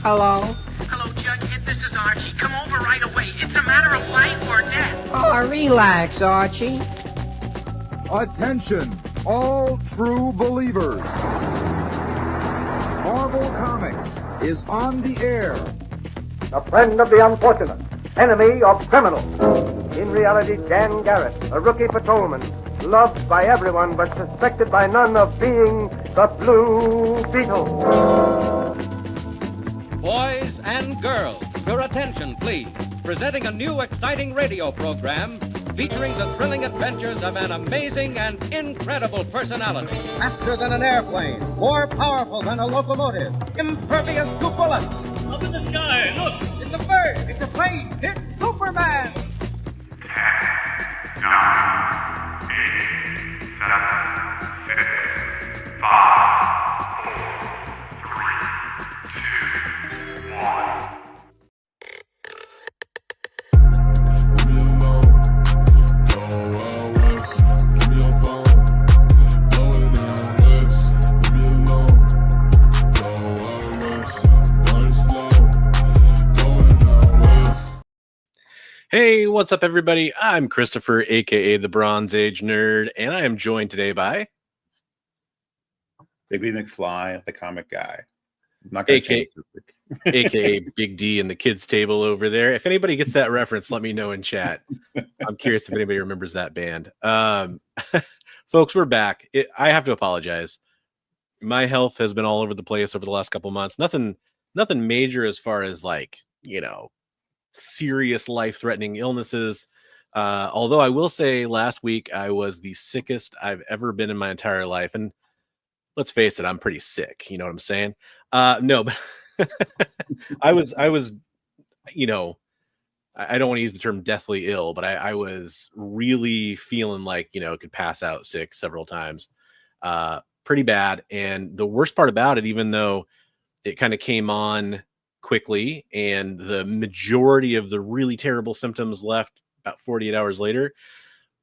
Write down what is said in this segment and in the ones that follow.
Hello? Hello, Jughead. This is Archie. Come over right away. It's a matter of life or death. Oh, relax, Archie. Attention, all true believers. Marvel Comics is on the air. The friend of the unfortunate, enemy of criminals. In reality, Dan Garrett, a rookie patrolman, loved by everyone but suspected by none of being the Blue Beetle. Boys and girls, your attention, please. Presenting a new exciting radio program featuring the thrilling adventures of an amazing and incredible personality. Faster than an airplane, more powerful than a locomotive, impervious to bullets. Up in the sky, look! It's a bird, it's a plane, it's Superman! 10, 9, 8, 7, 6, 5, 4, 3, 2, 1. Hey, what's up, everybody? I'm Christopher, aka the Bronze Age Nerd, and I am joined today by Bigby McFly, the comic guy. I'm not gonna aka, change aka Big D in the kids' table over there. If anybody gets that reference, let me know in chat. I'm curious if anybody remembers that band. Folks, we're back. I have to apologize. My health has been all over the place over the last couple months. Nothing major as far as serious life-threatening illnesses. Although I will say last week I was the sickest I've ever been in my entire life. And let's face it, I'm pretty sick. You know what I'm saying? No, but I was, I don't want to use the term deathly ill, but I was really feeling like, could pass out sick several times. Pretty bad. And the worst part about it, even though it kind of came on quickly and the majority of the really terrible symptoms left about 48 hours later,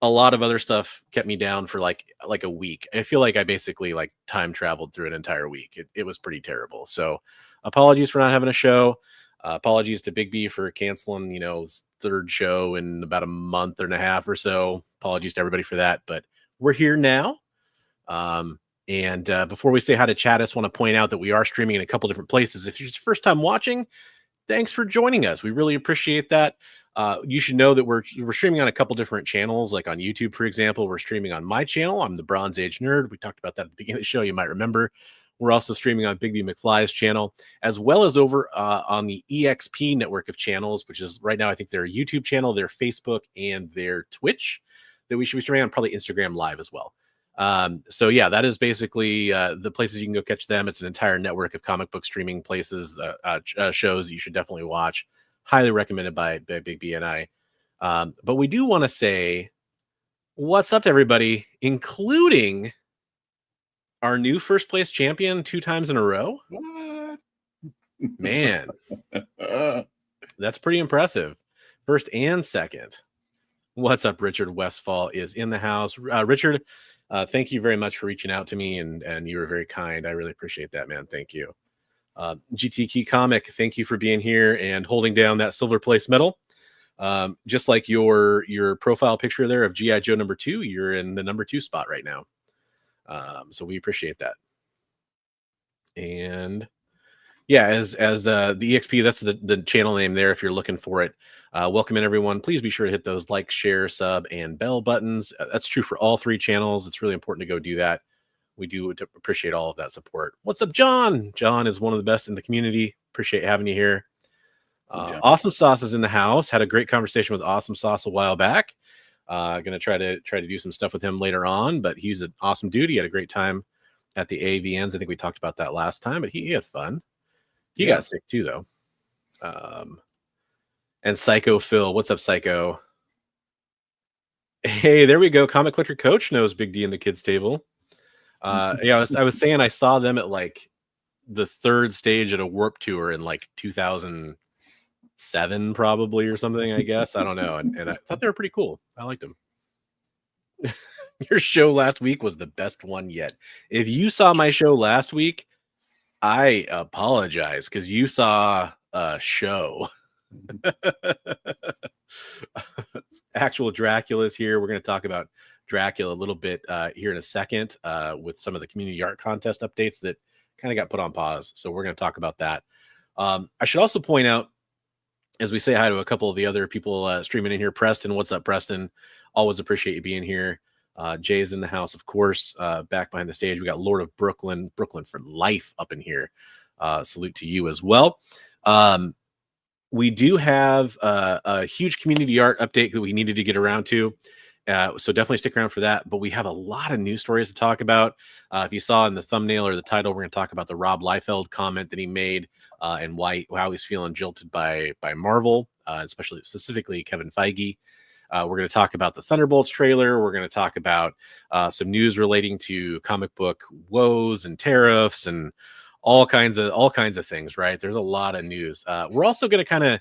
a lot of other stuff kept me down for like a week. I feel like I basically time traveled through an entire week. It was pretty terrible. So apologies for not having a show. Apologies to Bigby for canceling, his third show in about a month and a half or so. Apologies to everybody for that, but we're here now. And before we say how to chat, I just want to point out that we are streaming in a couple different places. If you're your first time watching, thanks for joining us. We really appreciate that. You should know that we're streaming on a couple different channels, like on YouTube, for example. We're streaming on my channel. I'm the Bronze Age Nerd. We talked about that at the beginning of the show. You might remember. We're also streaming on Bigby McFly's channel, as well as over on the EXP network of channels, which is right now, I think their YouTube channel, their Facebook, and their Twitch that we should be streaming on, probably Instagram Live as well. So yeah, that is basically the places you can go catch them. It's an entire network of comic book streaming places, shows that you should definitely watch. Highly recommended by Bigby and I. But we do want to say what's up to everybody, including our new first place champion 2 times in a row. What? Man, that's pretty impressive. First and second. What's up? Richard Westfall is in the house. Richard, thank you very much for reaching out to me, and you were very kind. I really appreciate that, man. Thank you. GT Key Comic, thank you for being here and holding down that silver place medal. Just like your profile picture there of G.I. Joe #2, you're in the #2 spot right now. So we appreciate that. And yeah, as the EXP, that's the channel name there if you're looking for it. Welcome in, everyone. Please be sure to hit those like, share, sub, and bell buttons. That's true for all 3 channels. It's really important to go do that. We do appreciate all of that support. What's up, John? John is one of the best in the community. Appreciate having you here. Awesome Sauce is in the house. Had a great conversation with Awesome Sauce a while back. Gonna try to do some stuff with him later on, but he's an awesome dude. He had a great time at the AVNs. I think we talked about that last time, but he had fun. He got sick too, though. And Psycho Phil, what's up, Psycho? Hey, there we go. Comic Clicker Coach knows Big D in the kids table. Yeah, I was saying I saw them at the 3rd stage at a Warp Tour in 2007, probably, or something. I guess I don't know, and I thought they were pretty cool. I liked them. Your show last week was the best one yet. If you saw my show last week, I apologize because you saw a show. Actual Dracula's here. We're going to talk about Dracula a little bit here in a second with some of the community art contest updates that kind of got put on pause. So we're going to talk about that. I should also point out, as we say hi to a couple of the other people streaming in here, Preston, what's up, Preston? Always appreciate you being here. Jay's in the house, of course. Back behind the stage, we got Lord of Brooklyn for life up in here. Salute to you as well. We do have a huge community art update that we needed to get around to. So definitely stick around for that. But we have a lot of news stories to talk about. If you saw in the thumbnail or the title, we're going to talk about the Rob Liefeld comment that he made and how he's feeling jilted by Marvel, specifically Kevin Feige. We're going to talk about the Thunderbolts trailer. We're going to talk about some news relating to comic book woes and tariffs and all kinds of things, right? There's a lot of news. We're also going to kind of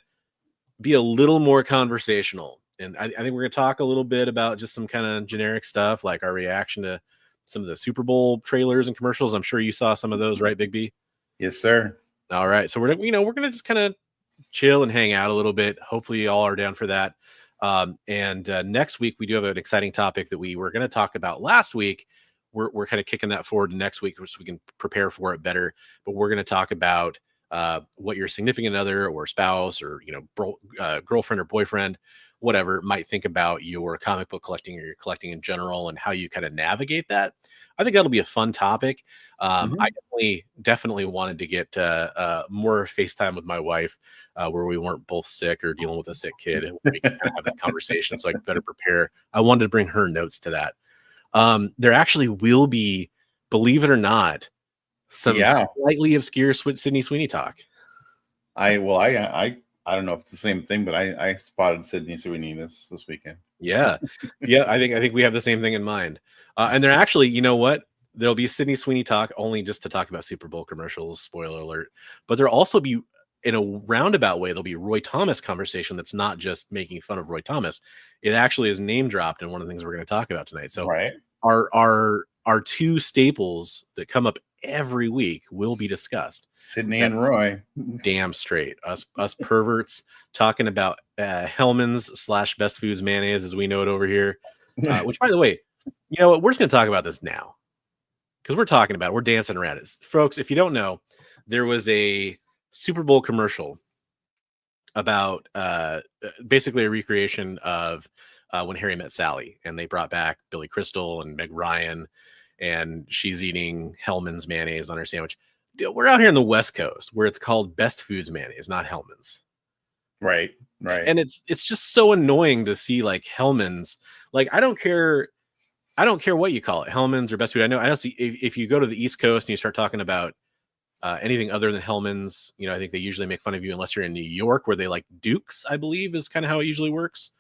be a little more conversational. And I think we're going to talk a little bit about just some kind of generic stuff, like our reaction to some of the Super Bowl trailers and commercials. I'm sure you saw some of those, right, Bigby? Yes, sir. All right. So we're going to just kind of chill and hang out a little bit. Hopefully you all are down for that. And next week, we do have an exciting topic that we were going to talk about last week. We're kind of kicking that forward to next week so we can prepare for it better. But we're going to talk about what your significant other or spouse or, girlfriend or boyfriend, whatever, might think about your comic book collecting or your collecting in general and how you kind of navigate that. I think that'll be a fun topic. I definitely wanted to get more FaceTime with my wife where we weren't both sick or dealing with a sick kid. And we can kind of have that conversation, so I could better prepare. I wanted to bring her notes to that. There actually will be, believe it or not, some slightly obscure Sydney Sweeney talk. I don't know if it's the same thing, but I spotted Sydney Sweeney this weekend. Yeah. I think we have the same thing in mind. And they're actually, you know what? There'll be Sydney Sweeney talk only just to talk about Super Bowl commercials. Spoiler alert. But there'll also be, in a roundabout way, there'll be Roy Thomas conversation that's not just making fun of Roy Thomas. It actually is name dropped in one of the things we're going to talk about tonight. So our two staples that come up every week will be discussed. Sydney and Roy. Damn straight. Us perverts talking about Hellman's / Best Foods mayonnaise as we know it over here. Which, by the way, you know what? We're just going to talk about this now. Because we're dancing around it. Folks, if you don't know, there was a Super Bowl commercial about basically a recreation of When Harry Met Sally. And they brought back Billy Crystal and Meg Ryan. And she's eating Hellman's mayonnaise on her sandwich. We're out here in the West Coast where it's called Best Foods mayonnaise, not Hellman's. Right. And it's just so annoying to see like Hellman's. Like I don't care what you call it, Hellman's or Best Food. I don't see if you go to the East Coast and you start talking about anything other than Hellman's, I think they usually make fun of you unless you're in New York where they like Duke's, I believe is kind of how it usually works.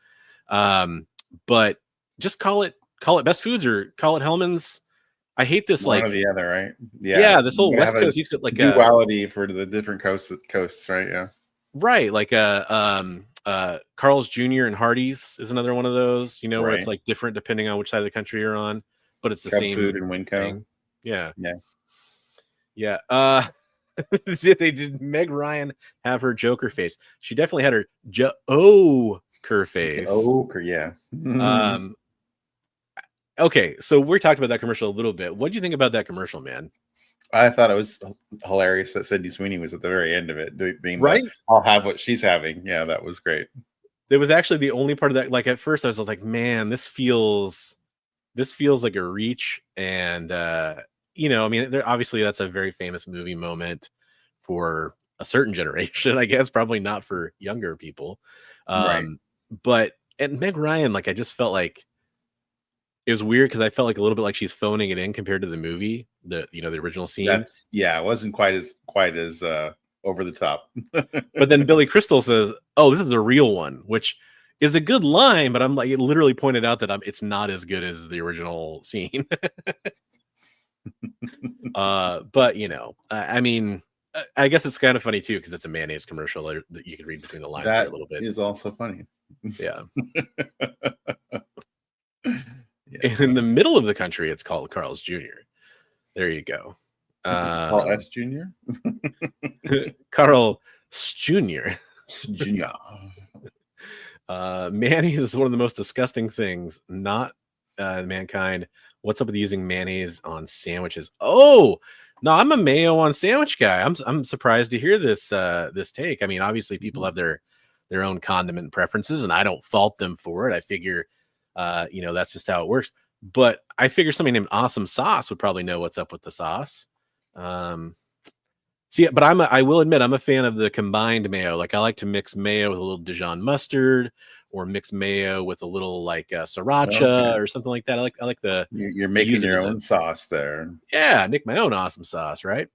But just call it Best Foods or call it Hellman's. I hate this one like or the other, right? Yeah, this whole West Coast. He's got like duality for the different coasts, right? Yeah, right. Like Carl's Jr. and Hardee's is another one of those. Where it's like different depending on which side of the country you're on, but it's the same food and Winco. Thing. Yeah. They did Meg Ryan have her Joker face? She definitely had her Joker face. Joker, yeah. Okay, so we talked about that commercial a little bit. What do you think about that commercial, man? I thought it was hilarious that Sydney Sweeney was at the very end of it, being right. Like, I'll have what she's having. Yeah, that was great. It was actually the only part of that. Like at first, I was like, "Man, this feels like a reach." And obviously, that's a very famous movie moment for a certain generation. I guess probably not for younger people. Right. But at Meg Ryan, like I just felt like. It was weird because I felt like a little bit like she's phoning it in compared to the movie, the original scene. It wasn't quite as over the top. But then Billy Crystal says, "Oh, this is a real one," which is a good line. But I'm like, it literally pointed out that it's not as good as the original scene. But I mean, I guess it's kind of funny too because it's a mayonnaise commercial that you can read between the lines there a little bit. Is also funny. Yeah. In the middle of the country, it's called Carl's Jr. There you go. Carl S. Jr. Carl Jr. Jr. Mayonnaise is one of the most disgusting things. Not mankind. What's up with using mayonnaise on sandwiches? Oh no, I'm a mayo on sandwich guy. I'm surprised to hear this this take. I mean, obviously people have their own condiment preferences, and I don't fault them for it. I figure, that's just how it works. But I figure somebody named Awesome Sauce would probably know what's up with the sauce. But I will admit I'm a fan of the combined mayo. Like I like to mix mayo with a little Dijon mustard, or mix mayo with a little like sriracha or something like that. I like the you're making your own sauce there. Yeah, make my own awesome sauce, right?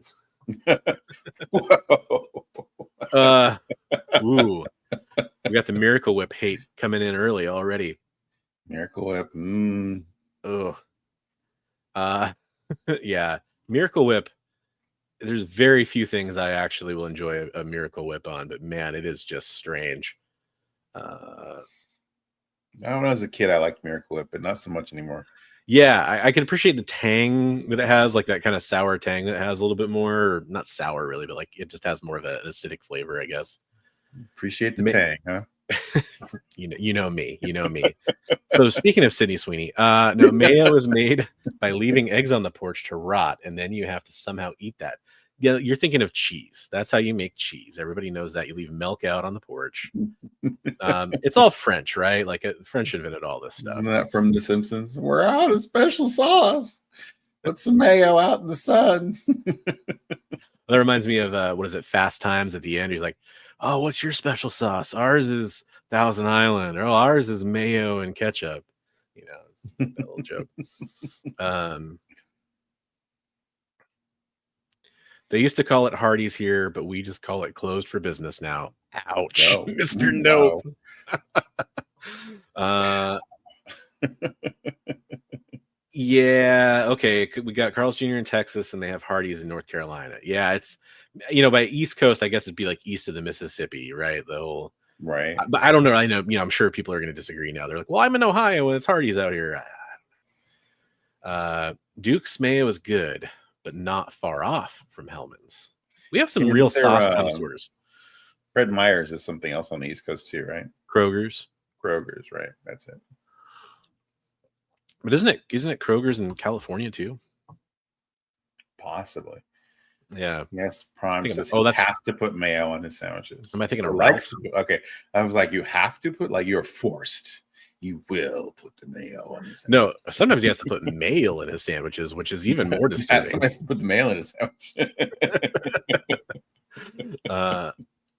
Ooh, we got the Miracle Whip hate coming in early already. Miracle Whip. Yeah, Miracle Whip. There's very few things I actually will enjoy a Miracle Whip on, but man, it is just strange. When I was a kid, I liked Miracle Whip, but not so much anymore. Yeah, I can appreciate the tang that it has, like that kind of sour tang that it has a little bit more, or not sour really, but like it just has more of an acidic flavor, I guess. Appreciate the tang, huh? you know me. So speaking of Sydney Sweeney, no, mayo is made by leaving eggs on the porch to rot, and then you have to somehow eat that. Yeah, you're thinking of cheese. That's how you make cheese. Everybody knows that. You leave milk out on the porch. It's all French, right? Like French invented all this stuff. Isn't that from The Simpsons? We're out of special sauce. Put some mayo out in the sun. That reminds me of what is it? Fast Times at the end. He's like, "Oh, what's your special sauce? Ours is Thousand Island." Or, "Oh, ours is mayo and ketchup." That little joke. They used to call it Hardee's here, but we just call it closed for business now. Ouch, No. Mr. Nope. Yeah, okay. We got Carl's Jr. in Texas, and they have Hardee's in North Carolina. Yeah, it's by East Coast, I guess it'd be like east of the Mississippi, right? The whole right. But I don't know. I know, I'm sure people are going to disagree now. They're like, "Well, I'm in Ohio, and it's Hardee's out here." Duke's mayo is good, but not far off from Hellman's. We have some real sauce connoisseurs. Fred Meyer's is something else on the East Coast too, right? Kroger's, right? That's it. But isn't it Kroger's in California too? Possibly. Yeah. Yes, Prime says he has to put mayo on his sandwiches. Am I thinking of Ralph's? Okay. I was like, you have to put, like, you're forced. You will put the mayo on his sandwich. No, sometimes he has to put mayo in his sandwiches, which is even more disturbing. Sometimes put the mayo in his sandwich.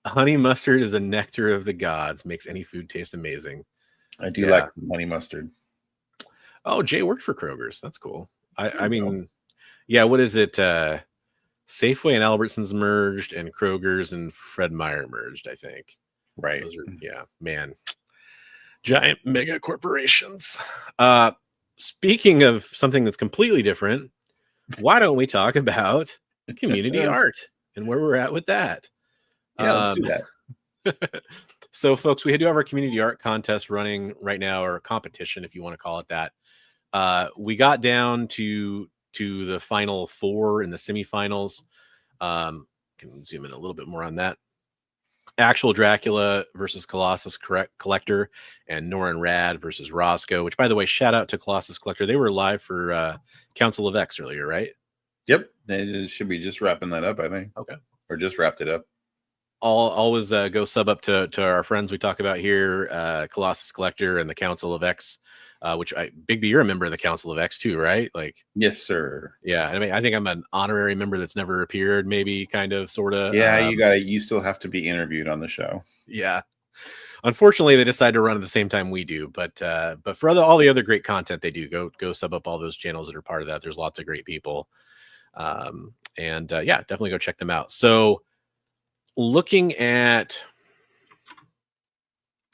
Honey mustard is a nectar of the gods, makes any food taste amazing. I do like some honey mustard. Oh, Jay worked for Kroger's. That's cool. I mean, yeah, what is it? Safeway and Albertsons merged, and Kroger's and Fred Meyer merged, I think. Right. Man. Giant mega corporations. Speaking of something that's completely different, why don't we talk about community art and where we're at with that? Yeah, let's do that. So, folks, we do have our community art contest running right now, or a competition, if you want to call it that. We got down to the final four in the semifinals. Can zoom in a little bit more on that. Actual Dracula versus Colossus Collector, and Norin Rad versus Roscoe, which, by the way, shout out to Colossus Collector. They were live for Council of X earlier, right? Yep. They should be just wrapping that up, I think. Okay. Or just wrapped it up. Always go sub up to our friends we talk about here, Colossus Collector and the Council of X, which Bigby, you're a member of the Council of X too, right? Like, yes, sir. Yeah, I mean, I think I'm an honorary member that's never appeared, maybe, kind of, sort of. Yeah, you still have to be interviewed on the show. Yeah. Unfortunately, they decide to run at the same time we do, but for all the other great content they do, go sub up all those channels that are part of that. There's lots of great people, and definitely go check them out. So, looking at,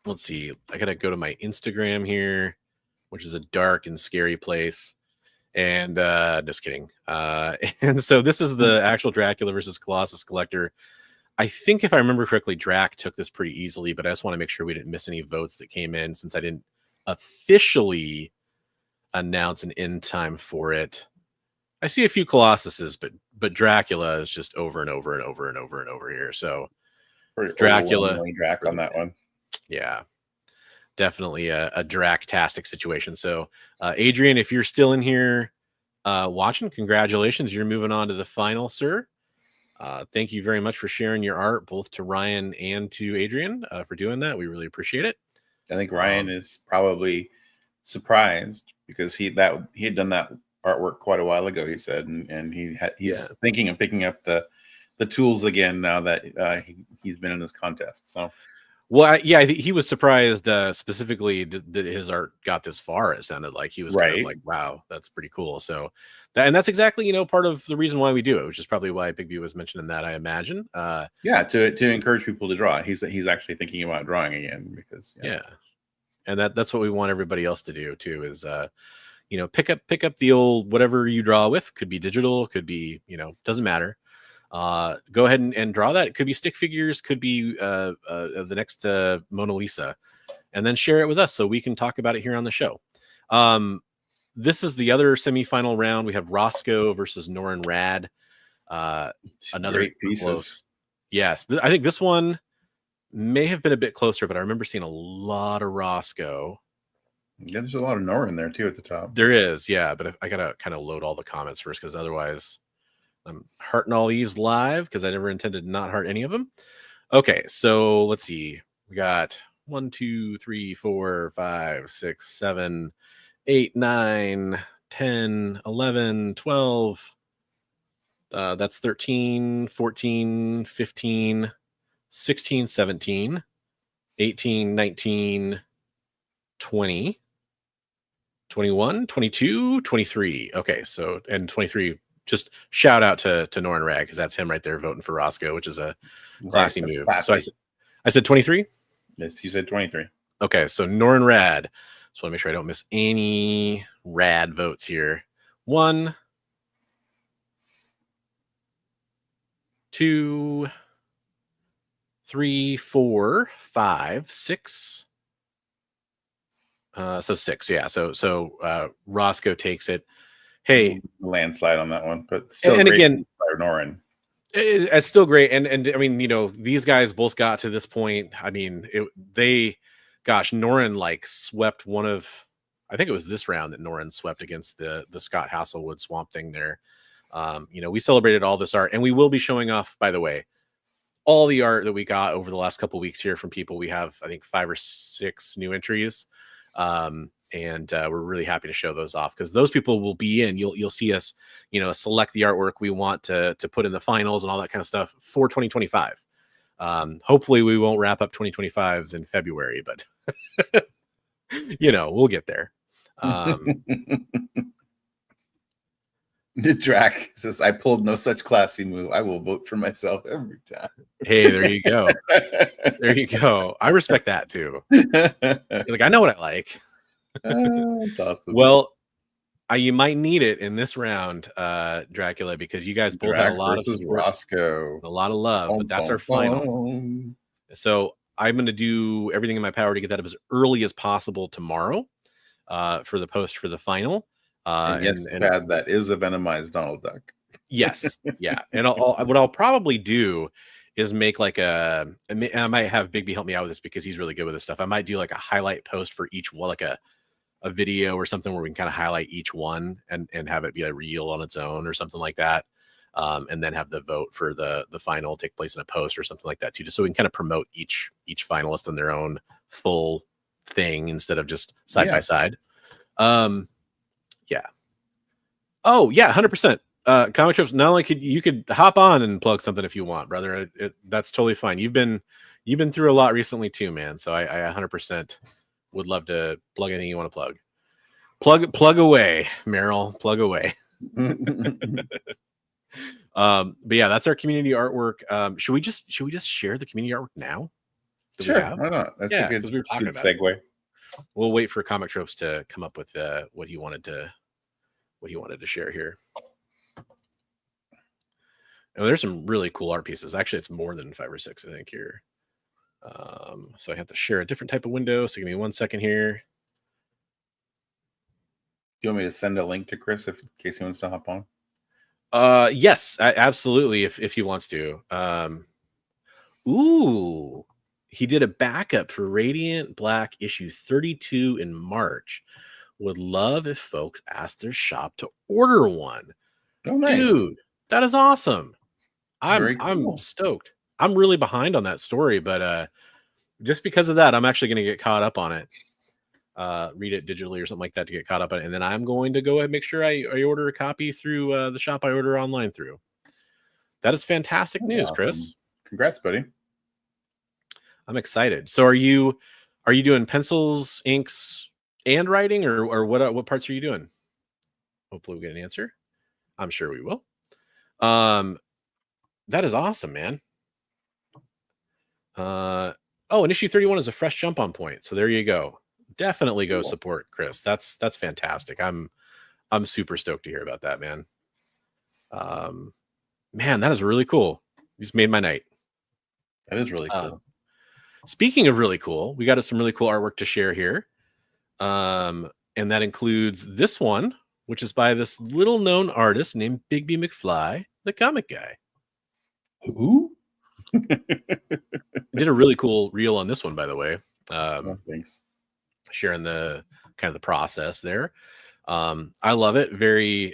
let's see, I gotta go to my Instagram here, which is a dark and scary place. And just kidding. And so this is the actual Dracula versus Colossus Collector. I think if I remember correctly, Drac took this pretty easily, but I just want to make sure we didn't miss any votes that came in, since I didn't officially announce an end time for it. I see a few Colossuses, but Dracula is just over and over and over and over and over here. So Pretty Dracula, overwhelmingly Drac on that one. yeah, definitely a Drac-tastic situation. So Adrian, if you're still in here watching, congratulations, you're moving on to the final, sir. Thank you very much for sharing your art, both to Ryan and to Adrian, for doing that. We really appreciate it. I think Ryan is probably surprised because he had done that artwork quite a while ago, he said, and he's thinking of picking up the tools again now that he's been in this contest. So, well, he was surprised specifically that his art got this far. It sounded like he was kind of like, wow, that's pretty cool. So, and that's exactly part of the reason why we do it, which is probably why Bigby was mentioning that, I imagine. To encourage people to draw. He's actually thinking about drawing again because and that's what we want everybody else to do too. Is pick up the old whatever you draw with. Could be digital, could be doesn't matter. Go ahead and draw that. It could be stick figures, could be the next Mona Lisa, and then share it with us so we can talk about it here on the show. This is the other semifinal round. We have Roscoe versus Norin Rad. Another great pieces. Close. Yes, I think this one may have been a bit closer, but I remember seeing a lot of Roscoe. Yeah, there's a lot of Norin there too at the top. There is, yeah, but I gotta kind of load all the comments first because otherwise I'm hearting all these live because I never intended to not heart any of them. Okay, so let's see. We got 1, 2, 3, 4, 5, 6, 7, 8, 9, 10, 11, 12. That's 13, 14, 15, 16, 17, 18, 19, 20, 21, 22, 23. Okay, so, and 23, just shout out to Norin Rad because that's him right there voting for Roscoe, which is a classy move. So I said 23? Yes, you said 23. Okay, so Norin Rad. Just want to make sure I don't miss any Rad votes here. 1, 2, 3, 4, 5, 6. So 6, yeah. So Roscoe takes it. Hey, landslide on that one, but still and great again, Norin. It's still great, and I mean, these guys both got to this point. I mean, Norin like swept one of, I think it was this round that Norin swept against the Scott Hasselwood Swamp Thing there. We celebrated all this art, and we will be showing off, by the way, all the art that we got over the last couple of weeks here from people. We have, I think, 5 or 6 new entries. And we're really happy to show those off because those people will be in. You'll see us, select the artwork we want to put in the finals and all that kind of stuff for 2025. Hopefully we won't wrap up 2025s in February, but we'll get there. Drac says, "I pulled no such classy move. I will vote for myself every time." Hey, there you go. There you go. I respect that too. Like, I know what I like. That's awesome. Well, you might need it in this round, Dracula, because you guys both had a lot of support, Roscoe, a lot of love, but that's our final. So I'm going to do everything in my power to get that up as early as possible tomorrow for the post for the final. And yes, Brad, that is a venomized Donald Duck. Yes, yeah. And what I'll probably do is make like I might have Bigby help me out with this because he's really good with this stuff. I might do like a highlight post for each one, like a video or something where we can kind of highlight each one and have it be a reel on its own or something like that. And then have the vote for the final take place in a post or something like that too, just so we can kind of promote each finalist in their own full thing instead of just side by side. Yeah. Oh yeah, 100%. Comic trips. Not only you could hop on and plug something if you want, brother. That's totally fine. You've been through a lot recently too, man. So I 100% would love to plug anything you want to plug. Plug away, Meryl. Plug away. But yeah, that's our community artwork. Should we just share the community artwork now? Sure, why not? That's a good segue. We'll wait for Comic Tropes to come up with what he wanted to share here. And there's some really cool art pieces. Actually, it's more than 5 or 6, I think, here. So I have to share a different type of window. So give me 1 second here. Do you want me to send a link to Chris in case he wants to hop on? Yes, absolutely. If he wants to. Ooh, he did a backup for Radiant Black issue 32 in March. Would love if folks asked their shop to order one. Oh, nice. Dude, that is awesome. Very I'm cool. stoked. I'm really behind on that story, but just because of that, I'm actually going to get caught up on it. Read it digitally or something like that to get caught up on it, and then I'm going to go ahead and make sure I order a copy through the shop I order online through. That is fantastic news, Awesome. Chris. Congrats, buddy. I'm excited. So are you doing pencils, inks, and writing, or what parts are you doing? Hopefully we get an answer. I'm sure we will. That is awesome, man. Oh, and issue 31 is a fresh jump on point. So there you go. Definitely go support Chris. That's fantastic. I'm super stoked to hear about that, man. Man, that is really cool. You just made my night. That is really cool. Speaking of really cool, we got some really cool artwork to share here. And that includes this one, which is by this little known artist named Bigby McFly, the comic guy. Who? Did a really cool reel on this one, by the way. Thanks. Sharing the kind of the process there. I love it. Very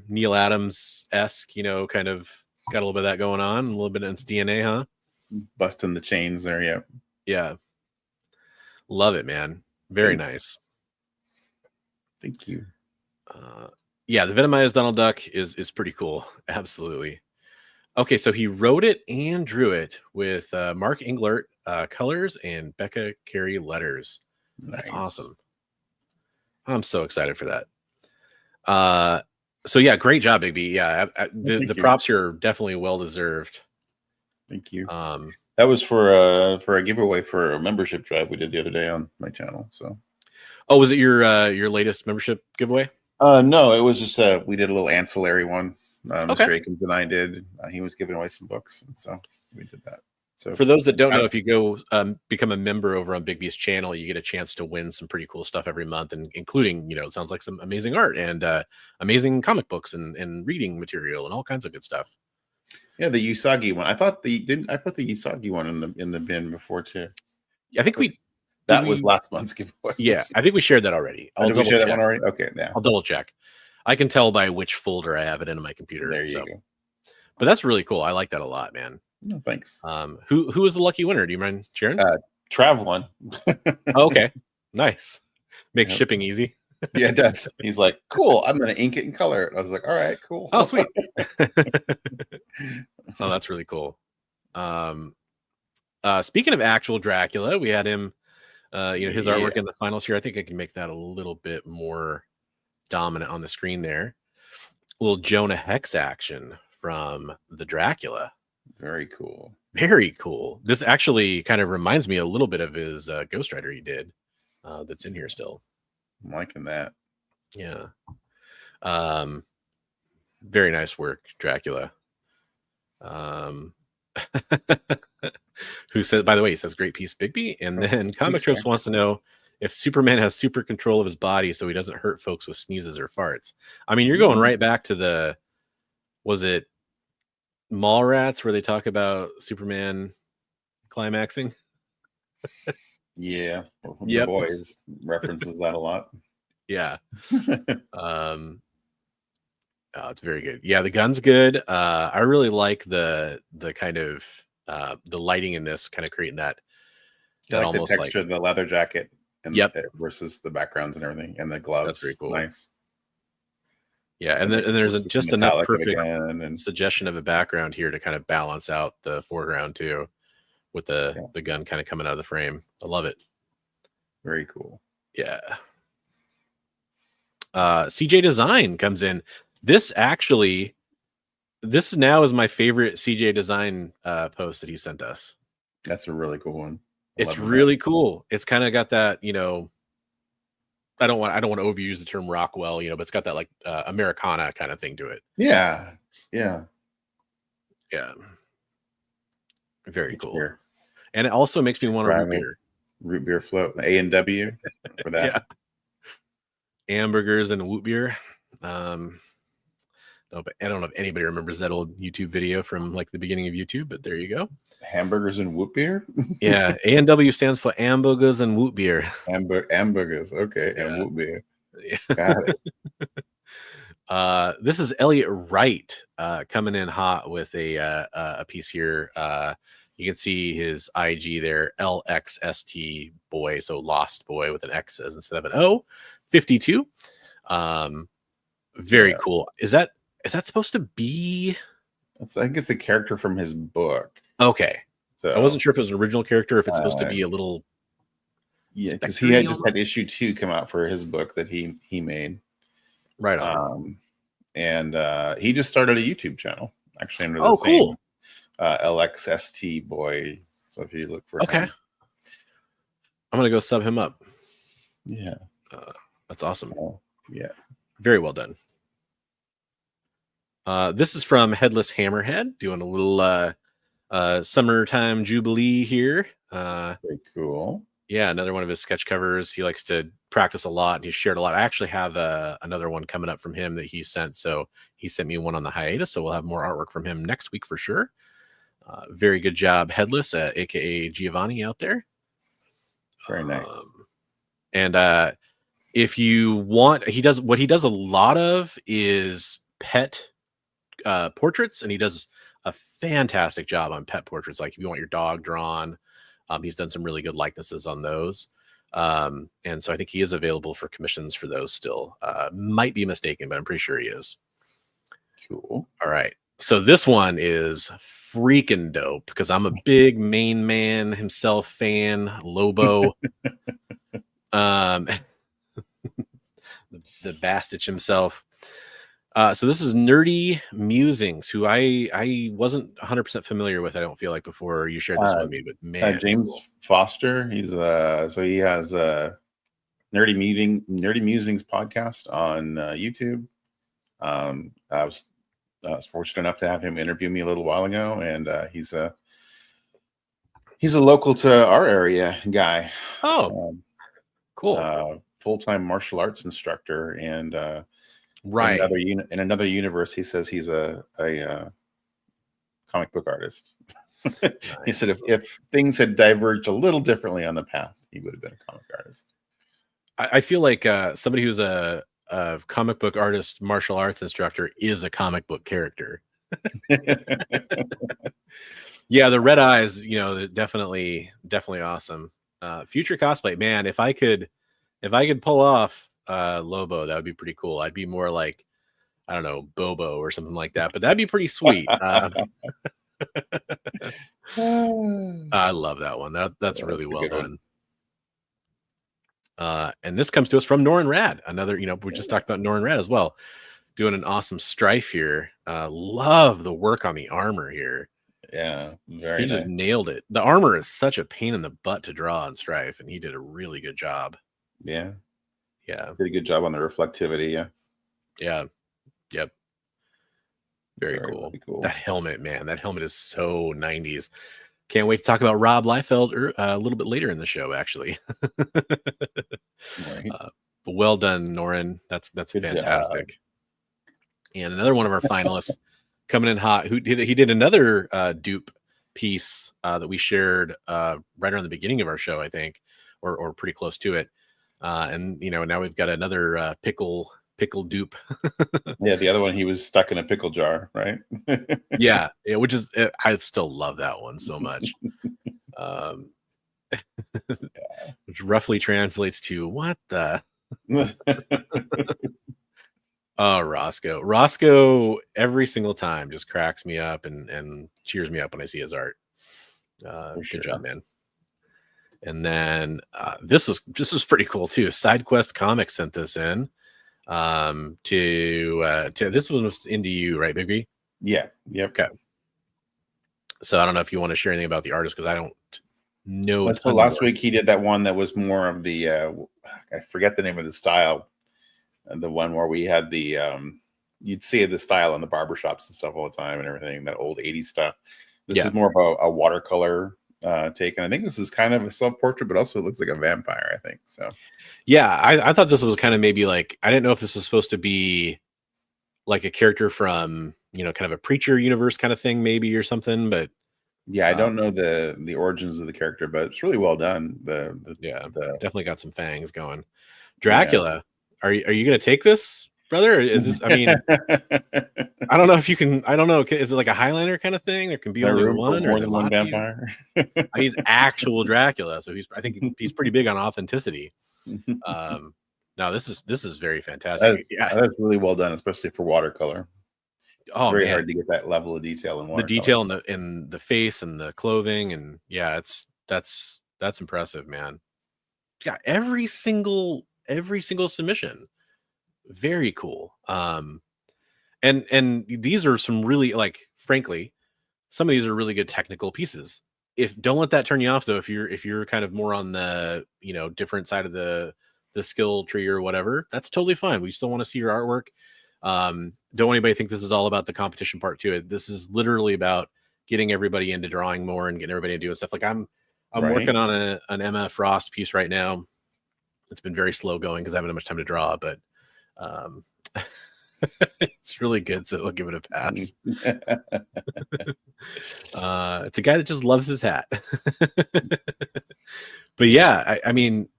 Neil Adams-esque, kind of got a little bit of that going on, a little bit of its DNA, huh? Busting the chains there, yeah. Yeah. Love it, man. Very Thanks. nice. Thank you. Yeah, the Venomized Donald Duck is pretty cool. Absolutely. Okay, so he wrote it and drew it with Mark Englert colors and Becca Carey letters. That's awesome. I'm so excited for that. So yeah, great job, Bigby. Yeah, the props here are definitely well deserved. Thank you. That was for a giveaway for a membership drive we did the other day on my channel. So, oh, was it your latest membership giveaway? No, it was just we did a little ancillary one. Okay. Mr. Akins and I did. He was giving away some books, and so we did that. So for those that don't know, if you go become a member over on Bigby's channel, you get a chance to win some pretty cool stuff every month, and including, it sounds like some amazing art and amazing comic books and reading material and all kinds of good stuff. Yeah, the Usagi one. I thought I put the Usagi one in the bin before too. I think that was last month's giveaway. Yeah, I think we shared that already. Did we share that one already? Okay, yeah. I'll double check. I can tell by which folder I have it in my computer. There you go. But that's really cool. I like that a lot, man. No, thanks. Who was the lucky winner? Do you mind sharing? Trav won. Oh, okay, nice. Makes shipping easy. Yeah, it does. He's like, cool. I'm gonna ink it and color it. I was like, all right, cool. Oh, sweet. Oh, that's really cool. Speaking of actual Dracula, we had him. His artwork in the finals here. I think I can make that a little bit more dominant on the screen there. A little Jonah Hex action from the Dracula. Very cool. Very cool. This actually kind of reminds me a little bit of his Ghost Rider he did. That's in here still. I'm liking that. Yeah. Very nice work, Dracula. Who said, by the way, he says, great piece, Bigby. And then Comic Tropes wants to know if Superman has super control of his body so he doesn't hurt folks with sneezes or farts. I mean, you're going right back to was it Mallrats where they talk about Superman climaxing? Yeah. The Boys references that a lot. Yeah. It's very good. Yeah, the gun's good. I really like the kind of the lighting in this, kind of creating that like almost the texture of the leather jacket and versus the backgrounds and everything and the gloves. That's very cool. Nice. Yeah, and there's just enough perfect suggestion of a background here to kind of balance out the foreground too, with the gun kind of coming out of the frame. I love it. Very cool. Yeah. CJ Design comes in. This now is my favorite CJ Design post that he sent us. That's a really cool one. It's really cool. It's kind of got that, I don't want to overuse the term Rockwell, but it's got that like Americana kind of thing to it. Yeah. Yeah. Yeah. Very cool. Beer. And it also makes me want a root beer float, A&W for that. Yeah. Hamburgers and root beer. That Oh, but I don't know if anybody remembers that old YouTube video from like the beginning of YouTube, but there you go. Hamburgers and whoop beer. Yeah, A&W stands for hamburgers and whoop beer. Hamburgers, okay, Yeah. and whoop beer. Yeah. Got it. This is Elliot Wright coming in hot with a piece here. You can see his IG there, LXST boy, so Lost Boy with an X as instead of an O, 52. Very cool. Is that supposed to be? I think it's a character from his book. Okay, So I wasn't sure if it was an original character, or if it's supposed to be a little. Yeah, because he had just had issue 2 come out for his book that he made. Right on. And he just started a YouTube channel actually under the same cool. LXST boy. So if you look for him. I'm gonna go sub him up. Yeah, that's awesome. Yeah, very well done. This is from Headless Hammerhead, doing a little summertime jubilee here. Very cool. Yeah, another one of his sketch covers. He likes to practice a lot, and he's shared a lot. I actually have another one coming up from him that he sent. So he sent me one on the hiatus, so we'll have more artwork from him next week for sure. Very good job, Headless, aka Giovanni out there. Very nice. And if you want, he does a lot of is pet portraits, and he does a fantastic job on pet portraits. Like if you want your dog drawn, he's done some really good likenesses on those. And so I think he is available for commissions for those still. Might be mistaken, but I'm pretty sure he is. Cool. All right. So this one is freaking dope because I'm a big main man himself fan, Lobo. The Bastich himself. So this is Nerdy Musings, who I wasn't 100% familiar with. I don't feel like before you shared this with me, but man, James cool. Foster. He's so he has a Nerdy Musings podcast on YouTube. I was fortunate enough to have him interview me a little while ago, and he's a local to our area guy. Oh, cool. Full-time martial arts instructor, and right. In another universe, he says he's a comic book artist. Nice. He said if things had diverged a little differently on the path, he would have been a comic artist. I feel like somebody who's a comic book artist, martial arts instructor is a comic book character. Yeah, the red eyes, definitely awesome. Future cosplay, man. If I could pull off Lobo, that would be pretty cool. I'd be more like, I don't know, Bobo or something like that, but that'd be pretty sweet. I love that one. That's really well done. And this comes to us from Norin Rad. Another, we just talked about Norin Rad as well, doing an awesome Strife here. Love the work on the armor here. Yeah, very he just nailed it. The armor is such a pain in the butt to draw on Strife, and he did a really good job. Yeah. Did a good job on the reflectivity. Yep. Very cool. That helmet, man. That helmet is so 90s. Can't wait to talk about Rob Liefeld a little bit later in the show, actually. Right. But well done, Norin. That's good fantastic. Job. And another one of our finalists coming in hot. He did another dupe piece that we shared right around the beginning of our show, I think, or pretty close to it. And now we've got another pickle dupe. Yeah, the other one, he was stuck in a pickle jar, right? yeah, which is, I still love that one so much. Which roughly translates to what the oh, Roscoe every single time just cracks me up and cheers me up when I see his art. Good job, man. And then this was pretty cool too. SideQuest Comics sent this in to this one was into you, right, Bigby? Yeah. Yep. Okay. So I don't know if you want to share anything about the artist because I don't know. So last week he did that one that was more of the I forget the name of the style, the one where we had the you'd see the style in the barbershops and stuff all the time and everything, that old 80s stuff. This is more of a watercolor take, and I think this is kind of a self-portrait, but also it looks like a vampire, I think. So yeah, I thought this was kind of maybe like, I didn't know if this was supposed to be like a character from, you know, kind of a Preacher universe kind of thing, maybe, or something. But Yeah, I don't know the origins of the character, but it's really well done. Definitely got some fangs going. Dracula, are you gonna take this, brother? Or is this? I mean, I don't know if you can. I don't know. Is it like a Highlander kind of thing? There can be only one, or more than one vampire. He's actual Dracula, so I think he's pretty big on authenticity. No, this is very fantastic. That's really well done, especially for watercolor. Oh, very man. hard to get that level of detail in watercolor. The detail in the face and the clothing, and that's impressive, man. Yeah, every single submission, very cool. And these are some really, like, frankly, some of these are really good technical pieces. Don't let that turn you off, though. If you're kind of more on the, you know, different side of the skill tree or whatever, that's totally fine. We still want to see your artwork. Don't want anybody to think this is all about the competition part to it. This is literally about getting everybody into drawing more and getting everybody into doing stuff. Like I'm working on an Emma Frost piece right now. It's been very slow going because I haven't had much time to draw, but it's really good, so I'll give it a pass. It's a guy that just loves his hat. But yeah, I mean,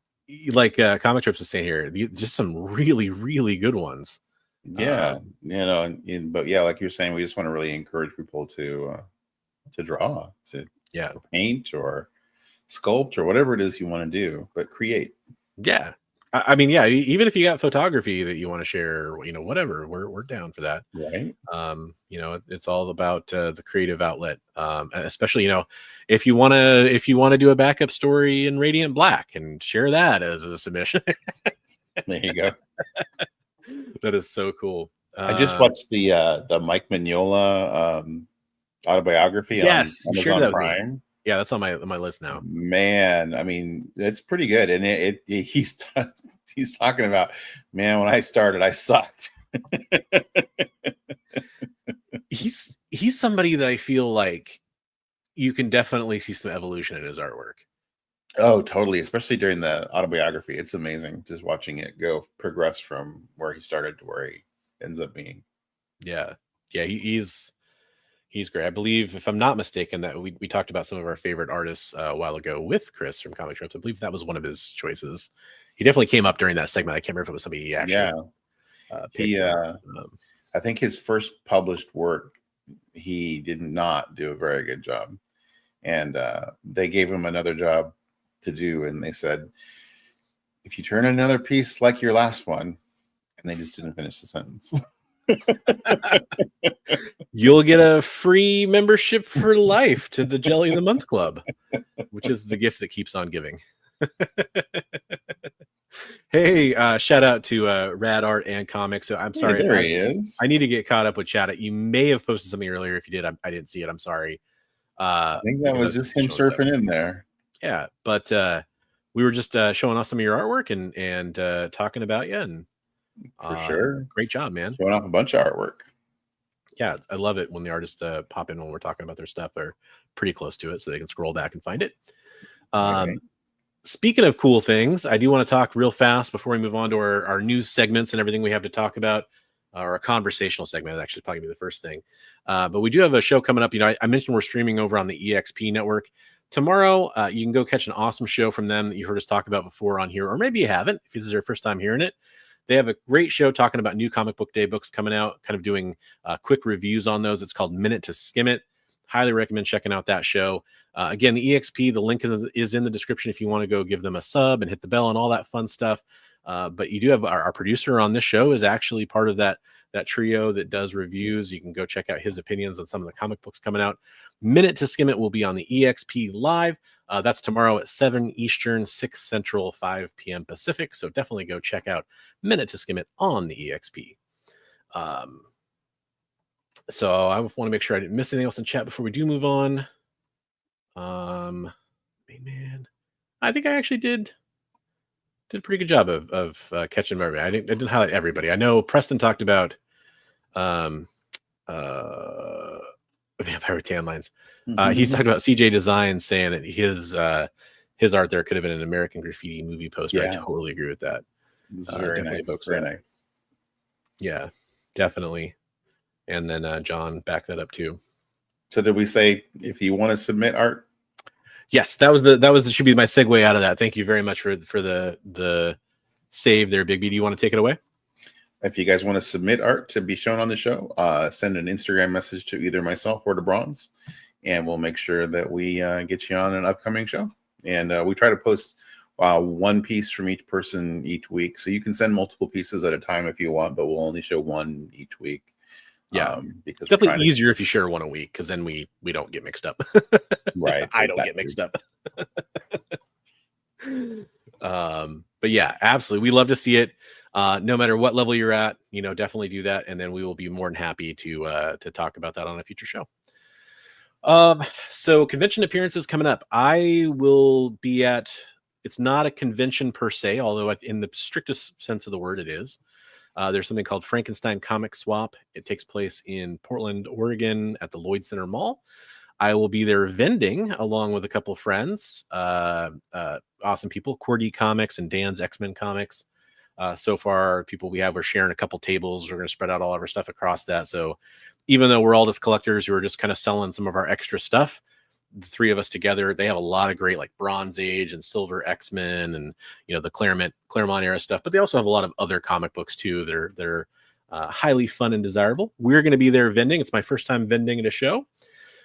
like Comic Trips is saying here, just some really, really good ones. Yeah, you know, but yeah, like you're saying, we just want to really encourage people to draw, to paint or sculpt or whatever it is you want to do, but create. Yeah, I mean, yeah, even if you got photography that you want to share, you know, whatever, we're down for that. Right. You know, it's all about the creative outlet, especially, you know, if you want to do a backup story in Radiant Black and share that as a submission. There you go. That is so cool. I just watched the Mike Mignola autobiography. Yes, on Amazon Prime. Yeah, that's on my list now. Man, I mean, it's pretty good, and he's talking about, man, when I started, I sucked. He's somebody that I feel like you can definitely see some evolution in his artwork. Oh, totally. Especially during the autobiography. It's amazing just watching it progress from where he started to where he ends up being. Yeah. Yeah. He's great. I believe, if I'm not mistaken, that we talked about some of our favorite artists a while ago with Chris from Comic Trips. I believe that was one of his choices. He definitely came up during that segment. I can't remember if it was somebody he actually I think his first published work, he did not do a very good job. And they gave him another job to do, and they said, if you turn another piece like your last one, and they just didn't finish the sentence. You'll get a free membership for life to the Jelly of the Month Club, which is the gift that keeps on giving. Hey, shout out to Rad Art and Comics. So I'm sorry, there he is. I need to get caught up with chat. You may have posted something earlier. If you did, I didn't see it. I'm sorry. I think that was just him surfing in there. Yeah, but we were just showing off some of your artwork and talking about you, and for sure, great job, man. Showing off a bunch of artwork. Yeah, I love it when the artists pop in when we're talking about their stuff. They're pretty close to it, so they can scroll back and find it. Okay. Speaking of cool things, I do want to talk real fast before we move on to our news segments and everything we have to talk about. Or a conversational segment, actually probably be the first thing. But we do have a show coming up. You know, I mentioned we're streaming over on the EXP network. Tomorrow, you can go catch an awesome show from them that you heard us talk about before on here, or maybe you haven't, if this is your first time hearing it. They have a great show talking about new comic book day books coming out, kind of doing quick reviews on those. It's called Minute to Skim It. Highly recommend checking out that show. Again, the EXP, the link is in the description if you want to go give them a sub and hit the bell and all that fun stuff. But you do have our producer on this show is actually part of that trio that does reviews. You can go check out his opinions on some of the comic books coming out. Minute to Skim It will be on the EXP Live. That's tomorrow at 7 Eastern, 6 Central, 5 p.m. Pacific. So definitely go check out Minute to Skim It on the EXP. So I want to make sure I didn't miss anything else in chat before we do move on. Man, I think I actually did a pretty good job of catching everybody. I didn't highlight everybody. I know Preston talked about Vampire Tan Lines. He's talking about CJ Design, saying that his art there could have been an American Graffiti movie poster. Yeah. I totally agree with that. This is very nice. Very nice. Yeah. Definitely. And then John backed that up too. So did we say if you want to submit art? Yes, should be my segue out of that. Thank you very much for the save there, Bigby. Do you want to take it away? If you guys want to submit art to be shown on the show, send an Instagram message to either myself or to Bronze, and we'll make sure that we get you on an upcoming show. And we try to post one piece from each person each week, so you can send multiple pieces at a time if you want, but we'll only show one each week. Yeah, because it's definitely easier if you share one a week, because then we don't get mixed up. Right. I don't get mixed up. But yeah, absolutely. We love to see it. No matter what level you're at, definitely do that. And then we will be more than happy to talk about that on a future show. So convention appearances coming up. I will be at, it's not a convention per se, although in the strictest sense of the word, it is. There's something called Frankenstein Comic Swap. It takes place in Portland, Oregon at the Lloyd Center Mall. I will be there vending along with a couple of friends, awesome people, QWERTY Comics and Dan's X-Men Comics. So far, people we're sharing a couple tables. We're going to spread out all of our stuff across that. So even though we're all just collectors who are just kind of selling some of our extra stuff, the three of us together, they have a lot of great like Bronze Age and Silver X-Men and the Claremont era stuff. But they also have a lot of other comic books too. They're highly fun and desirable. We're going to be there vending. It's my first time vending at a show.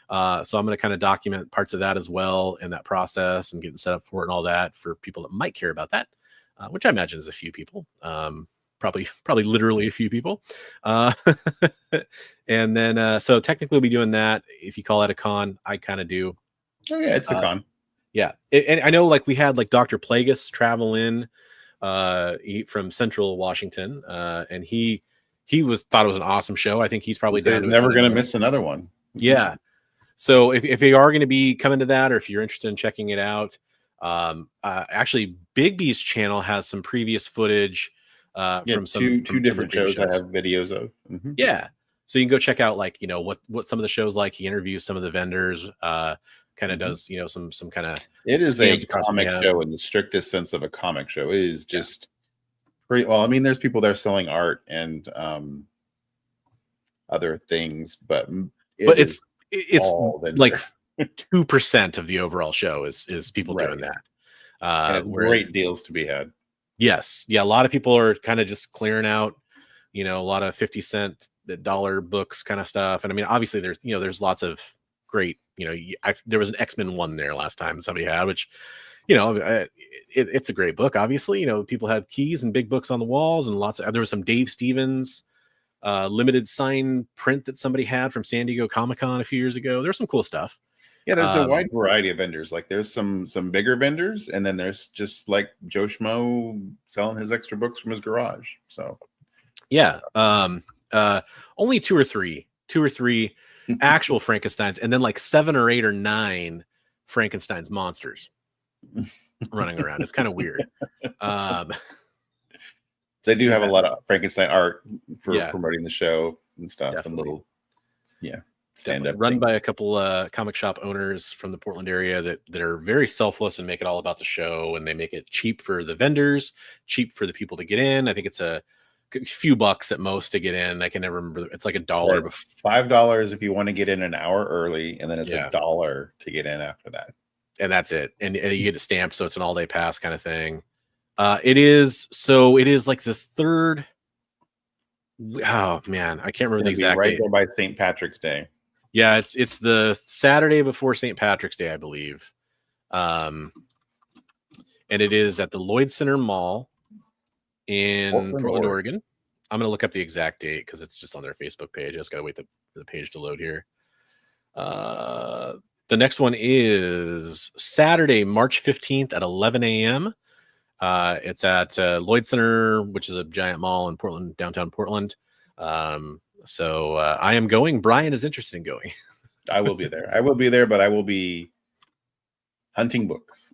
So I'm going to kind of document parts of that as well in that process and getting set up for it and all that for people that might care about that, which I imagine is a few people, probably literally a few people. And then, so technically we'll be doing that. If you call that a con, I kind of do. Oh yeah, it's a con. Yeah. And I know like we had like Dr. Plagueis travel in from Central Washington, and he thought it was an awesome show. I think he's probably never going to miss another one. Yeah. So if you are going to be coming to that, or if you're interested in checking it out, actually Bigby's channel has some previous footage from some two different shows I have videos of. Mm-hmm. Yeah. So you can go check out like, what some of the shows like. He interviews some of the vendors, kind of does, some kind of. It is a comic show in the strictest sense of a comic show. It is just pretty well. I mean, there's people there selling art and other things, but it's like 2% of the overall show is people doing that. And it's great deals to be had. Yes. Yeah. A lot of people are kind of just clearing out, a lot of 50-cent dollar books kind of stuff. And I mean, obviously there's lots of great, there was an X-Men one there last time somebody had, which, it's a great book. Obviously, people had keys and big books on the walls and there was some Dave Stevens limited sign print that somebody had from San Diego Comic-Con a few years ago. There's some cool stuff. Yeah, there's a wide variety of vendors. Like there's some bigger vendors, and then there's just like Joe Schmo selling his extra books from his garage. So yeah, only two or three actual Frankensteins, and then like 7 or 8 or 9 Frankenstein's monsters running around. It's kind of weird. They do have a lot of Frankenstein art for promoting the show and stuff. Definitely. And stand up run by a couple comic shop owners from the Portland area that are very selfless and make it all about the show, and they make it cheap for the vendors, cheap for the people to get in. I think it's a few bucks at most to get in. I can never remember. It's like $1. $5 if you want to get in an hour early, and then it's $1 to get in after that. And that's it. And you get it stamped, so it's an all-day pass kind of thing. It is like the third. Oh man, I can't remember the exact right date. There by St. Patrick's Day. Yeah, it's the Saturday before St. Patrick's Day, I believe. And it is at the Lloyd Center Mall in Portland, Oregon. I'm gonna look up the exact date because it's just on their Facebook page. I just gotta wait for the page to load here. The next one is Saturday, March 15th at 11 a.m. It's at Lloyd Center, which is a giant mall in Portland, downtown Portland. So I am going. Brian is interested in going. I will be there. But I will be hunting books.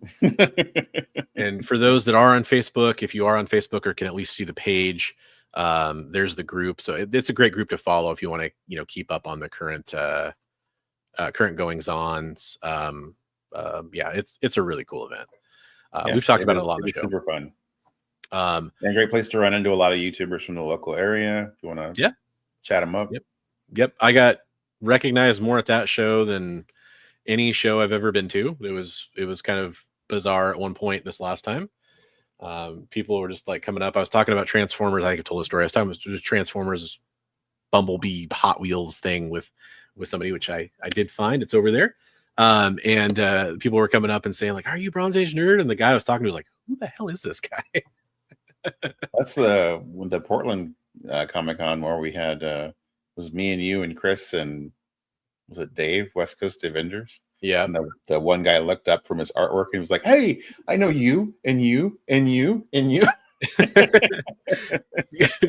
And for those that are on Facebook, if you are on Facebook or can at least see the page, there's the group. So it's a great group to follow if you want to, keep up on the current goings-ons. It's a really cool event. We've talked about it a lot. It's super fun. And a great place to run into a lot of YouTubers from the local area. If you want to chat them up. Yep. I got recognized more at that show than any show I've ever been to. It was kind of bizarre at one point this last time. People were just like coming up. I was talking about Transformers. I think I told the story. I was talking about Transformers Bumblebee Hot Wheels thing with somebody, which I did find. It's over there. And people were coming up and saying like, "Are you Bronze Age nerd?" And the guy I was talking to was like, "Who the hell is this guy?" That's the Portland Comic Con where we had was me and you and Chris and was it Dave, West Coast Avengers? Yeah. And the one guy looked up from his artwork and he was like, "Hey, I know you and you and you and you."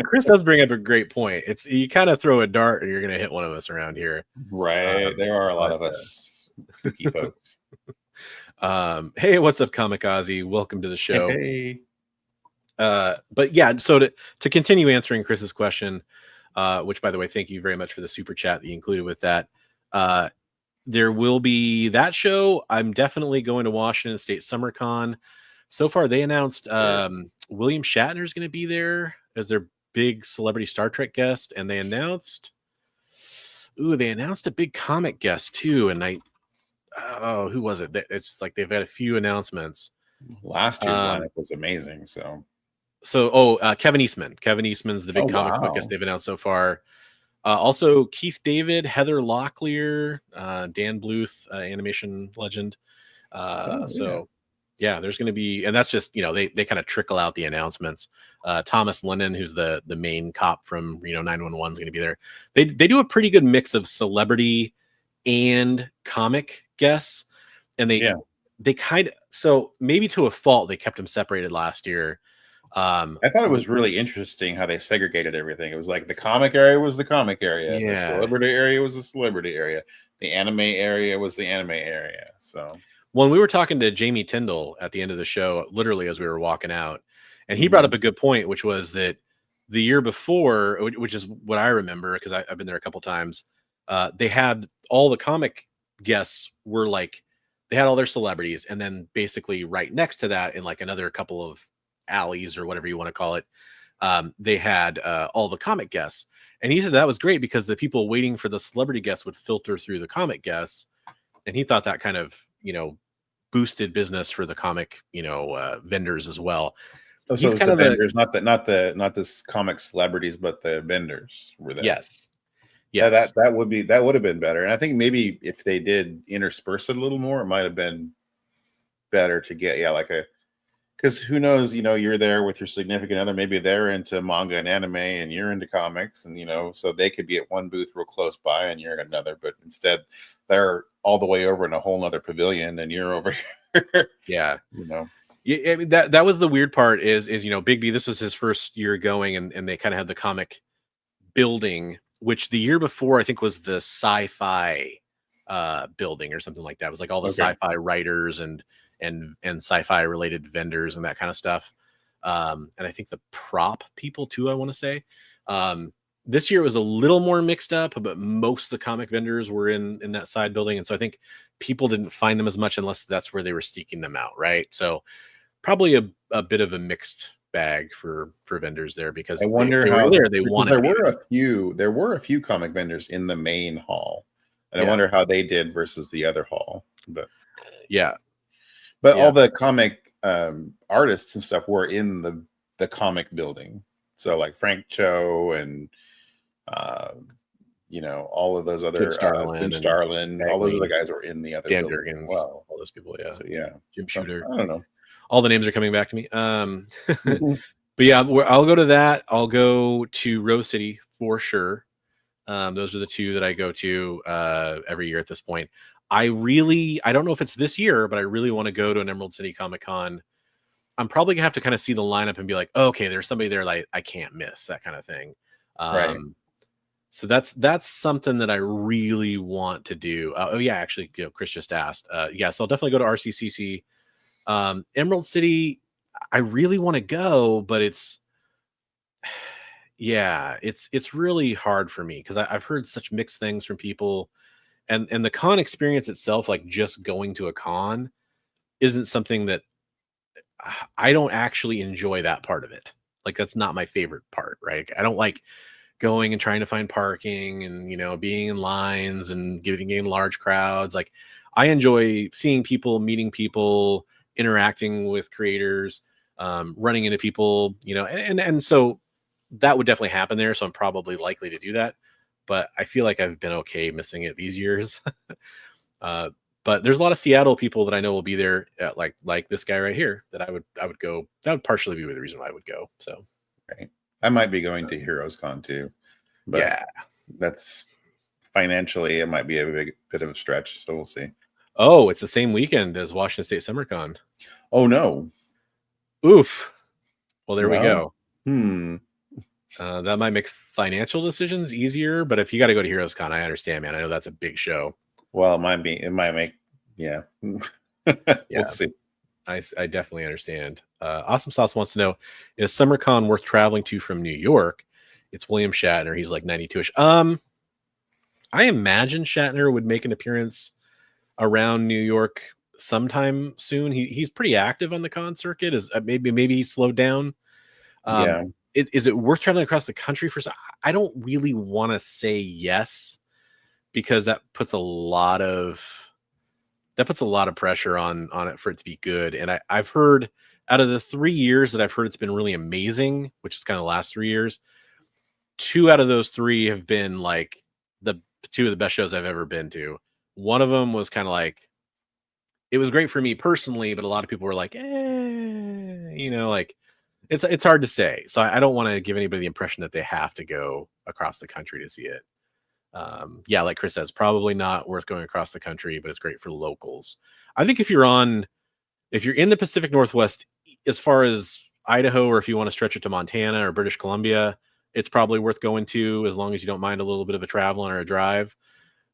Chris does bring up a great point. It's you kind of throw a dart and you're going to hit one of us around here. Right. There are a lot of us kooky folks. Hey, what's up, Kamikaze? Welcome to the show. Hey. But yeah, so to continue answering Chris's question, which by the way, thank you very much for the super chat that you included with that. There will be that show. I'm definitely going to Washington State SummerCon. So far, they announced William Shatner is going to be there as their big celebrity Star Trek guest, and they announced a big comic guest too. And who was it? It's like they've had a few announcements. Last year's lineup was amazing. Kevin Eastman. Kevin Eastman's the big comic book guest they've announced so far. Also, Keith David, Heather Locklear, Dan Bluth, animation legend. Yeah, there's going to be, and that's just, they kind of trickle out the announcements. Thomas Lennon, who's the main cop from Reno 911, is going to be there. They do a pretty good mix of celebrity and comic guests, and they kind of, so maybe to a fault, they kept them separated last year. I thought it was really interesting how they segregated everything. It was like the comic area was the comic area, the celebrity area was the celebrity area, the anime area was the anime area. So when we were talking to Jamie Tyndall at the end of the show, literally as we were walking out, and he brought up a good point, which was that the year before, which is what I remember because I've been there a couple times, they had all the comic guests were like, they had all their celebrities, and then basically right next to that in like another couple of alleys or whatever you want to call it, they had all the comic guests. And he said that was great because the people waiting for the celebrity guests would filter through the comic guests, and he thought that kind of boosted business for the comic vendors as well. So he's kind of vendors, not the comic celebrities, but the vendors were there. Yes. That would have been better. And I think maybe if they did intersperse it a little more, it might have been better to get because who knows, you're there with your significant other, maybe they're into manga and anime and you're into comics, and so they could be at one booth real close by and you're at another, but instead they're all the way over in a whole nother pavilion and you're over here. Yeah. I mean, that was the weird part is Bigby, this was his first year going, and they kind of had the comic building, which the year before I think was the sci-fi building or something like that. It was like all the sci-fi writers and sci-fi related vendors and that kind of stuff. And I think the prop people too, I want to say. This year it was a little more mixed up, but most of the comic vendors were in that side building. And so I think people didn't find them as much unless that's where they were seeking them out. Right. So probably a bit of a mixed bag for vendors there, because I wonder there were a few comic vendors in the main hall, and I wonder how they did versus the other hall. But all the comic artists and stuff were in the comic building. So like Frank Cho and all of those other Jim Starlin, all those other guys were in the other building. Durgans, all those people, So, Jim Shooter. I don't know. All the names are coming back to me. But yeah, I'll go to that. I'll go to Rose City for sure. Those are the two that I go to every year at this point. I don't know if it's this year, but I really want to go to an Emerald City Comic Con. I'm probably gonna have to kind of see the lineup and be like, oh, okay, there's somebody there like I can't miss, that kind of thing. Right. So that's something that I really want to do. Actually, Chris just asked. So I'll definitely go to RCCC. Emerald City, I really want to go, but it's really hard for me because I've heard such mixed things from people, and the con experience itself, like just going to a con, isn't something that I don't actually enjoy that part of it. Like that's not my favorite part, right? I don't like going and trying to find parking and, being in lines and getting in large crowds. Like, I enjoy seeing people, meeting people, interacting with creators, running into people, and so that would definitely happen there. So I'm probably likely to do that, but I feel like I've been okay missing it these years. But there's a lot of Seattle people that I know will be there, like this guy right here, that I would go. That would partially be the reason why I would go. So, right. I might be going to Heroes Con too, but yeah, that's financially it might be a bit of a stretch. So we'll see. Oh, it's the same weekend as Washington State SummerCon. Oh no! Oof. Well, there we go. That might make financial decisions easier, but if you got to go to Heroes Con, I understand, man. I know that's a big show. Well, it might make, yeah. We'll see. I definitely understand. Awesome Sauce wants to know, is SummerCon worth traveling to from New York? It's William Shatner. He's like 92-ish. I imagine Shatner would make an appearance around New York sometime soon. He's pretty active on the con circuit. Maybe he's slowed down. Yeah. Is it worth traveling across the country for? I don't really want to say yes, because that puts a lot of pressure on it for it to be good. And I've heard, out of the 3 years that I've heard it's been really amazing, which is kind of the last 3 years, 2 out of those 3 have been like the 2 of the best shows I've ever been to. One of them was kind of like, it was great for me personally, but a lot of people were like, like it's hard to say. So I don't want to give anybody the impression that they have to go across the country to see it. Yeah, like Chris says, probably not worth going across the country, but it's great for locals. I think if you're in the Pacific Northwest, as far as Idaho, or if you want to stretch it to Montana or British Columbia, it's probably worth going to, as long as you don't mind a little bit of a travel or a drive.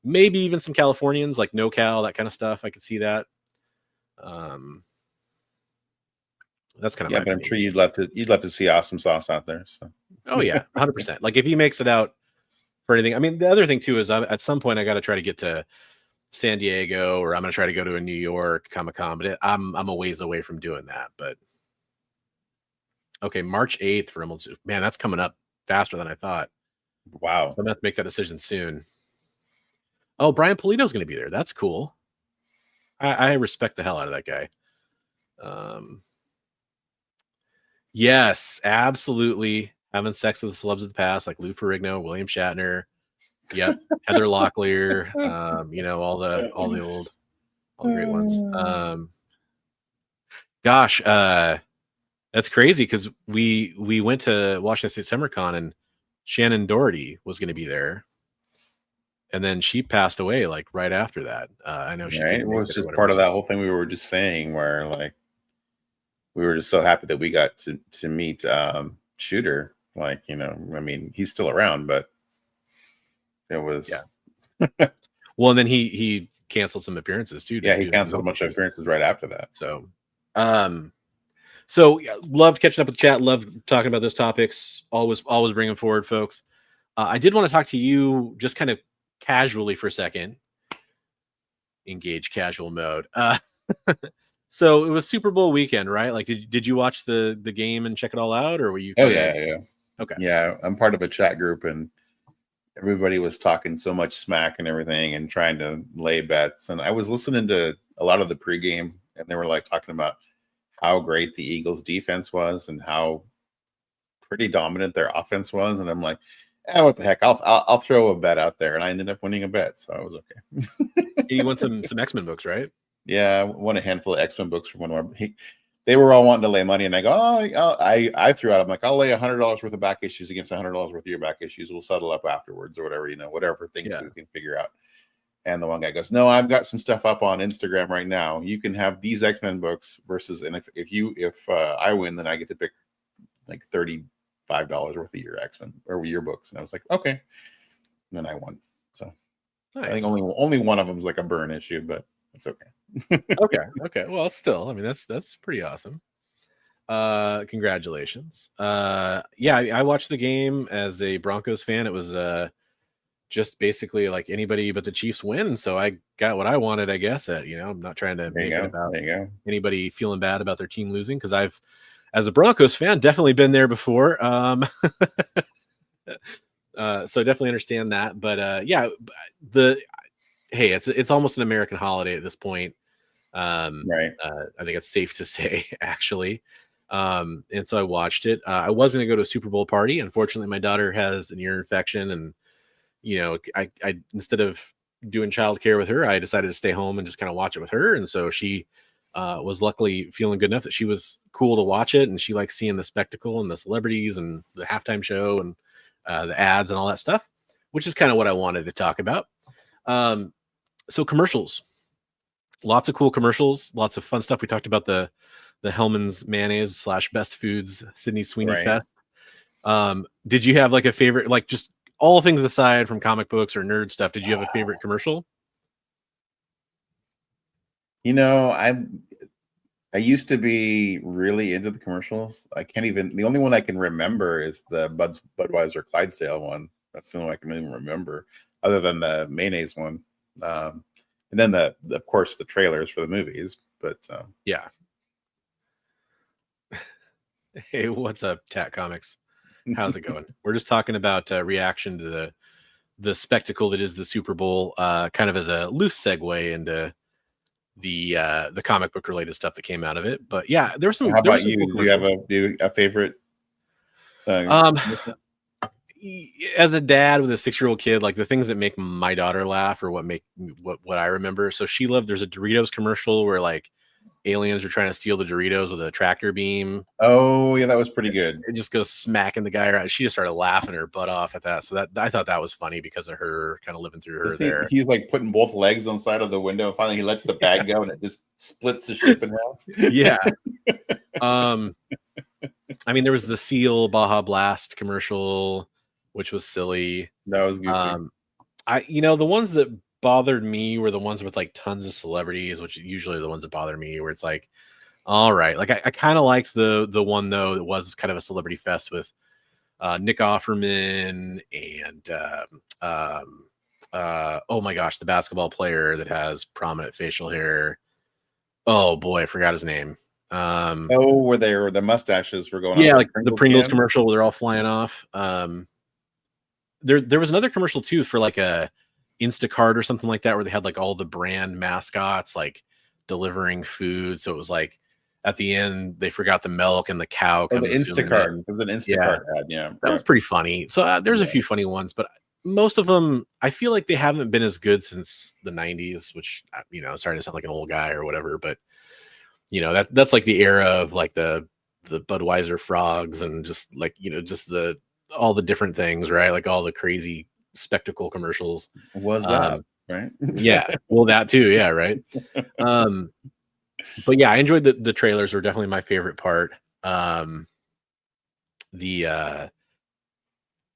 Maybe even some Californians, like NoCal, that kind of stuff. I could see that. That's kind of, yeah, but I'm sure you'd love to see Awesome Sauce out there. So. Oh yeah, 100%. Like, if he makes it out for anything. I mean, the other thing too is, at some point I got to try to get to San Diego, or I'm going to try to go to a New York Comic-Con, but I'm a ways away from doing that. But okay, March 8th for Emerald. Man, that's coming up faster than I thought. Wow. So I'm going to have to make that decision soon. Oh, Brian Polito's going to be there. That's cool. I respect the hell out of that guy. Yes, absolutely. Having sex with the celebs of the past, like Lou Ferrigno, William Shatner, yep, Heather Locklear, all the great ones. Gosh, that's crazy, because we went to Washington State SummerCon and Shannon Doherty was going to be there, and then she passed away like right after that. I know she. Right, it was just part of that whole thing we were just saying, where like we were just so happy that we got to meet Shooter. Like, I mean, he's still around, but it was well, and then he canceled some appearances too. Yeah, he canceled a bunch of appearances right after that. So loved catching up with the chat. Loved talking about those topics. Always bringing forward, folks. I did want to talk to you just kind of casually for a second. Engage casual mode. So it was Super Bowl weekend, right? Like, did you watch the game and check it all out, or were you? Oh yeah. Okay. Yeah, I'm part of a chat group, and everybody was talking so much smack and everything, and trying to lay bets. And I was listening to a lot of the pregame, and they were like talking about how great the Eagles' defense was and how pretty dominant their offense was. And I'm like, what the heck? I'll throw a bet out there, and I ended up winning a bet, so I was okay. You won some X-Men books, right? Yeah, I won a handful of X-Men books from one of our. They were all wanting to lay money, and I go, I threw out. I'm like, I'll lay $100 worth of back issues against $100 worth of your back issues. We'll settle up afterwards, or whatever, whatever things we can figure out. And the one guy goes, no, I've got some stuff up on Instagram right now. You can have these X-Men books versus, and if I win, then I get to pick like $35 worth of your X-Men or your books. And I was like, okay. And then I won. So nice. I think only one of them is like a burn issue, but it's okay. Okay. Well, still, I mean, that's pretty awesome. Congratulations. I watched the game as a Broncos fan. It was just basically like anybody but the Chiefs win, so I got what I wanted, I guess. I'm not trying to make it about anybody feeling bad about their team losing, because I've, as a Broncos fan, definitely been there before. So definitely understand that. But yeah, hey, it's almost an American holiday at this point. Right. I think it's safe to say, actually. And so I watched it. I was going to go to a Super Bowl party. Unfortunately, my daughter has an ear infection, and I instead of doing childcare with her, I decided to stay home and just kind of watch it with her. And so she was luckily feeling good enough that she was cool to watch it, and she likes seeing the spectacle and the celebrities and the halftime show and the ads and all that stuff, which is kind of what I wanted to talk about. So commercials, lots of cool commercials, lots of fun stuff. We talked about the Hellman's mayonnaise / Best Foods Sydney Sweeney Fest. Did you have like a favorite, like just all things aside from comic books or nerd stuff? Did you have a favorite commercial? I used to be really into the commercials. The only one I can remember is the Budweiser Clydesdale one. That's the only one I can even remember, other than the mayonnaise one. And then of course the trailers for the movies. But yeah. Hey, what's up, Tat Comics? How's it going? We're just talking about reaction to the spectacle that is the Super Bowl, kind of as a loose segue into the comic book related stuff that came out of it. But yeah, there was some. How about some you? cool Do you have a favorite? As a dad with a 6-year-old kid, like the things that make my daughter laugh or what I remember. So she loved. There's a Doritos commercial where like aliens are trying to steal the Doritos with a tractor beam. Oh yeah, that was pretty good. It just goes smacking the guy around. She just started laughing her butt off at that. So that I thought that was funny because of her kind of living through her there. He's like putting both legs on the side of the window. And finally, he lets the bag go, and it just splits the ship in half. Yeah. I mean, there was the Seal Baja Blast commercial, which was silly. That was goofy. The ones that bothered me were the ones with like tons of celebrities, which usually are the ones that bother me, where it's like, all right, like I kind of liked the one though that was kind of a celebrity fest with Nick Offerman and oh my gosh, the basketball player that has prominent facial hair. Oh boy, I forgot his name. Where the mustaches were going on. Yeah, like the Pringles commercial where they're all flying off. There was another commercial too for like a Instacart or something like that, where they had like all the brand mascots like delivering food. So it was like at the end they forgot the milk and the cow. The Instacart. It was an Instacart ad. Yeah, that was pretty funny. So there's a few funny ones, but most of them I feel like they haven't been as good since the 90s, which starting to sound like an old guy or whatever, but that's like the era of like the Budweiser frogs and just like just all the different things, right? Like all the crazy spectacle commercials. Was that right? Yeah, well, that too. Yeah, right. But yeah, I enjoyed the trailers. Were definitely my favorite part. The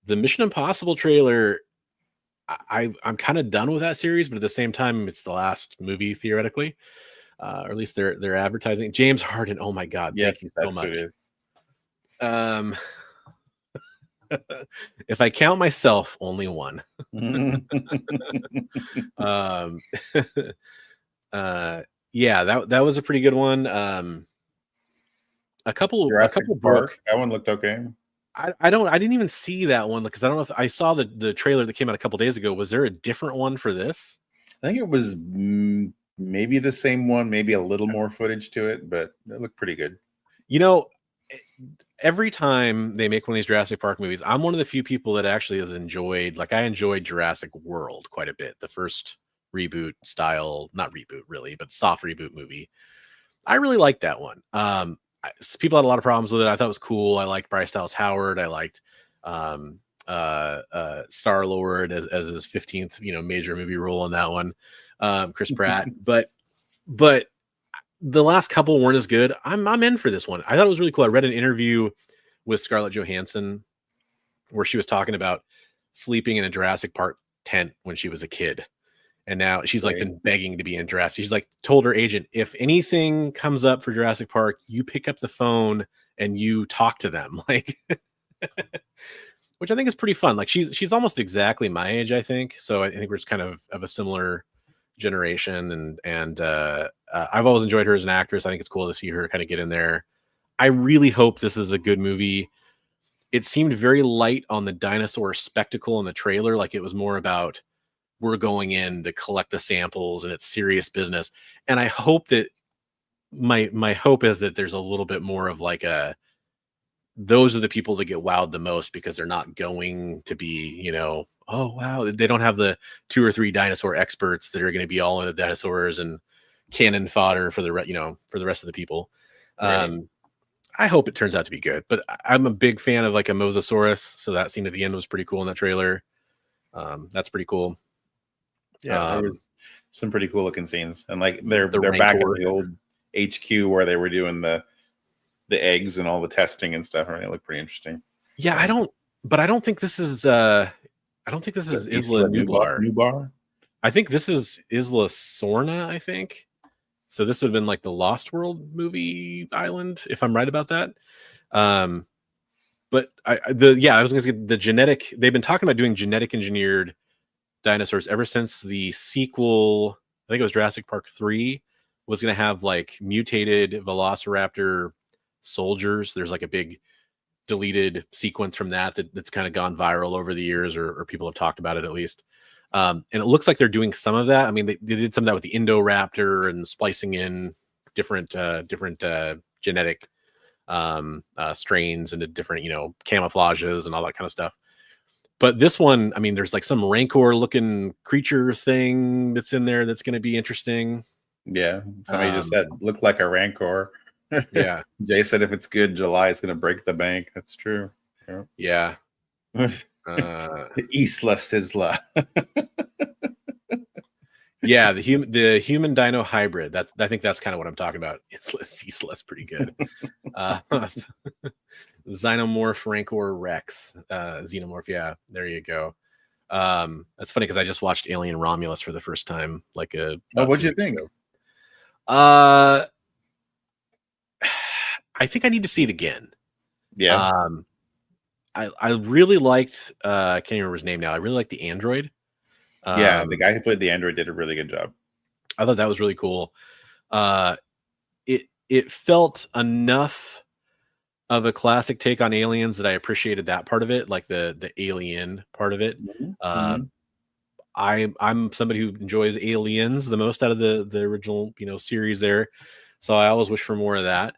Mission Impossible trailer, I'm kind of done with that series, but at the same time, it's the last movie theoretically, or at least they're advertising. James Harden. Oh my God! Yeah, thank you so much. If I count myself, only one. Yeah, that was a pretty good one. A couple Park. That one looked okay. I didn't even see that one because I don't know if I saw the trailer that came out a couple days ago. Was there a different one for this? I think it was maybe the same one, maybe a little more footage to it, but it looked pretty good. Every time they make one of these Jurassic Park movies, I'm one of the few people that actually has enjoyed, like I enjoyed Jurassic World quite a bit. The first reboot style, not reboot really, but soft reboot movie. I really liked that one. People had a lot of problems with it. I thought it was cool. I liked Bryce Dallas Howard. I liked Star-Lord as his 15th, major movie role in that one. Chris Pratt. But the last couple weren't as good. I'm in for this one. I thought it was really cool. I read an interview with Scarlett Johansson where she was talking about sleeping in a Jurassic Park tent when she was a kid. And now she's like been begging to be in Jurassic. She's like told her agent, if anything comes up for Jurassic Park, you pick up the phone and you talk to them. Like, which I think is pretty fun. Like she's almost exactly my age, I think. So I think we're just kind of a similar generation, and I've always enjoyed her as an actress. I think it's cool to see her kind of get in there. I really hope this is a good movie. it seemed very light on the dinosaur spectacle in the trailer. Like it was more about we're going in to collect the samples and it's serious business. And I hope that my hope is that there's a little bit more of like those are the people that get wowed the most because they're not going to be, oh wow, they don't have the 2 or 3 dinosaur experts that are going to be all into dinosaurs and cannon fodder for the rest of the people. Right. I hope it turns out to be good, but I'm a big fan of like a Mosasaurus, so that scene at the end was pretty cool in that trailer. That's pretty cool. Yeah, there was some pretty cool looking scenes, and like they're Rancor. back at the old HQ where they were doing the eggs and all the testing and stuff, and it looked pretty interesting. Yeah, I don't think this is Isla Nublar. I think this is Isla Sorna, I think. So this would have been like the Lost World movie island, if I'm right about that. But I was going to say the genetic. They've been talking about doing genetic engineered dinosaurs ever since the sequel. I think it was Jurassic Park 3 was going to have like mutated Velociraptor soldiers. There's like a big deleted sequence from that's kind of gone viral over the years, or people have talked about it at least. And it looks like they're doing some of that. I mean, they did some of that with the Indoraptor and splicing in different genetic strains into different, camouflages and all that kind of stuff. But this one, I mean, there's like some Rancor looking creature thing that's in there that's going to be interesting. Yeah, somebody just said looked like a Rancor. Yeah, Jay said if it's good July, it's going to break the bank. That's true. Yeah. Isla Sizzla. Yeah, the human dino hybrid. I think that's kind of what I'm talking about. Isla's pretty good. Xenomorph Rancor Rex. Xenomorph, yeah, there you go. That's funny because I just watched Alien Romulus for the first time. What'd you think? I think I need to see it again. Yeah. I really liked I can't remember his name now. I really liked the android. Yeah, the guy who played the android did a really good job. I thought that was really cool. It felt enough of a classic take on aliens that I appreciated that part of it, like the alien part of it. Mm-hmm. I'm somebody who enjoys Aliens the most out of the original series there, so I always wish for more of that.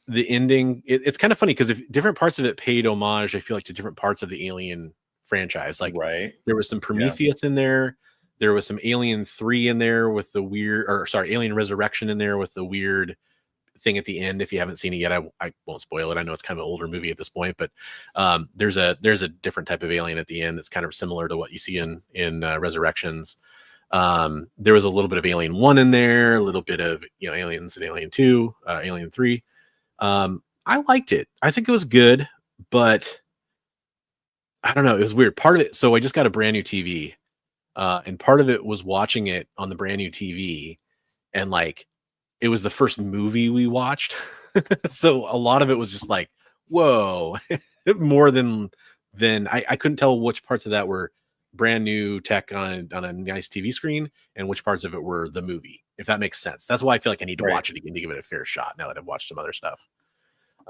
The ending, it's kind of funny because if different parts of it paid homage, I feel like, to different parts of the Alien franchise. Like, right, there was some Prometheus in there. There was some Alien 3 in there with the weird, Alien Resurrection in there with the weird thing at the end. If you haven't seen it yet, I won't spoil it. I know it's kind of an older movie at this point, but there's a different type of alien at the end that's kind of similar to what you see in Resurrections. There was a little bit of Alien 1 in there, a little bit of Aliens in Alien 2, Alien 3. I liked it. I think it was good, but I don't know. It was weird. Part of it, so I just got a brand new TV, and part of it was watching it on the brand new TV, and like it was the first movie we watched, so a lot of it was just like, whoa, more than I couldn't tell which parts of that were brand new tech on a nice TV screen and which parts of it were the movie, if that makes sense. That's why I feel like I need to watch it again to give it a fair shot now that I've watched some other stuff.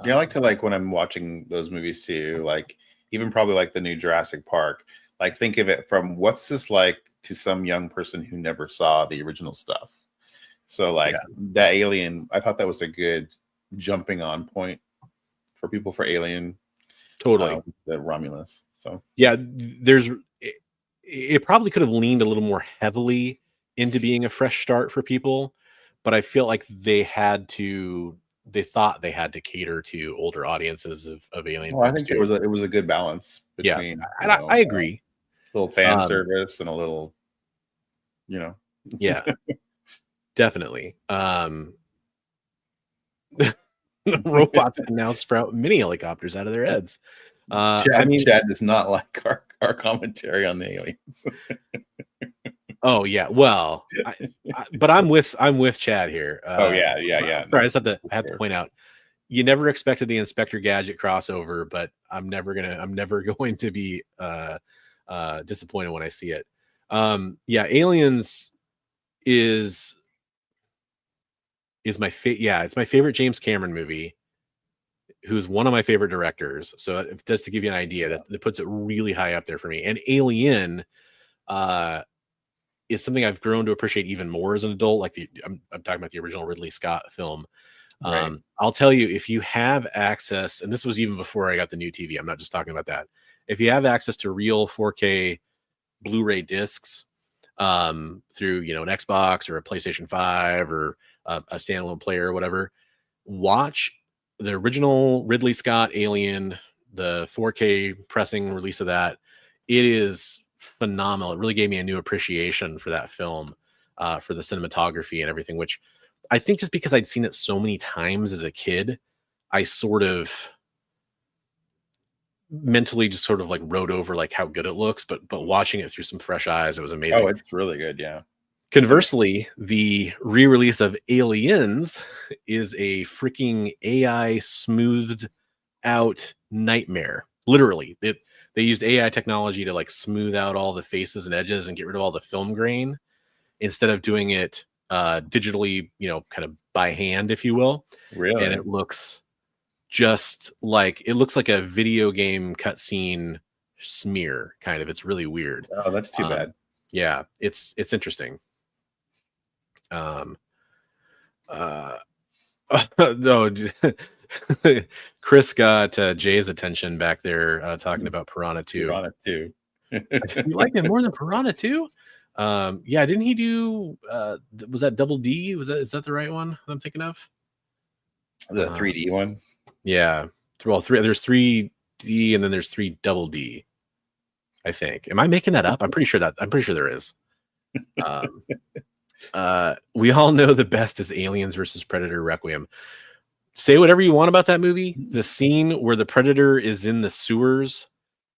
Yeah, I like to, like, when I'm watching those movies too, like even probably like the new Jurassic Park, like think of it from what's this like to some young person who never saw the original stuff. So like that Alien, I thought that was a good jumping on point for people for Alien. Totally. The Romulus. So yeah, it probably could have leaned a little more heavily into being a fresh start for people, but I feel like they thought they had to cater to older audiences of Alien. Well, I think it was a good balance between. Yeah, I agree. A little fan service and a little, Yeah, definitely. Robots can now sprout mini helicopters out of their heads. Chad does not like our commentary on the aliens. Oh yeah, well, but I'm with Chad here. Yeah. Sorry, I have to point out, you never expected the Inspector Gadget crossover, but I'm never going to be disappointed when I see it. Aliens is my it's my favorite James Cameron movie. who's one of my favorite directors. So just to give you an idea, that puts it really high up there for me. And Alien is something I've grown to appreciate even more as an adult. Like I'm talking about the original Ridley Scott film. Right. I'll tell you, if you have access, and this was even before I got the new TV, I'm not just talking about that. If you have access to real 4K Blu-ray discs through, you know, an Xbox or a PlayStation 5 or a standalone player or whatever, watch the original Ridley Scott Alien, the 4K pressing release of that. It is phenomenal. It really gave me a new appreciation for that film, for the cinematography and everything, which I think just because I'd seen it so many times as a kid, I sort of mentally just sort of like wrote over like how good it looks, but watching it through some fresh eyes, it was amazing. Oh, it's really good. Yeah. Conversely, the re-release of Aliens is a freaking AI smoothed out nightmare. Literally, they used AI technology to like smooth out all the faces and edges and get rid of all the film grain instead of doing it digitally, you know, kind of by hand, if you will. Really? And it looks just like a video game cutscene smear, kind of. It's really weird. Oh, that's too bad. Yeah, it's interesting. No, Chris got Jay's attention back there talking about Piranha 2. Piranha 2. You like it more than Piranha 2? Yeah, didn't he do was that Double D? Is that the right one that I'm thinking of? The 3D one? Yeah. Well, there's 3D and then there's 3 Double D, I think. Am I making that up? I'm pretty sure there is. We all know the best is Aliens versus Predator Requiem. Say whatever you want about that movie. The scene where the Predator is in the sewers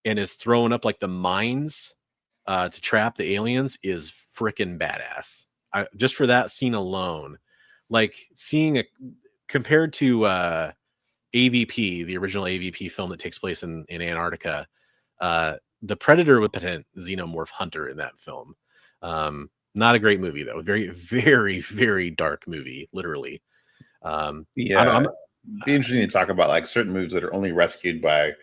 and is throwing up like the mines to trap the aliens is freaking badass. Just for that scene alone, like seeing compared to AVP, the original AVP film that takes place in Antarctica, the Predator with potent xenomorph hunter in that film. Not a great movie though. Very, very, very dark movie, literally. Yeah, it'd be interesting to talk about like certain movies that are only rescued by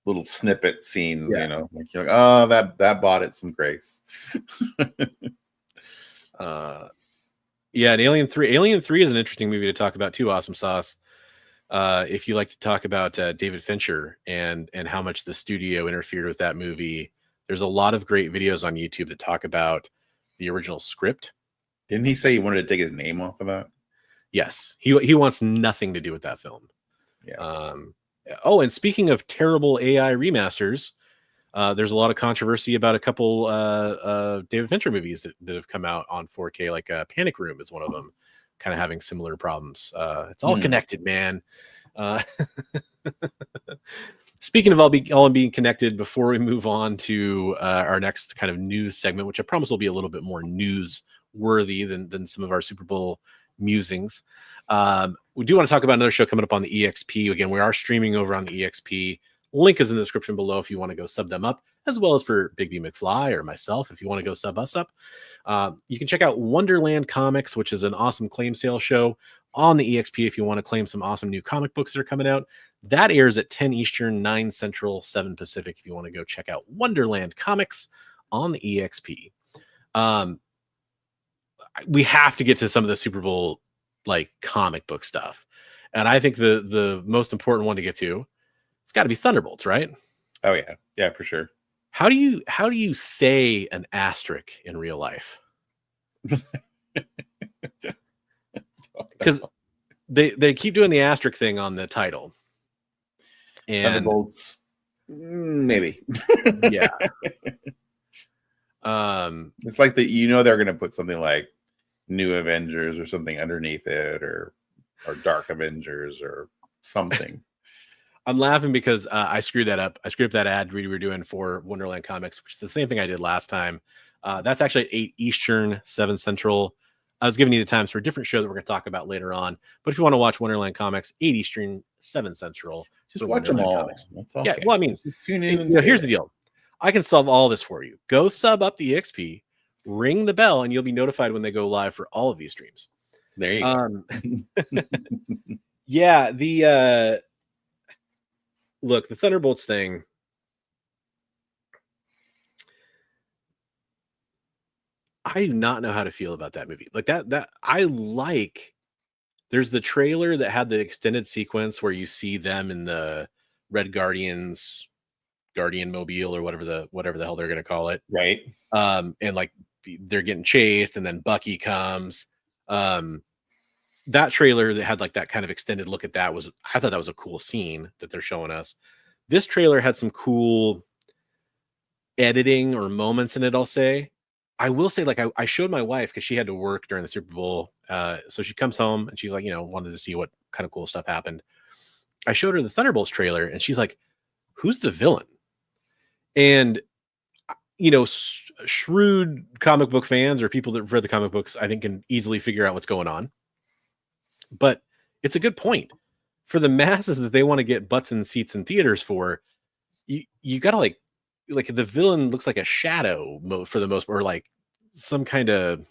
little snippet scenes. You know, like you're like, oh, that bought it some grace. Yeah, and Alien 3 is an interesting movie to talk about too. Awesome Sauce. If you like to talk about David Fincher and how much the studio interfered with that movie, there's a lot of great videos on YouTube that talk about the original script. Didn't he say he wanted to take his name off of that? Yes, he wants nothing to do with that film. Yeah. Oh, and speaking of terrible AI remasters, there's a lot of controversy about a couple David Fincher movies that have come out on 4K, like Panic Room is one of them, kind of having similar problems. It's all connected, man. Speaking of all being connected, before we move on to our next kind of news segment, which I promise will be a little bit more news-worthy than some of our Super Bowl musings, we do want to talk about another show coming up on the EXP. Again, we are streaming over on the EXP. Link is in the description below if you want to go sub them up, as well as for Bigby McFly or myself if you want to go sub us up. You can check out Wonderland Comics, which is an awesome claim sale show on the EXP if you want to claim some awesome new comic books that are coming out. That airs at 10 Eastern, 9 Central, 7 Pacific if you want to go check out Wonderland Comics on the EXP. We have to get to some of the Super Bowl like comic book stuff. And I think the most important one to get to, it's got to be Thunderbolts, right? Oh yeah. Yeah, for sure. How do you say an asterisk in real life? Because they keep doing the asterisk thing on the title. And Thunderbolts, maybe. Yeah. It's like they're gonna put something like New Avengers or something underneath it, or Dark Avengers or something. I'm laughing because I screwed that up. I screwed up that ad we were doing for Wonderland Comics, which is the same thing I did last time. That's actually at 8 Eastern, 7 Central. I was giving you the times for a different show that we're going to talk about later on. But if you want to watch Wonderland Comics, 8 Eastern, 7 Central. Just watch them all. Comics. That's okay. Yeah, well, I mean, just tune in. Here's the deal. I can solve all this for you. Go sub up the XP, ring the bell, and you'll be notified when they go live for all of these streams. There you go. Yeah, the look, the Thunderbolts thing. I do not know how to feel about that movie. Like that I like. There's the trailer that had the extended sequence where you see them in the Red Guardians Guardian Mobile or whatever the hell they're gonna call it. Right. And like they're getting chased, and then Bucky comes. That trailer that had like that kind of extended look at that I thought that was a cool scene that they're showing us. This trailer had some cool editing or moments in it, I'll say. I will say, like, I showed my wife because she had to work during the Super Bowl. So she comes home and she's like, wanted to see what kind of cool stuff happened. I showed her the Thunderbolts trailer and she's like, who's the villain? And, shrewd comic book fans or people that read the comic books, I think, can easily figure out what's going on. But it's a good point. For the masses that they want to get butts and seats in theaters for, you got to like the villain looks like a shadow for the most, or like some kind of,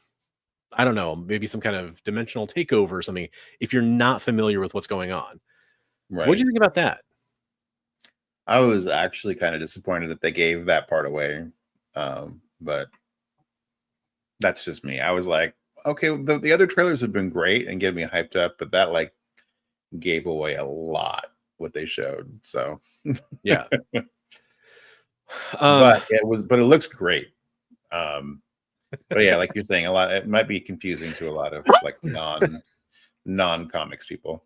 I don't know, maybe some kind of dimensional takeover or something. If you're not familiar with what's going on, right? What do you think about that? I was actually kind of disappointed that they gave that part away, but that's just me. I was like, okay, the other trailers have been great and getting me hyped up, but that like gave away a lot what they showed. So yeah. But it looks great. But yeah, like you're saying, it might be confusing to a lot of like non-comics people.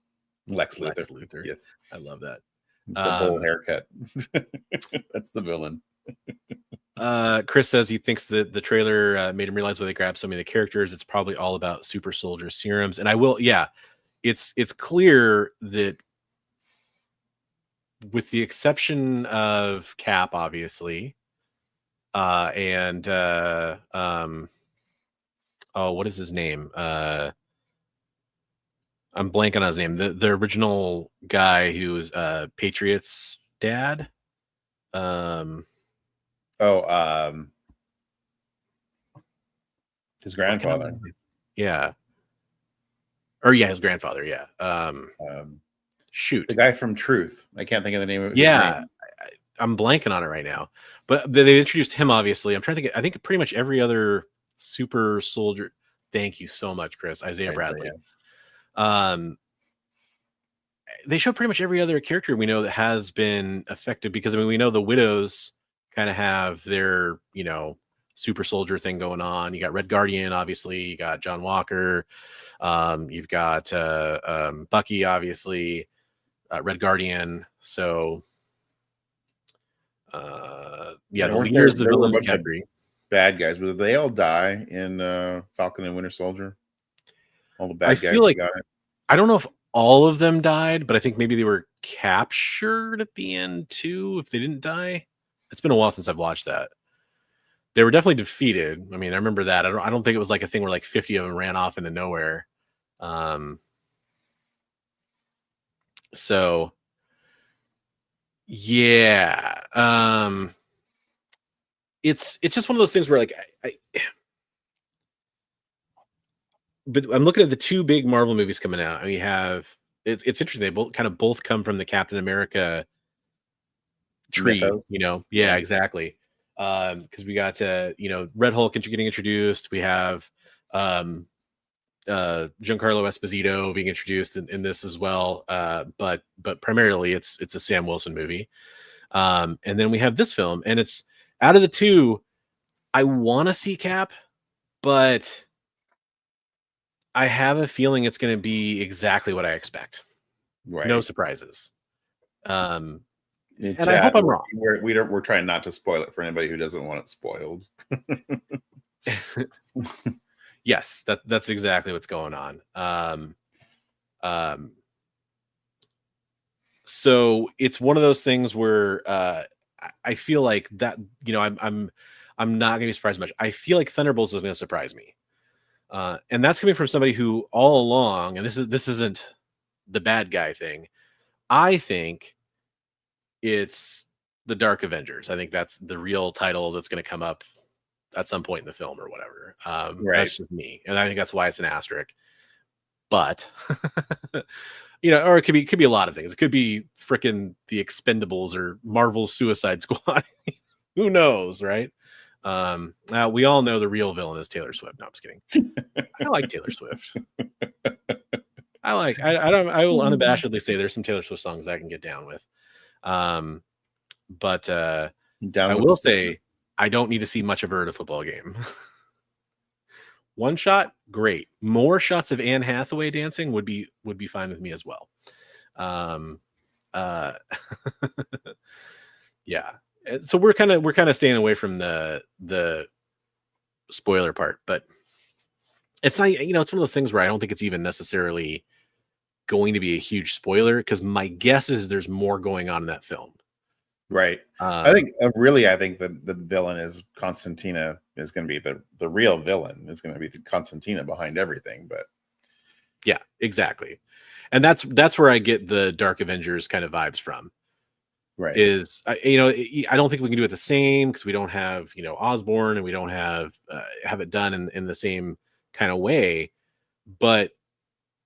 Lex Luthor. Yes. I love that. The bowl haircut. That's the villain. Chris says he thinks that the trailer made him realize why they grabbed so many of the characters. It's probably all about super soldier serums. And it's clear that, with the exception of Cap, obviously, and what is his name? I'm blanking on his name. The original guy who was Patriot's dad. His grandfather. Yeah. Or his grandfather. Yeah. Shoot, the guy from Truth. I can't think of the name of it. Yeah, I'm blanking on it right now. But they introduced him, obviously. I'm trying to think. I think pretty much every other super soldier. Thank you so much, Chris. Isaiah Bradley. They show pretty much every other character we know that has been affected, because we know the Widows kind of have their super soldier thing going on. You got Red Guardian, obviously. You got John Walker. You've got Bucky, obviously. Red Guardian. So the leaders of the villain category. Bad guys, but they all die in Falcon and Winter Soldier. All the bad guys. I feel like I don't know if all of them died, but I think maybe they were captured at the end too, if they didn't die. It's been a while since I've watched that. They were definitely defeated. I remember that. I don't think it was like a thing where like 50 of them ran off into nowhere. So yeah, it's just one of those things where like but I'm looking at the two big Marvel movies coming out, and we have it's interesting. They both come from the Captain America tree, Yeah, exactly. Because we got Red Hulk getting introduced. We have Giancarlo Esposito being introduced in this as well. But primarily it's a Sam Wilson movie. And then we have this film, and it's out of the two, I want to see Cap, but I have a feeling it's going to be exactly what I expect. Right. No surprises. And Chad, I hope I'm wrong. We're trying not to spoil it for anybody who doesn't want it spoiled. Yes, that's exactly what's going on. So it's one of those things where I feel like that, I'm not going to be surprised much. I feel like Thunderbolts is going to surprise me. And that's coming from somebody who all along, and this isn't the bad guy thing. I think it's the Dark Avengers. I think that's the real title that's going to come up at some point in the film or whatever. Right. That's just me. And I think that's why it's an asterisk. But, or it could be a lot of things. It could be frickin' the Expendables or Marvel's Suicide Squad. Who knows, right? We all know the real villain is Taylor Swift. No, I'm just kidding. I like Taylor Swift. I will unabashedly say there's some Taylor Swift songs I can get down with. But I will say I don't need to see much of her at a football game. One shot, great. More shots of Anne Hathaway dancing would be fine with me as well. Yeah. So we're kind of staying away from the spoiler part, but it's not, it's one of those things where I don't think it's even necessarily going to be a huge spoiler, because my guess is there's more going on in that film. Right. I think the villain is Constantina is going to be the real villain is going to be Constantina behind everything. But yeah, exactly. And that's where I get the Dark Avengers kind of vibes from. Right. Is I don't think we can do it the same because we don't have Osborn, and we don't have it done in the same kind of way. But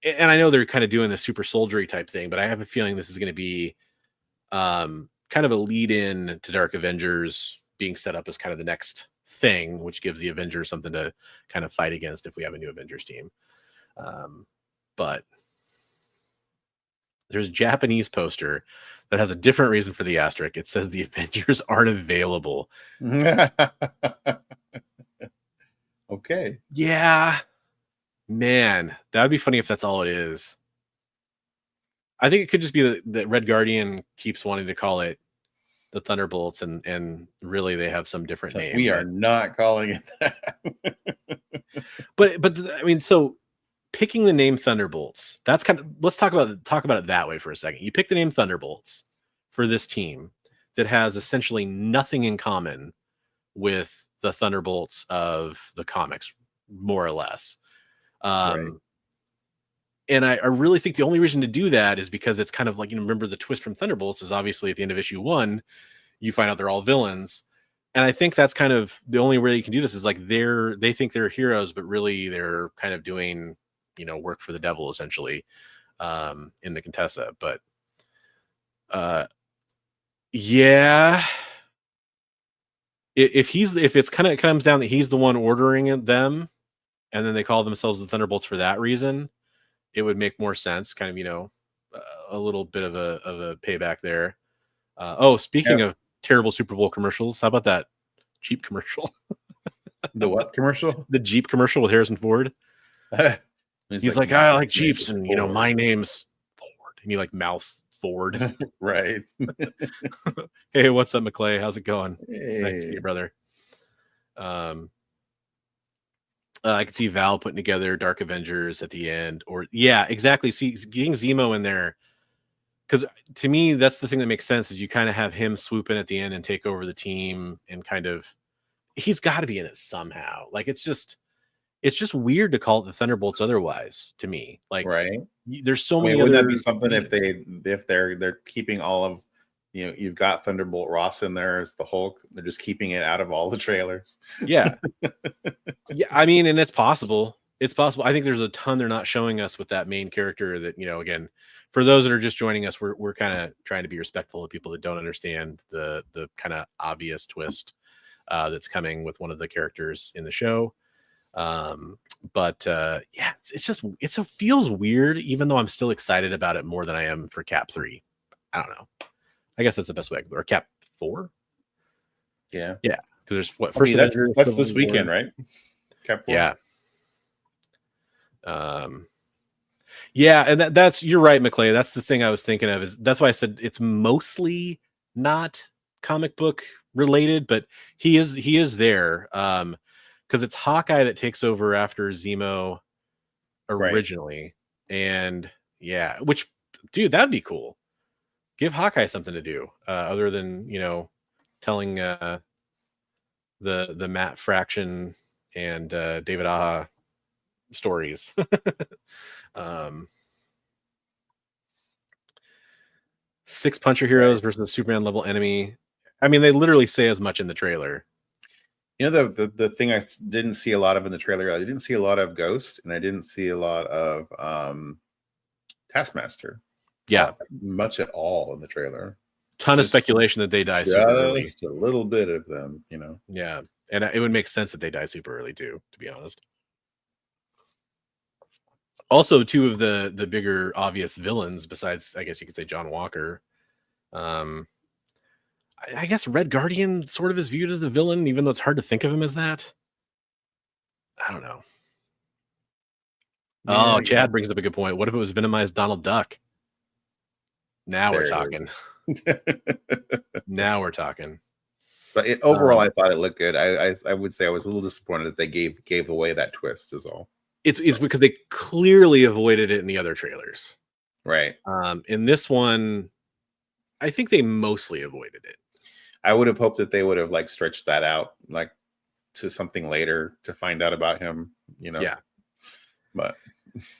and I know they're kind of doing the super soldiery type thing, but I have a feeling this is going to be kind of a lead in to Dark Avengers being set up as kind of the next thing, which gives the Avengers something to kind of fight against if we have a new Avengers team. But there's a Japanese poster that has a different reason for the asterisk. It says the Avengers aren't available. Okay. Yeah, man, that would be funny if that's all it is. I think it could just be that Red Guardian keeps wanting to call it the Thunderbolts, and really they have some different name. We are not calling it that. but I mean, so picking the name Thunderbolts, that's kind of, let's talk about it that way for a second. You pick the name Thunderbolts for this team that has essentially nothing in common with the Thunderbolts of the comics, more or less. Right. And I really think the only reason to do that is because it's kind of like, remember the twist from Thunderbolts is obviously at the end of issue 1, you find out they're all villains. And I think that's kind of the only way you can do this is like they think they're heroes, but really they're kind of doing, work for the devil essentially, in the Contessa. But yeah, if it's kind of comes down that he's the one ordering them, and then they call themselves the Thunderbolts for that reason, it would make more sense. Kind of, a little bit of a payback there. Speaking of terrible Super Bowl commercials, how about that Jeep commercial? The what commercial? The Jeep commercial with Harrison Ford. He's like, I like Jeeps, and my name's Ford, and he like mouths Ford. Right. Hey, what's up, McClay? How's it going? Hey. Nice to see you, brother. I could see Val putting together Dark Avengers at the end, or yeah, exactly. See, getting Zemo in there, because to me, that's the thing that makes sense. Is you kind of have him swoop in at the end and take over the team, and kind of, he's got to be in it somehow. Like it's just weird to call it the Thunderbolts otherwise. To me, like, right? There's so many. Wouldn't that be something if they're keeping all of, you've got Thunderbolt Ross in there as the Hulk. They're just keeping it out of all the trailers. Yeah. Yeah. I mean, and it's possible. It's possible. I think there's a ton they're not showing us with that main character that, again, for those that are just joining us, we're kind of trying to be respectful of people that don't understand the kind of obvious twist that's coming with one of the characters in the show. But yeah, it feels weird, even though I'm still excited about it more than I am for Cap 3. I don't know. I guess that's the best way. Or Cap 4. Yeah. Because there's what first. That's this weekend, right? Cap 4. Yeah. Yeah, and that's you're right, McClay. That's the thing I was thinking of. That's why I said it's mostly not comic book related, but he is there. Because it's Hawkeye that takes over after Zemo originally, right. And yeah, which, dude, that'd be cool. Give Hawkeye something to do other than telling the Matt Fraction and David Aja stories. Six puncher heroes versus a Superman level enemy. I mean, they literally say as much in the trailer. The thing I didn't see a lot of in the trailer, I didn't see a lot of Ghost, and I didn't see a lot of Taskmaster. Yeah, much at all in the trailer. Ton of speculation that they die super early. Just a little bit of them, you know. Yeah, and it would make sense that they die super early too, to be honest. Also, two of the bigger obvious villains, besides I guess you could say John Walker. I guess Red Guardian sort of is viewed as a villain, even though it's hard to think of him as that. I don't know. Yeah, Oh, Chad brings up a good point. What if it was Venomized Donald Duck? Now we're talking. Now we're talking. But overall, I thought it looked good. I would say I was a little disappointed that they gave away that twist. Is all. It's because they clearly avoided it in the other trailers, right? In this one, I think they mostly avoided it. I would have hoped that they would have like stretched that out, like to something later to find out about him. You know? Yeah. But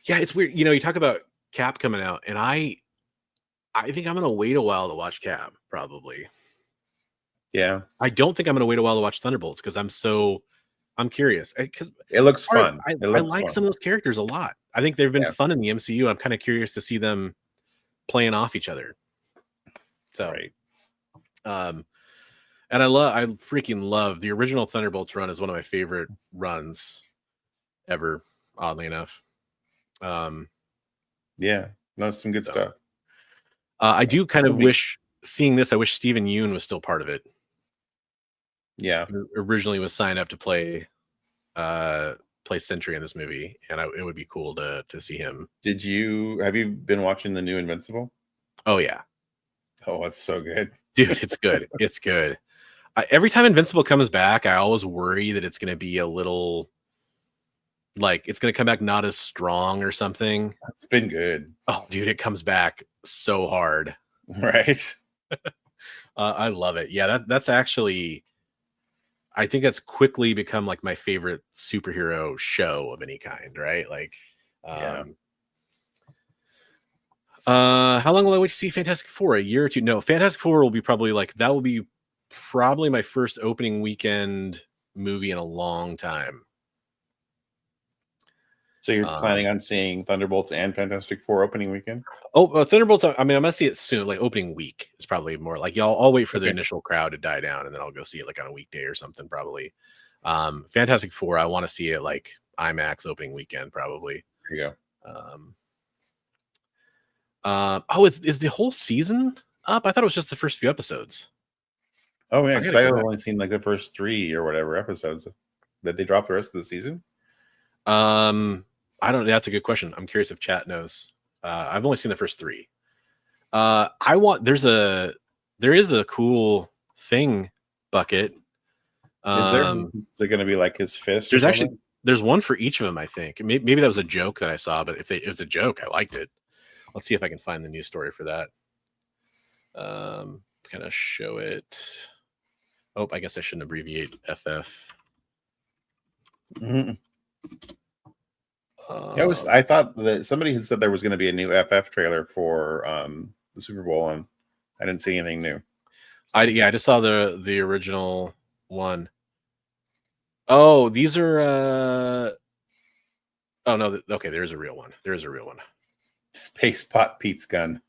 yeah, it's weird. You know, you talk about Cap coming out, and I think I'm gonna wait a while to watch Cap. Probably. Yeah. I don't think I'm gonna wait a while to watch Thunderbolts because I'm curious because it looks fun. I like some of those characters a lot. I think they've been fun in the MCU. I'm kind of curious to see them playing off each other. So, and I freaking love the original Thunderbolts run is one of my favorite runs ever. Oddly enough, yeah, that's some good stuff. I do kind of wish seeing this. I wish Stephen Yeun was still part of it. Yeah, originally was signed up to play Sentry in this movie, and it would be cool to see him. Have you been watching the new Invincible? Oh yeah. Oh, it's so good, dude. It's good. It's good. Every time Invincible comes back, I always worry that it's going to be a little like it's going to come back not as strong or something. It's been good. Oh, dude, it comes back so hard. Right. I love it. Yeah, that's actually. I think that's quickly become like my favorite superhero show of any kind, right? Like, how long will I wait to see Fantastic Four? A year or two? No, Fantastic Four will be probably my first opening weekend movie in a long time. So you're planning on seeing Thunderbolts and Fantastic Four opening weekend? Oh, Thunderbolts. I mean, I'm gonna see it soon. Like opening week is probably more like I'll wait for the initial crowd to die down, and then I'll go see it like on a weekday or something. Probably. Fantastic Four. I want to see it like IMAX opening weekend. Probably. There you go. Is the whole season up? I thought it was just the first few episodes. Oh yeah, because I've only seen like the first 3 or whatever episodes. Did they drop the rest of the season? I don't. That's a good question. I'm curious if chat knows. I've only seen the first 3. There is a cool thing bucket. Is it going to be like his fist? There's one for each of them. I think maybe that was a joke that I saw, but if it was a joke, I liked it. Let's see if I can find the news story for that. Kind of show it. Oh, I guess I shouldn't abbreviate FF. Mm-hmm. I thought that somebody had said there was going to be a new FF trailer for the Super Bowl, and I didn't see anything new. I just saw the original one. Oh, these are. Oh no! Okay, there is a real one. There is a real one. Space Pot Pete's gun.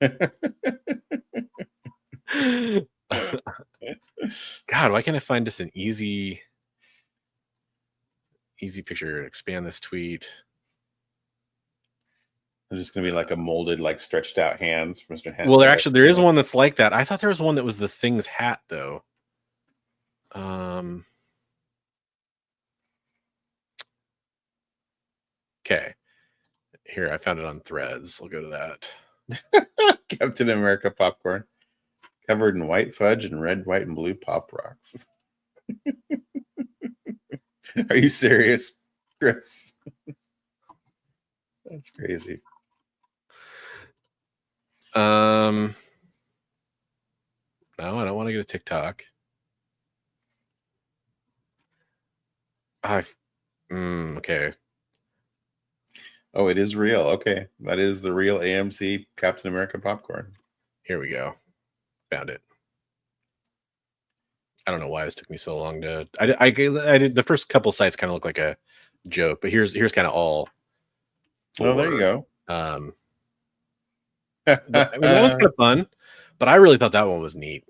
God, why can't I find just an easy picture? Expand this tweet. There's just gonna be like a molded, like stretched out hands from Mr. Hands. Well, there is one that's like that. I thought there was one that was the Thing's hat, though. Okay. Here, I found it on Threads. I'll go to that. Captain America popcorn. Covered in white fudge and red, white, and blue pop rocks. Are you serious, Chris? That's crazy. No, I don't want to go to TikTok. Okay. Oh, it is real. Okay. That is the real AMC Captain America popcorn. Here we go. Found it. I don't know why this took me so long to. I did the first couple sites kind of look like a joke, but here's kind of all. Oh, there you go. I mean, that one's kind of fun, but I really thought that one was neat.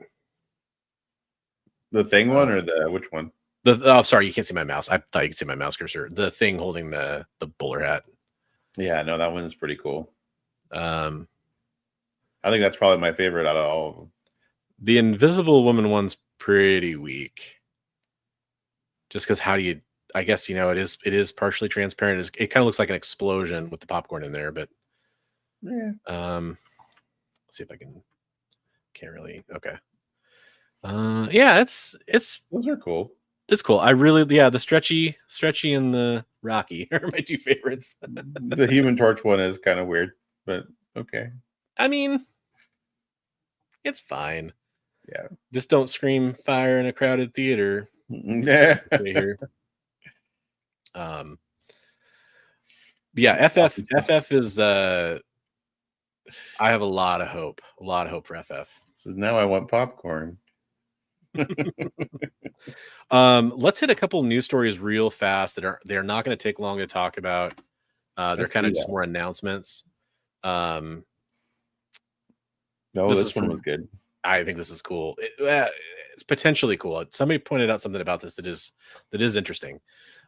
The Thing one or the which one? Oh, sorry, you can't see my mouse. I thought you could see my mouse cursor. The Thing holding the bowler hat. Yeah, no, that one is pretty cool. I think that's probably my favorite out of all of them. The Invisible Woman one's pretty weak. Just because I guess, it is partially transparent. It kind of looks like an explosion with the popcorn in there, but yeah. Let's see if I can't really. Okay. Yeah, it's those are cool. It's cool. The stretchy and the Rocky are my two favorites. The Human Torch one is kind of weird, but okay. I mean, it's fine. Yeah. Just don't scream fire in a crowded theater. Yeah. Yeah, FF is I have a lot of hope for FF. So now I want popcorn. Let's hit a couple news stories real fast they're not going to take long to talk about. They're kind of just more announcements. This one was good. I think this is cool. It's potentially cool. Somebody pointed out something about this that is interesting.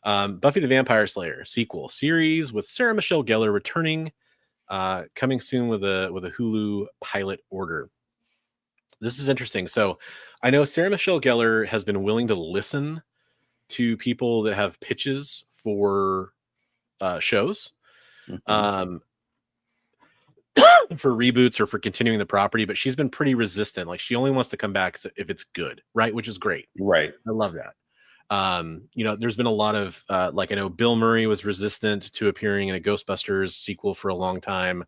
Buffy the Vampire Slayer sequel series with Sarah Michelle Gellar returning, coming soon with a Hulu pilot order. This is interesting. So I know Sarah Michelle Gellar has been willing to listen to people that have pitches for shows. Mm-hmm. For reboots or for continuing the property, but she's been pretty resistant. Like, she only wants to come back if it's good, right? Which is great. Right. I love that. There's been a lot of I know Bill Murray was resistant to appearing in a Ghostbusters sequel for a long time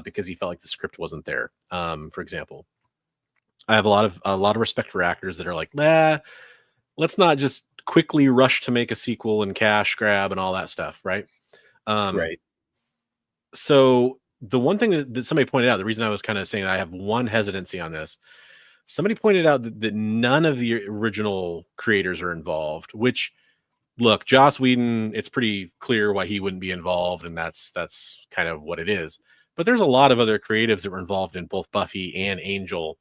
because he felt like the script wasn't there. For example, I have a lot of respect for actors that are like, let's not just quickly rush to make a sequel and cash grab and all that stuff, right? Right. So the one thing that somebody pointed out, the reason I was kind of saying I have one hesitancy on this, somebody pointed out that none of the original creators are involved, which, look, Joss Whedon, it's pretty clear why he wouldn't be involved, and that's kind of what it is. But there's a lot of other creatives that were involved in both Buffy and Angel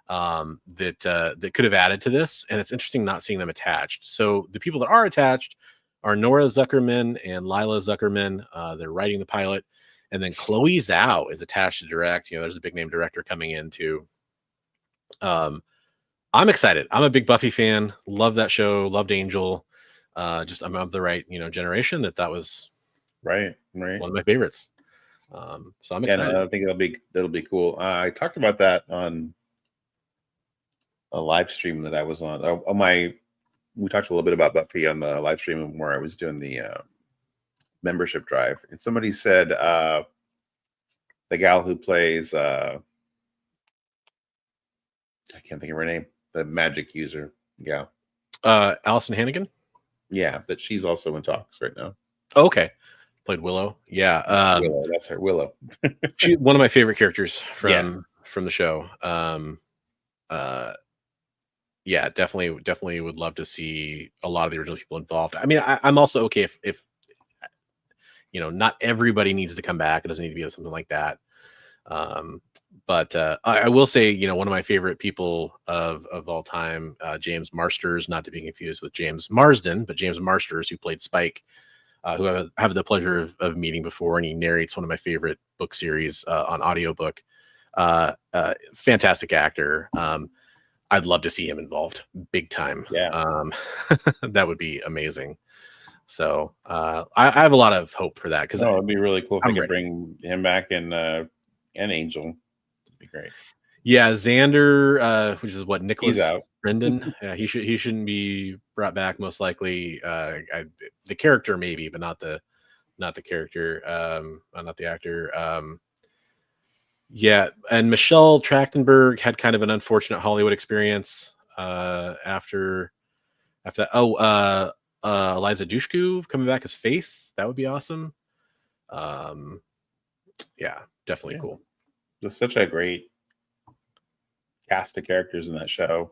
that could have added to this, and it's interesting not seeing them attached. So the people that are attached are Nora Zuckerman and Lila Zuckerman. They're writing the pilot. And then Chloe Zhao is attached to direct. There's a big name director coming in too. I'm excited. I'm a big Buffy fan. Love that show. Loved Angel. I'm of the right, generation that was right. One of my favorites. So I'm excited. I think that'll be cool. I talked about that on a live stream that I was on. We talked a little bit about Buffy on the live stream where I was doing the membership drive, and somebody said the gal who plays I can't think of her name, the magic user gal, Allison Hannigan, that she's also in talks right now. Okay. Played Willow. Willow, that's her. Willow. She's one of my favorite characters from the show. Definitely would love to see a lot of the original people involved. I mean, I'm also okay if not everybody needs to come back. It doesn't need to be something like that. But I will say, one of my favorite people of all time, James Marsters, not to be confused with James Marsden, but James Marsters, who played Spike, who I have the pleasure of meeting before, and he narrates one of my favorite book series on audiobook. Fantastic actor. I'd love to see him involved big time. Yeah. That would be amazing. So I have a lot of hope for that, because it'd be really cool if we could bring him back and Angel. It'd be great. Yeah, Xander, which is what, Nicholas Brendan. Yeah, he shouldn't be brought back, most likely. The character maybe, but not the character, not the actor. Yeah, and Michelle Trachtenberg had kind of an unfortunate Hollywood experience after that. Eliza Dushku coming back as Faith, that would be awesome. Definitely cool. There's such a great cast of characters in that show.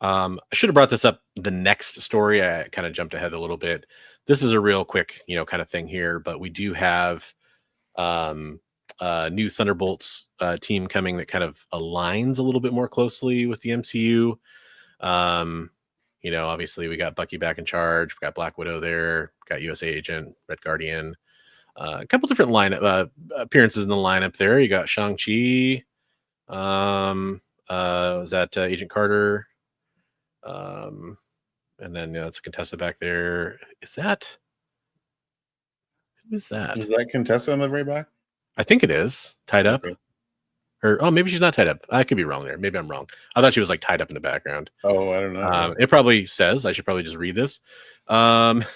I should have brought this up the next story. I kind of jumped ahead a little bit. This is a real quick kind of thing here, but we do have new Thunderbolts team coming that kind of aligns a little bit more closely with the MCU. Obviously we got Bucky back in charge. We got Black Widow there. Got USA Agent, Red Guardian. A couple different lineup appearances in the lineup there. You got Shang-Chi. Was that Agent Carter? And then it's Contessa back there. Who is that? Is that Contessa on the very back? I think it is tied up. Okay. Or maybe she's not tied up. I could be wrong there. Maybe I'm wrong. I thought she was like tied up in the background. Oh, I don't know. It probably says. I should probably just read this. With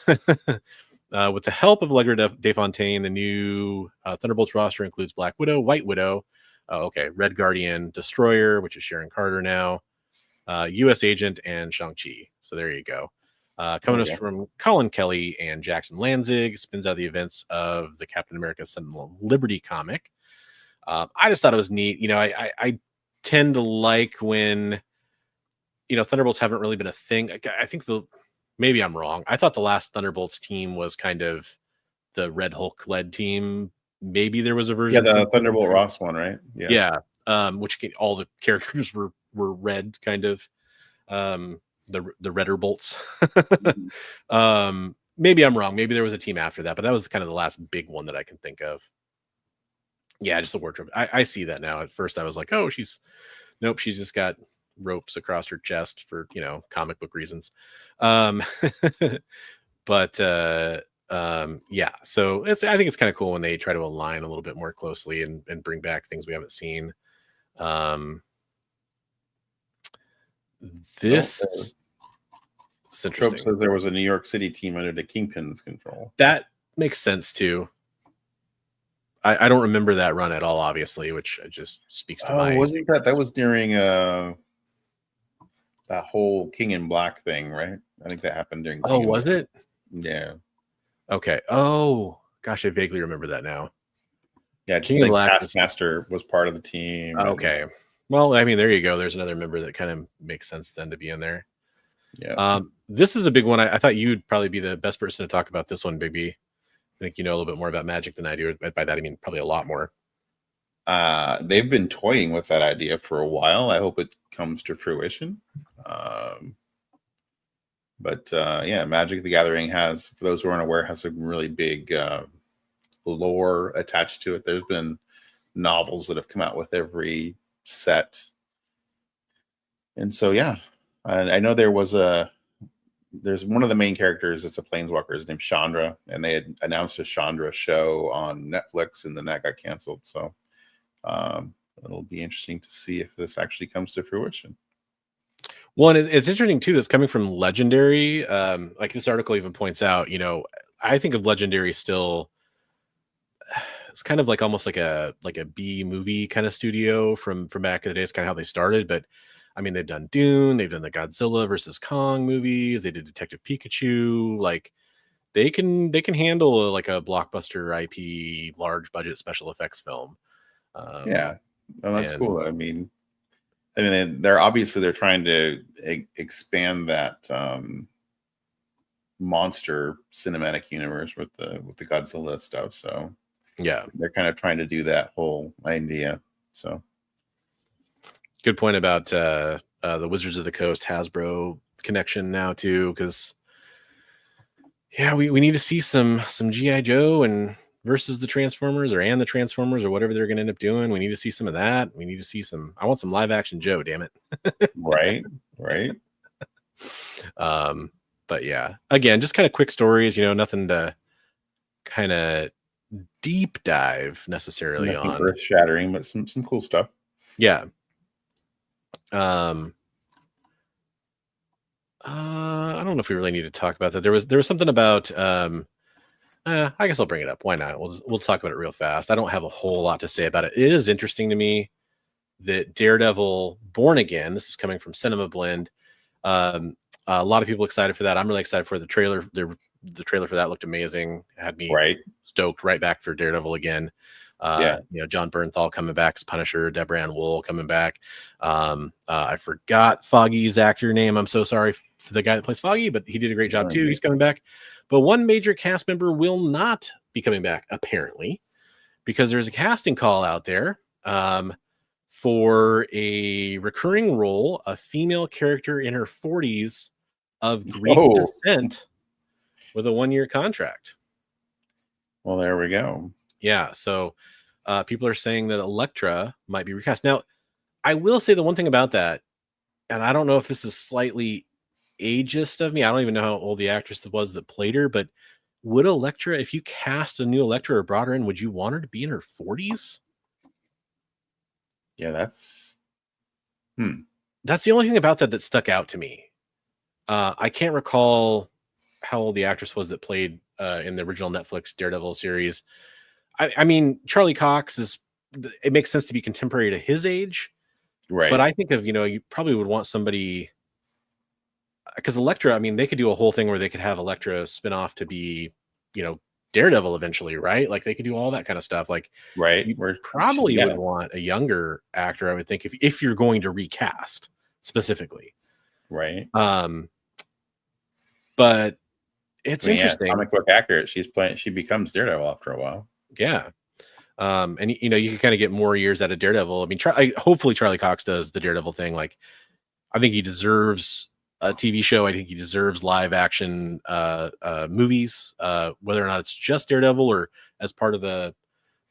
the help of Allegra DeFontaine, the new Thunderbolts roster includes Black Widow, White Widow, Red Guardian, Destroyer, which is Sharon Carter now, U.S. Agent, and Shang-Chi. So there you go. Coming us from Colin Kelly and Jackson Lanzig, spins out the events of the Captain America Sentinel Liberty comic. I just thought it was neat. I tend to like when, Thunderbolts haven't really been a thing. I think maybe I'm wrong. I thought the last Thunderbolts team was kind of the Red Hulk led team. Maybe there was a version. Yeah, the Thunderbolt Ross one, right? Yeah. Which all the characters were red, kind of. The redder bolts. Maybe I'm wrong. Maybe there was a team after that, but that was kind of the last big one that I can think of. Yeah, just the wardrobe. I see that now. At first I was like, oh, she's just got ropes across her chest for, comic book reasons. But yeah, so I think it's kind of cool when they try to align a little bit more closely and bring back things we haven't seen. This is interesting. Trope says there was a New York City team under the Kingpin's control. That makes sense too. I don't remember that run at all, obviously, which just speaks to my. Wasn't that was during that whole King in Black thing, right? I think that happened during. Oh, was it? Yeah. Okay. Oh, gosh, I vaguely remember that now. Yeah, King in Black Taskmaster was part of the team. Okay. Well, I mean, there you go. There's another member that kind of makes sense then to be in there. Yeah. This is a big one. I thought you'd probably be the best person to talk about this one, Bigby. I think you know a little bit more about magic than I do. By that, I mean probably a lot more. They've been toying with that idea for a while. I hope it comes to fruition. But Magic the Gathering has, for those who aren't aware, has a really big lore attached to it. There's been novels that have come out with every set. And so, I know there's one of the main characters. It's a planeswalker. His name's Chandra, and they had announced a Chandra show on Netflix, and then that got canceled. So it'll be interesting to see if this actually comes to fruition. Well, and it's interesting too. That's coming from Legendary. Like this article even points out, I think of Legendary still. It's kind of like almost like a B movie kind of studio from back in the day. It's kind of how they started, but. I mean, they've done Dune, they've done the Godzilla versus Kong movies, they did Detective Pikachu. Like, they can handle like a blockbuster IP, large budget special effects film. That's cool. I mean, they're trying to expand that monster cinematic universe with the Godzilla stuff. So yeah, they're kind of trying to do that whole idea. So. Good point about the Wizards of the Coast Hasbro connection now too, because we need to see some G.I. Joe and versus the Transformers and the Transformers or whatever they're going to end up doing. We need to see some of that. We need to see I want some live action Joe. Damn it. Right. But yeah, again, just kind of quick stories. Nothing to kind of deep dive necessarily on. Earth shattering, but some cool stuff. Yeah. I don't know if we really need to talk about that. There was something about I guess I'll bring it up. Why not? We'll talk about it real fast. I don't have a whole lot to say about it. It is interesting to me that Daredevil Born Again, this is coming from Cinema Blend. A lot of people excited for that. I'm really excited for the trailer. The trailer for that looked amazing. It had me stoked right back for Daredevil again. John Bernthal coming back as Punisher, Deborah Ann Wool coming back. I forgot Foggy's actor name. I'm so sorry for the guy that plays Foggy, but he did a great job too. He's coming back. But one major cast member will not be coming back, apparently, because there's a casting call out there for a recurring role, a female character in her 40s of Greek descent with a 1-year contract. Well, there we go. Yeah, so people are saying that Elektra might be recast. Now, I will say the one thing about that, and I don't know if this is slightly ageist of me. I don't even know how old the actress was that played her, but would Elektra, if you cast a new Elektra or brought her in, would you want her to be in her 40s? Yeah, that's the only thing about that stuck out to me. I can't recall how old the actress was that played in the original Netflix Daredevil series. I mean, Charlie Cox it makes sense to be contemporary to his age, right? But I think of, you probably would want somebody, because Elektra, I mean, they could do a whole thing where they could have Elektra spin off to be, Daredevil eventually, right? Like they could do all that kind of stuff. Like, right, you probably would want a younger actor, I would think, if you're going to recast specifically, right? But it's interesting. Comic book accurate. She becomes Daredevil after a while. Yeah. And you can kind of get more years out of Daredevil. I mean, hopefully Charlie Cox does the Daredevil thing. Like, I think he deserves a TV show. I think he deserves live action movies, whether or not it's just Daredevil or as part of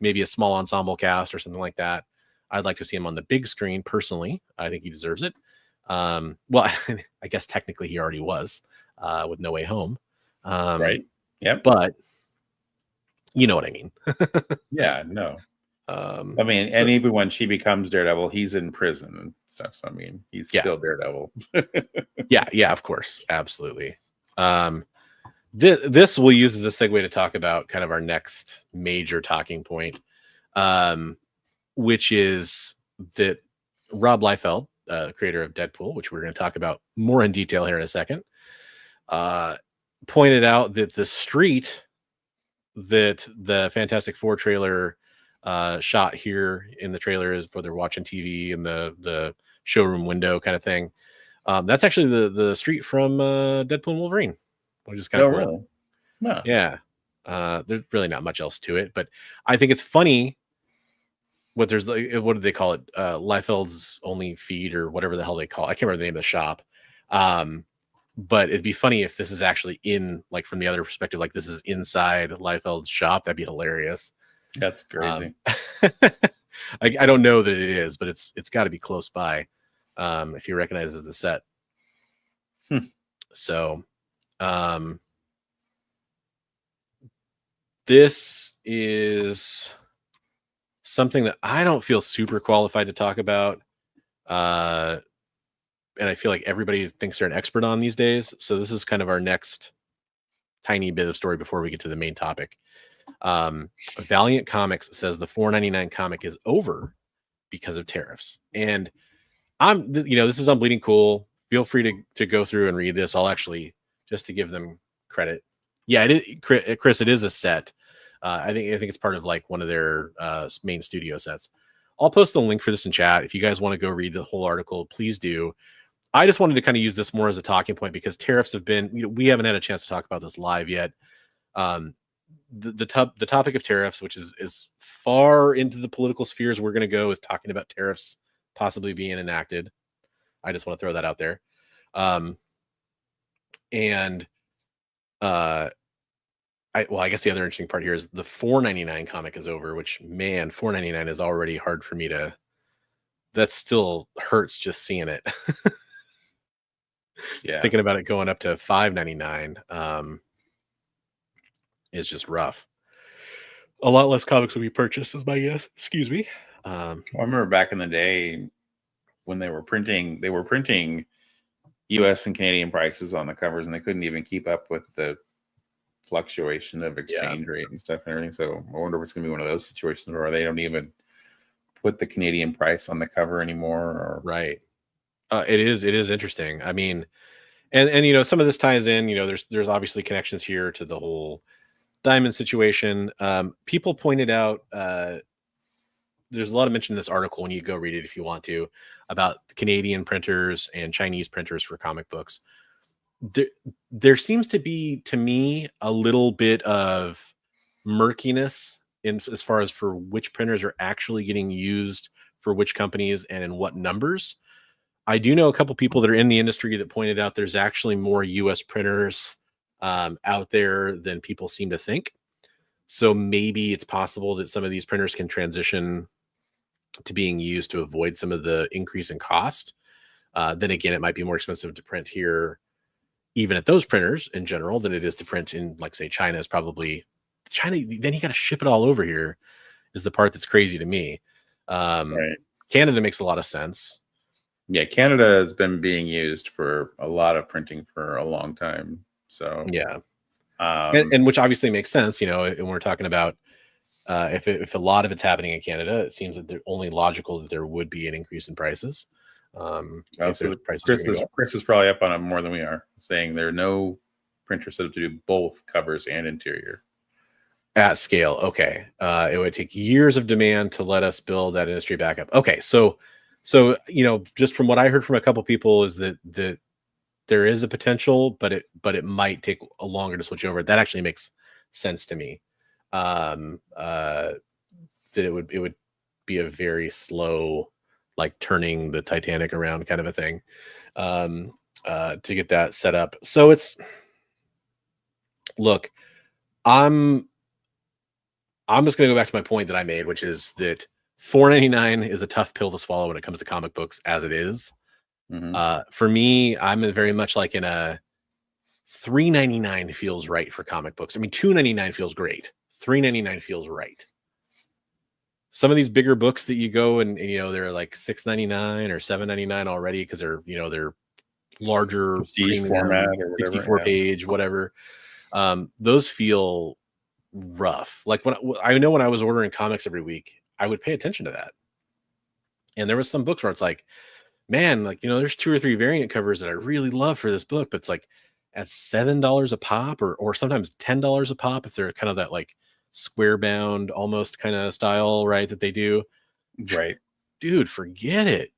maybe a small ensemble cast or something like that. I'd like to see him on the big screen personally. I think he deserves it. Well, I guess technically he already was with No Way Home. Right. Yep. But you know what I mean? Yeah, no. I mean, and even when she becomes Daredevil, he's in prison and stuff. So I mean, he's still Daredevil. yeah, of course, absolutely. This we'll use as a segue to talk about kind of our next major talking point, which is that Rob Liefeld, creator of Deadpool, which we're going to talk about more in detail here in a second, pointed out that the street that the Fantastic Four trailer shot here in the trailer is where they're watching TV in the showroom window kind of thing. That's actually the street from Deadpool and Wolverine, which is kind of cool. Really? No. Yeah. There's really not much else to it, but I think it's funny what do they call it? Liefeld's Only Feed or whatever the hell they call it. I can't remember the name of the shop. But it'd be funny if this is actually in, like, from the other perspective, like this is inside Liefeld's shop. That'd be hilarious. That's crazy. I don't know that it is, but it's got to be close by if he recognizes the set. So this is something that I don't feel super qualified to talk about. And I feel like everybody thinks they're an expert on these days. So this is kind of our next tiny bit of story before we get to the main topic. Valiant Comics says the $4.99 comic is over because of tariffs. And this is on Bleeding Cool. Feel free to go through and read this. I'll actually, just to give them credit. Yeah, it is, Chris, it is a set. I think it's part of like one of their main studio sets. I'll post the link for this in chat. If you guys want to go read the whole article, please do. I just wanted to kind of use this more as a talking point because tariffs have been, we haven't had a chance to talk about this live yet. The topic of tariffs, which is far into the political spheres we're going to go, is talking about tariffs possibly being enacted. I just want to throw that out there. I guess the other interesting part here is the $4.99 comic is over, which, man, $4.99 is already hard for me to, that still hurts just seeing it. Yeah. Thinking about it going up to $5.99 is just rough. A lot less comics will be purchased, is my guess. Excuse me. I remember back in the day when they were printing US and Canadian prices on the covers, and they couldn't even keep up with the fluctuation of exchange rate and stuff and everything. So I wonder if it's going to be one of those situations where they don't even put the Canadian price on the cover anymore. Or... Right. It is interesting. I mean, and some of this ties in, there's obviously connections here to the whole diamond situation. People pointed out, there's a lot of mention in this article when you go read it, if you want to, about Canadian printers and Chinese printers for comic books. There seems to be, to me, a little bit of murkiness in as far as for which printers are actually getting used for which companies and in what numbers. I do know a couple people that are in the industry that pointed out there's actually more US printers out there than people seem to think. So maybe it's possible that some of these printers can transition to being used to avoid some of the increase in cost. Then again, it might be more expensive to print here, even at those printers in general, than it is to print in, like, say, China is probably China. Then you got to ship it all over here is the part that's crazy to me. Right. Canada makes a lot of sense. Yeah, Canada has been being used for a lot of printing for a long time. So yeah, and which obviously makes sense, you know, and we're talking about if a lot of it's happening in Canada, it seems that they're only logical that there would be an increase in prices. So Chris is probably up on it more than we are, saying there are no printers set up to do both covers and interior at scale. Okay, it would take years of demand to let us build that industry back up. Okay, so you know, just from what I heard from a couple people is that there is a potential, but it might take a longer to switch over. That actually makes sense to me. That it would be a very slow, like turning the Titanic around kind of a thing, to get that set up. So look, I'm just going to go back to my point that I made, which is that $4.99 is a tough pill to swallow when it comes to comic books as it is. For me, I'm very much like in a $3.99 feels right for comic books. I mean, $2.99 feels great. $3.99 feels right. Some of these bigger books that you go and you know, they're like $6.99 or $7.99 already because they're, you know, they're larger format or whatever, 64 page, whatever. Those feel rough. Like when I was ordering comics every week, I would pay attention to that. And there was some books where it's like, man, like, you know, there's 2 or 3 variant covers that I really love for this book, but it's like at $7 a pop or sometimes $10 a pop if they're kind of that like square bound almost kind of style, right, that they do. Right. Dude, forget it.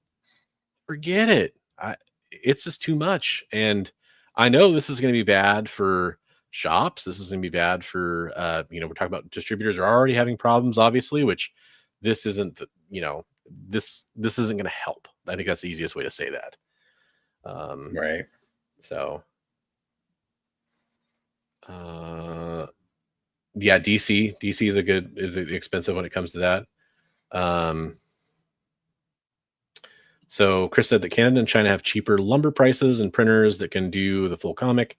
It's just too much. And I know this is going to be bad for shops. This is going to be bad for, you know, we're talking about distributors are already having problems, obviously, which this isn't, you know, this isn't going to help. I think that's the easiest way to say that. Right. So, yeah, DC is expensive when it comes to that. So Chris said that Canada and China have cheaper lumber prices and printers that can do the full comic,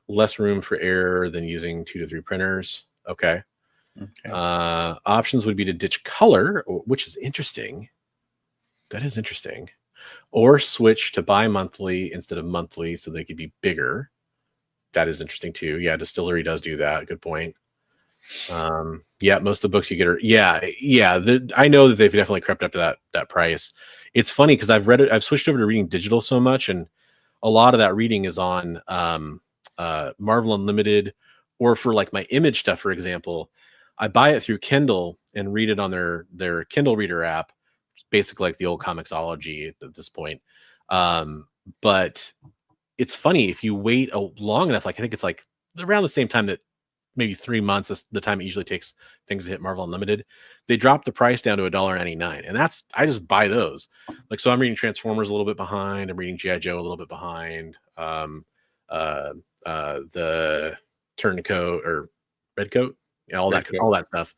less room for error than using 2 to 3 printers. Okay. Options would be to ditch color, which is interesting. That is interesting. Or switch to bi-monthly instead of monthly so they could be bigger. That is interesting too. Yeah, Distillery does do that. Good point. Yeah, most of the books you get are I know that they've definitely crept up to that price. It's funny because I've switched over to reading digital so much, and a lot of that reading is on Marvel Unlimited, or for like my image stuff, for example, I buy it through Kindle and read it on their Kindle Reader app. It's basically like the old Comixology at this point. But it's funny if you wait long enough, like I think it's like around the same time that maybe 3 months is the time it usually takes things to hit Marvel Unlimited, they drop the price down to $1.99. And I just buy those. Like, so I'm reading Transformers a little bit behind. I'm reading G.I. Joe a little bit behind. The Turncoat or Redcoat, yeah, all that stuff.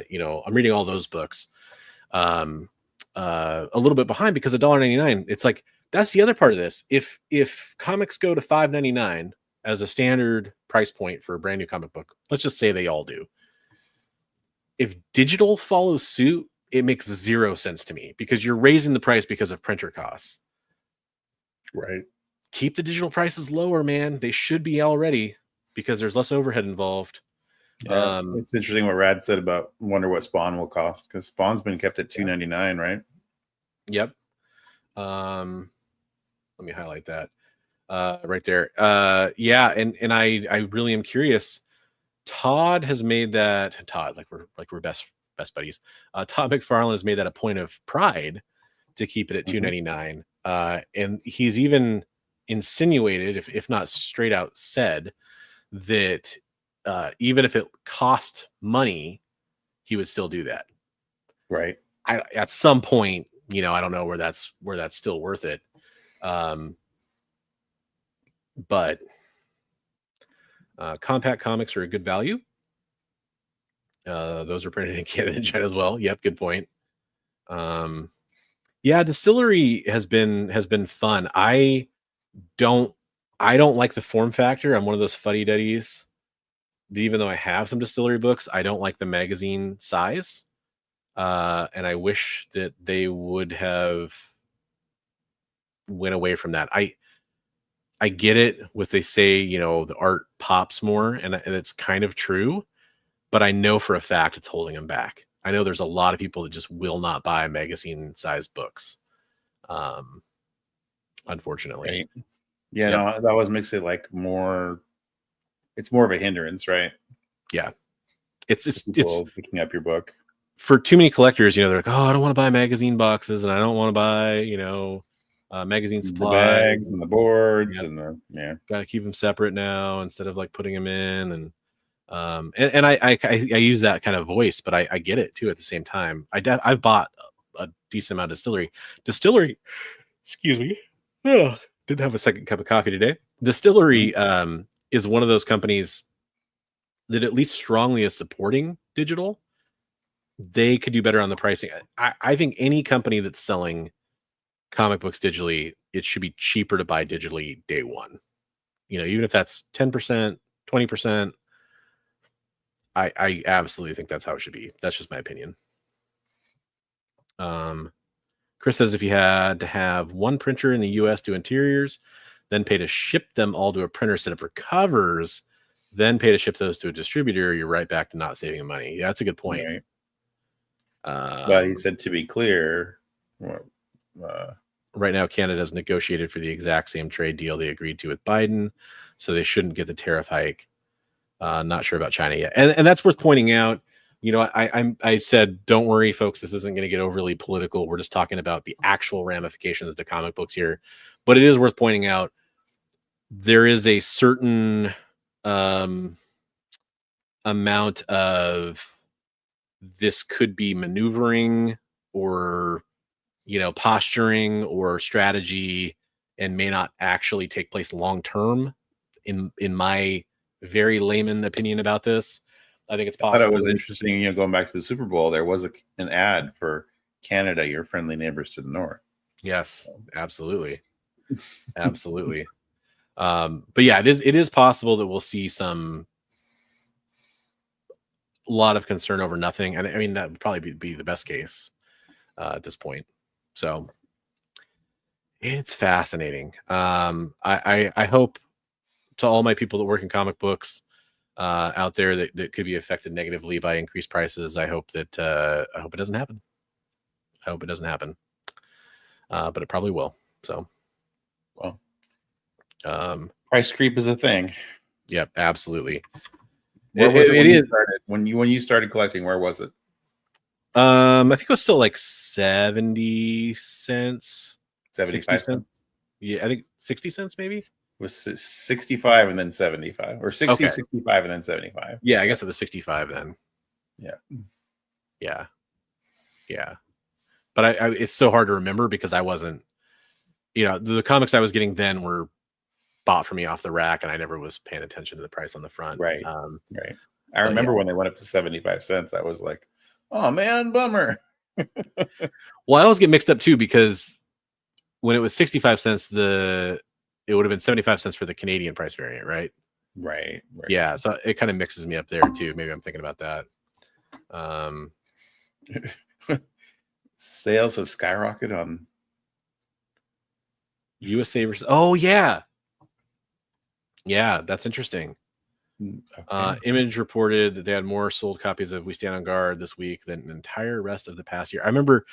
You know, I'm reading all those books a little bit behind because $1.99. It's like, that's the other part of this. If comics go to $5.99 as a standard price point for a brand new comic book, let's just say they all do. If digital follows suit, it makes 0 sense to me because you're raising the price because of printer costs. Right. Keep the digital prices lower, man. They should be already because there's less overhead involved. Yeah, it's interesting what Rad said about wonder what Spawn will cost because Spawn's been kept at $2.99, right? Yep. Let me highlight that right there. Yeah, and I really am curious. Todd has made that. Todd, like we're best buddies. Todd McFarlane has made that a point of pride to keep it at $2.99, and he's even insinuated, if not straight out said, that even if it cost money, he would still do that. Right. At some point, I don't know where that's still worth it. But compact comics are a good value. Those are printed in Canada and China as well. Yep, good point. Yeah, Distillery has been fun. I don't like the form factor. I'm one of those fuddy-duddies. Even though I have some Distillery books, I don't like the magazine size. And I wish that they would have went away from that. I get it with they say, the art pops more, and it's kind of true, but I know for a fact it's holding them back. I know there's a lot of people that just will not buy magazine sized books. Unfortunately. Right. Yeah, no, that always makes it like more, it's more of a hindrance, right? Yeah. It's picking up your book. For too many collectors, they're like, oh, I don't want to buy magazine boxes, and I don't want to buy, magazine supply, the bags and the boards, and got to keep them separate now instead of like putting them in. And I use that kind of voice, but I get it too at the same time. I've bought a decent amount of Distillery. Excuse me. Didn't have a second cup of coffee today. Distillery is one of those companies that at least strongly is supporting digital. They could do better on the pricing. I think any company that's selling comic books digitally, it should be cheaper to buy digitally day one. Even if that's 10%, 20%, I absolutely think that's how it should be. That's just my opinion. Chris says if you had to have one printer in the US do interiors, then pay to ship them all to a printer set up for covers, then pay to ship those to a distributor, you're right back to not saving money. Yeah, that's a good point. Right. Well, he said to be clear, right now Canada has negotiated for the exact same trade deal they agreed to with Biden, so they shouldn't get the tariff hike. Not sure about China yet, and that's worth pointing out. I said, don't worry, folks, this isn't going to get overly political. We're just talking about the actual ramifications of the comic books here, but it is worth pointing out there is a certain amount of this could be maneuvering or posturing or strategy and may not actually take place long term. In my very layman opinion about this, I think it's possible. I thought it was interesting, going back to the Super Bowl, there was an ad for Canada, your friendly neighbors to the north. Yes, absolutely. Absolutely. But yeah, it is possible that we'll see a lot of concern over nothing. And I mean, that would probably be the best case at this point. So it's fascinating. I hope to all my people that work in comic books out there that could be affected negatively by increased prices, I hope it doesn't happen. I hope it doesn't happen. But it probably will. So, well, price creep is a thing. Yep, absolutely. Where was it when you started collecting? Where was it? I think it was still like 70 cents. 75 cents? Yeah, I think 60 cents maybe. It was 65 and then 75, or 60, okay. 65 and then 75. Yeah, I guess it was 65 then. Yeah. But it's so hard to remember because I wasn't, the comics I was getting then were bought for me off the rack, and I never was paying attention to the price on the front. Right. Right. I remember when they went up to 75 cents, I was like, oh man, bummer. Well, I always get mixed up too, because when it was 65 cents, it would have been 75 cents for the Canadian price variant, right? Right. Yeah. So it kind of mixes me up there too. Maybe I'm thinking about that. Sales have skyrocketed on USA versus. Oh yeah. Yeah, that's interesting. Okay. Image reported that they had more sold copies of We Stand on Guard this week than the entire rest of the past year. I remember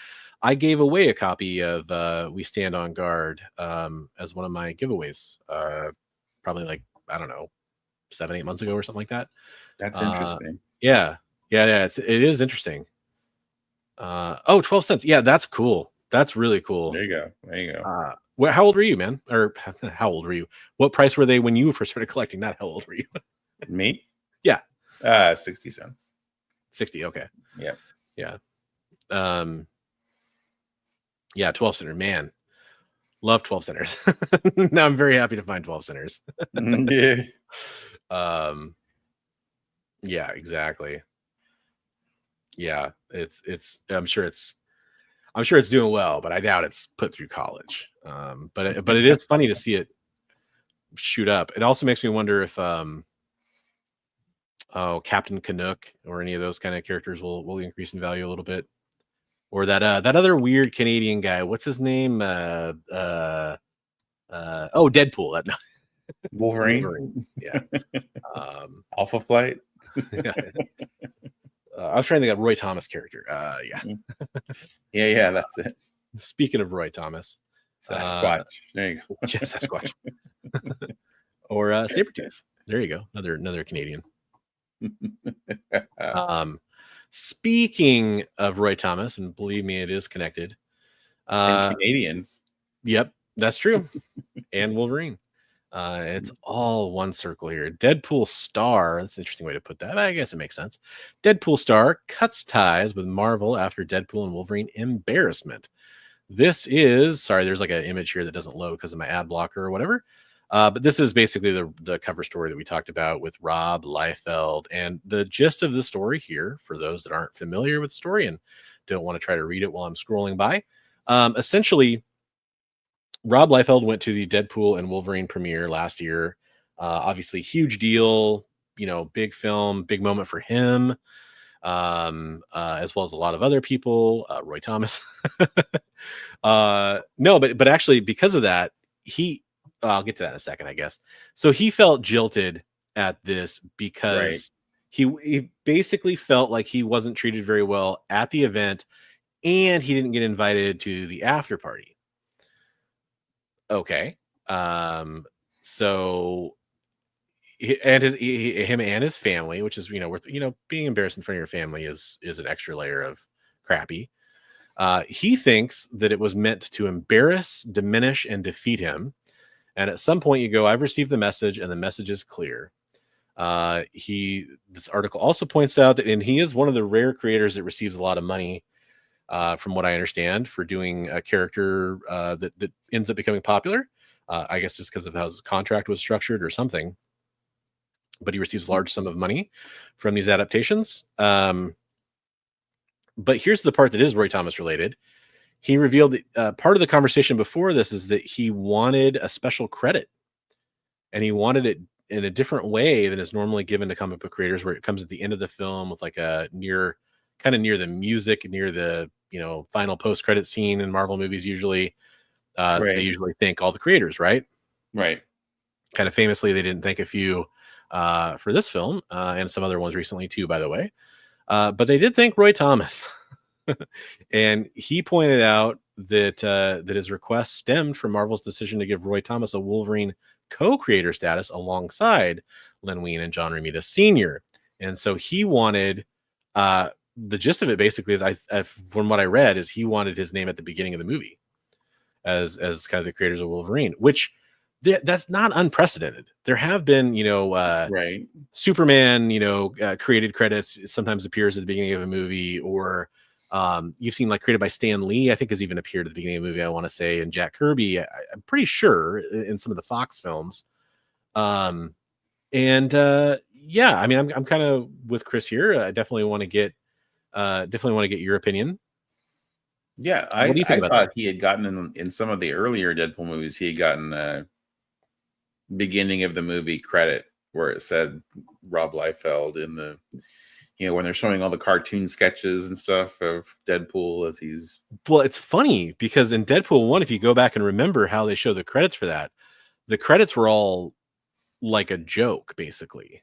I gave away a copy of We Stand on Guard as one of my giveaways, probably like, I don't know, 7-8 months ago or something like that. That's interesting. Yeah. It is interesting. 12 cents. Yeah, that's cool. That's really cool. There you go. How old were you, man? Or how old were you? What price were they when you first started collecting? Not how old were you? Me? Yeah. 60 cents. 60. Okay. Yeah. Yeah. Yeah, 12 center, man. Love 12 centers. Now I'm very happy to find 12 centers. Yeah. Yeah, exactly. Yeah, it's I'm sure it's doing well, but I doubt it's put through college. But it is funny to see it shoot up. It also makes me wonder if Captain Canuck or any of those kind of characters will increase in value a little bit. Or that other weird Canadian guy, what's his name? Deadpool. That Wolverine. Yeah. Alpha Flight. Yeah. I was trying to think of Roy Thomas character. Yeah. Yeah, that's it. Speaking of Roy Thomas, Sasquatch. There you go. Yeah, Sasquatch. Or Sabretooth. There you go. Another Canadian. Speaking of Roy Thomas, and believe me, it is connected. And Canadians. Yep, that's true. And Wolverine. It's all one circle here. Deadpool star. That's an interesting way to put that. I guess it makes sense. Deadpool star cuts ties with Marvel after Deadpool and Wolverine embarrassment. This is, sorry, there's like an image here that doesn't load because of my ad blocker or whatever. But this is basically the cover story that we talked about with Rob Liefeld. And the gist of the story here, for those that aren't familiar with the story and don't want to try to read it while I'm scrolling by, essentially, Rob Liefeld went to the Deadpool and Wolverine premiere last year. Obviously, huge deal, big film, big moment for him, as well as a lot of other people, Roy Thomas. No, but actually, because of that, I'll get to that in a second, I guess. So he felt jilted at this because he basically felt like he wasn't treated very well at the event, and he didn't get invited to the after party. Okay. So him and his family, which is, being embarrassed in front of your family is an extra layer of crappy. He thinks that it was meant to embarrass, diminish, and defeat him. And at some point you go, I've received the message and the message is clear. This article also points out that, and he is one of the rare creators that receives a lot of money, from what I understand, for doing a character that ends up becoming popular. I guess just because of how his contract was structured or something. But he receives a large sum of money from these adaptations. But here's the part that is Roy Thomas related. He revealed that part of the conversation before this is that he wanted a special credit. And he wanted it in a different way than is normally given to comic book creators, where it comes at the end of the film with like a near the music, near the final post-credit scene in Marvel movies. Usually they usually thank all the creators, right? Kind of famously, they didn't thank a few for this film, and some other ones recently too, by the way, but they did thank Roy Thomas. And he pointed out that his request stemmed from Marvel's decision to give Roy Thomas a Wolverine co-creator status alongside Len Wein and John Romita Sr. And so he wanted, the gist of it basically is, from what I read, is he wanted his name at the beginning of the movie as kind of the creators of Wolverine, which that's not unprecedented. There have been, Superman, created credits sometimes appears at the beginning of a movie, or you've seen like created by Stan Lee, I think has even appeared at the beginning of the movie, I want to say, and Jack Kirby, I'm pretty sure, in some of the Fox films. Yeah, I mean, I'm kind of with Chris here. I definitely want to get your opinion. Yeah, what do you think I about thought that? he had gotten in some of the earlier Deadpool movies, he had gotten beginning of the movie credit where it said Rob Liefeld in the, when they're showing all the cartoon sketches and stuff of Deadpool as he's. Well, it's funny because in Deadpool 1, if you go back and remember how they show the credits for that, the credits were all like a joke, basically.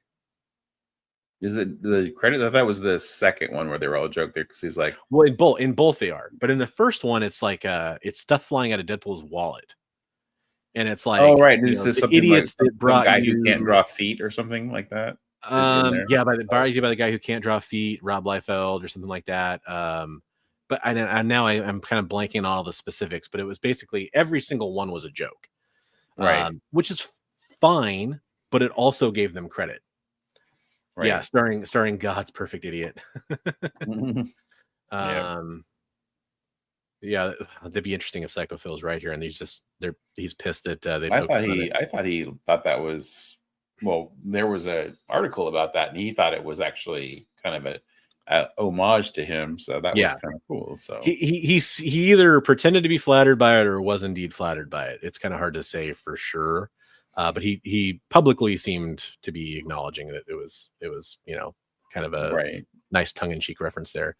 Is it the credit? I thought that was the second one where they were all a joke there, because he's like, well, in both they are, but in the first one, it's like it's stuff flying out of Deadpool's wallet, and it's like, oh right, this is something idiots like that brought guy you who can't draw feet or something like that. Yeah, by the guy who can't draw feet, Rob Liefeld, or something like that. But now I'm kind of blanking on all the specifics, but it was basically every single one was a joke, right? Which is fine, but it also gave them credit. Right. Yeah, starring God's perfect idiot. Yep. Yeah, that'd be interesting if Psycho Phil's right here, and he's pissed that they. I thought he thought that was, well, there was a article about that, and he thought it was actually kind of a homage to him, so that was kind of cool. So he either pretended to be flattered by it or was indeed flattered by it. It's kind of hard to say for sure, but he publicly seemed to be acknowledging that it was kind of a nice tongue-in-cheek reference there.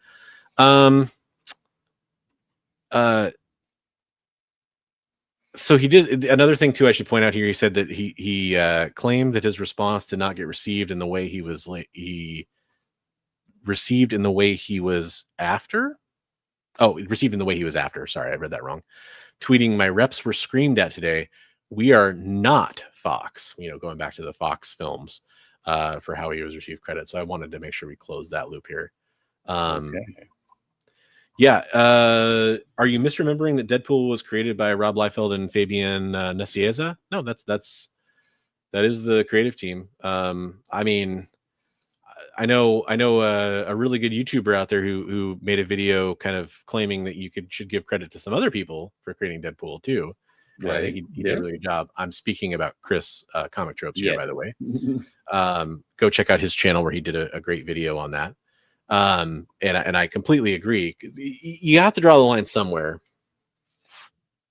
So he did another thing too. I should point out here. He said that he claimed that his response did not get received in the way he received in the way he was after. Oh, received in the way he was after. Sorry, I read that wrong. Tweeting, "My reps were screamed at today. We are not Fox." Going back to the Fox films for how he was received credit. So I wanted to make sure we close that loop here. Okay. Yeah. Are you misremembering that Deadpool was created by Rob Liefeld and Fabian Nicieza? No, that is the creative team. I mean, I know a really good YouTuber out there who made a video kind of claiming that you should give credit to some other people for creating Deadpool too. Right. I think he does a really good job. I'm speaking about Chris Comic Tropes here, by the way. Go check out his channel where he did a great video on that. And I completely agree. You have to draw the line somewhere.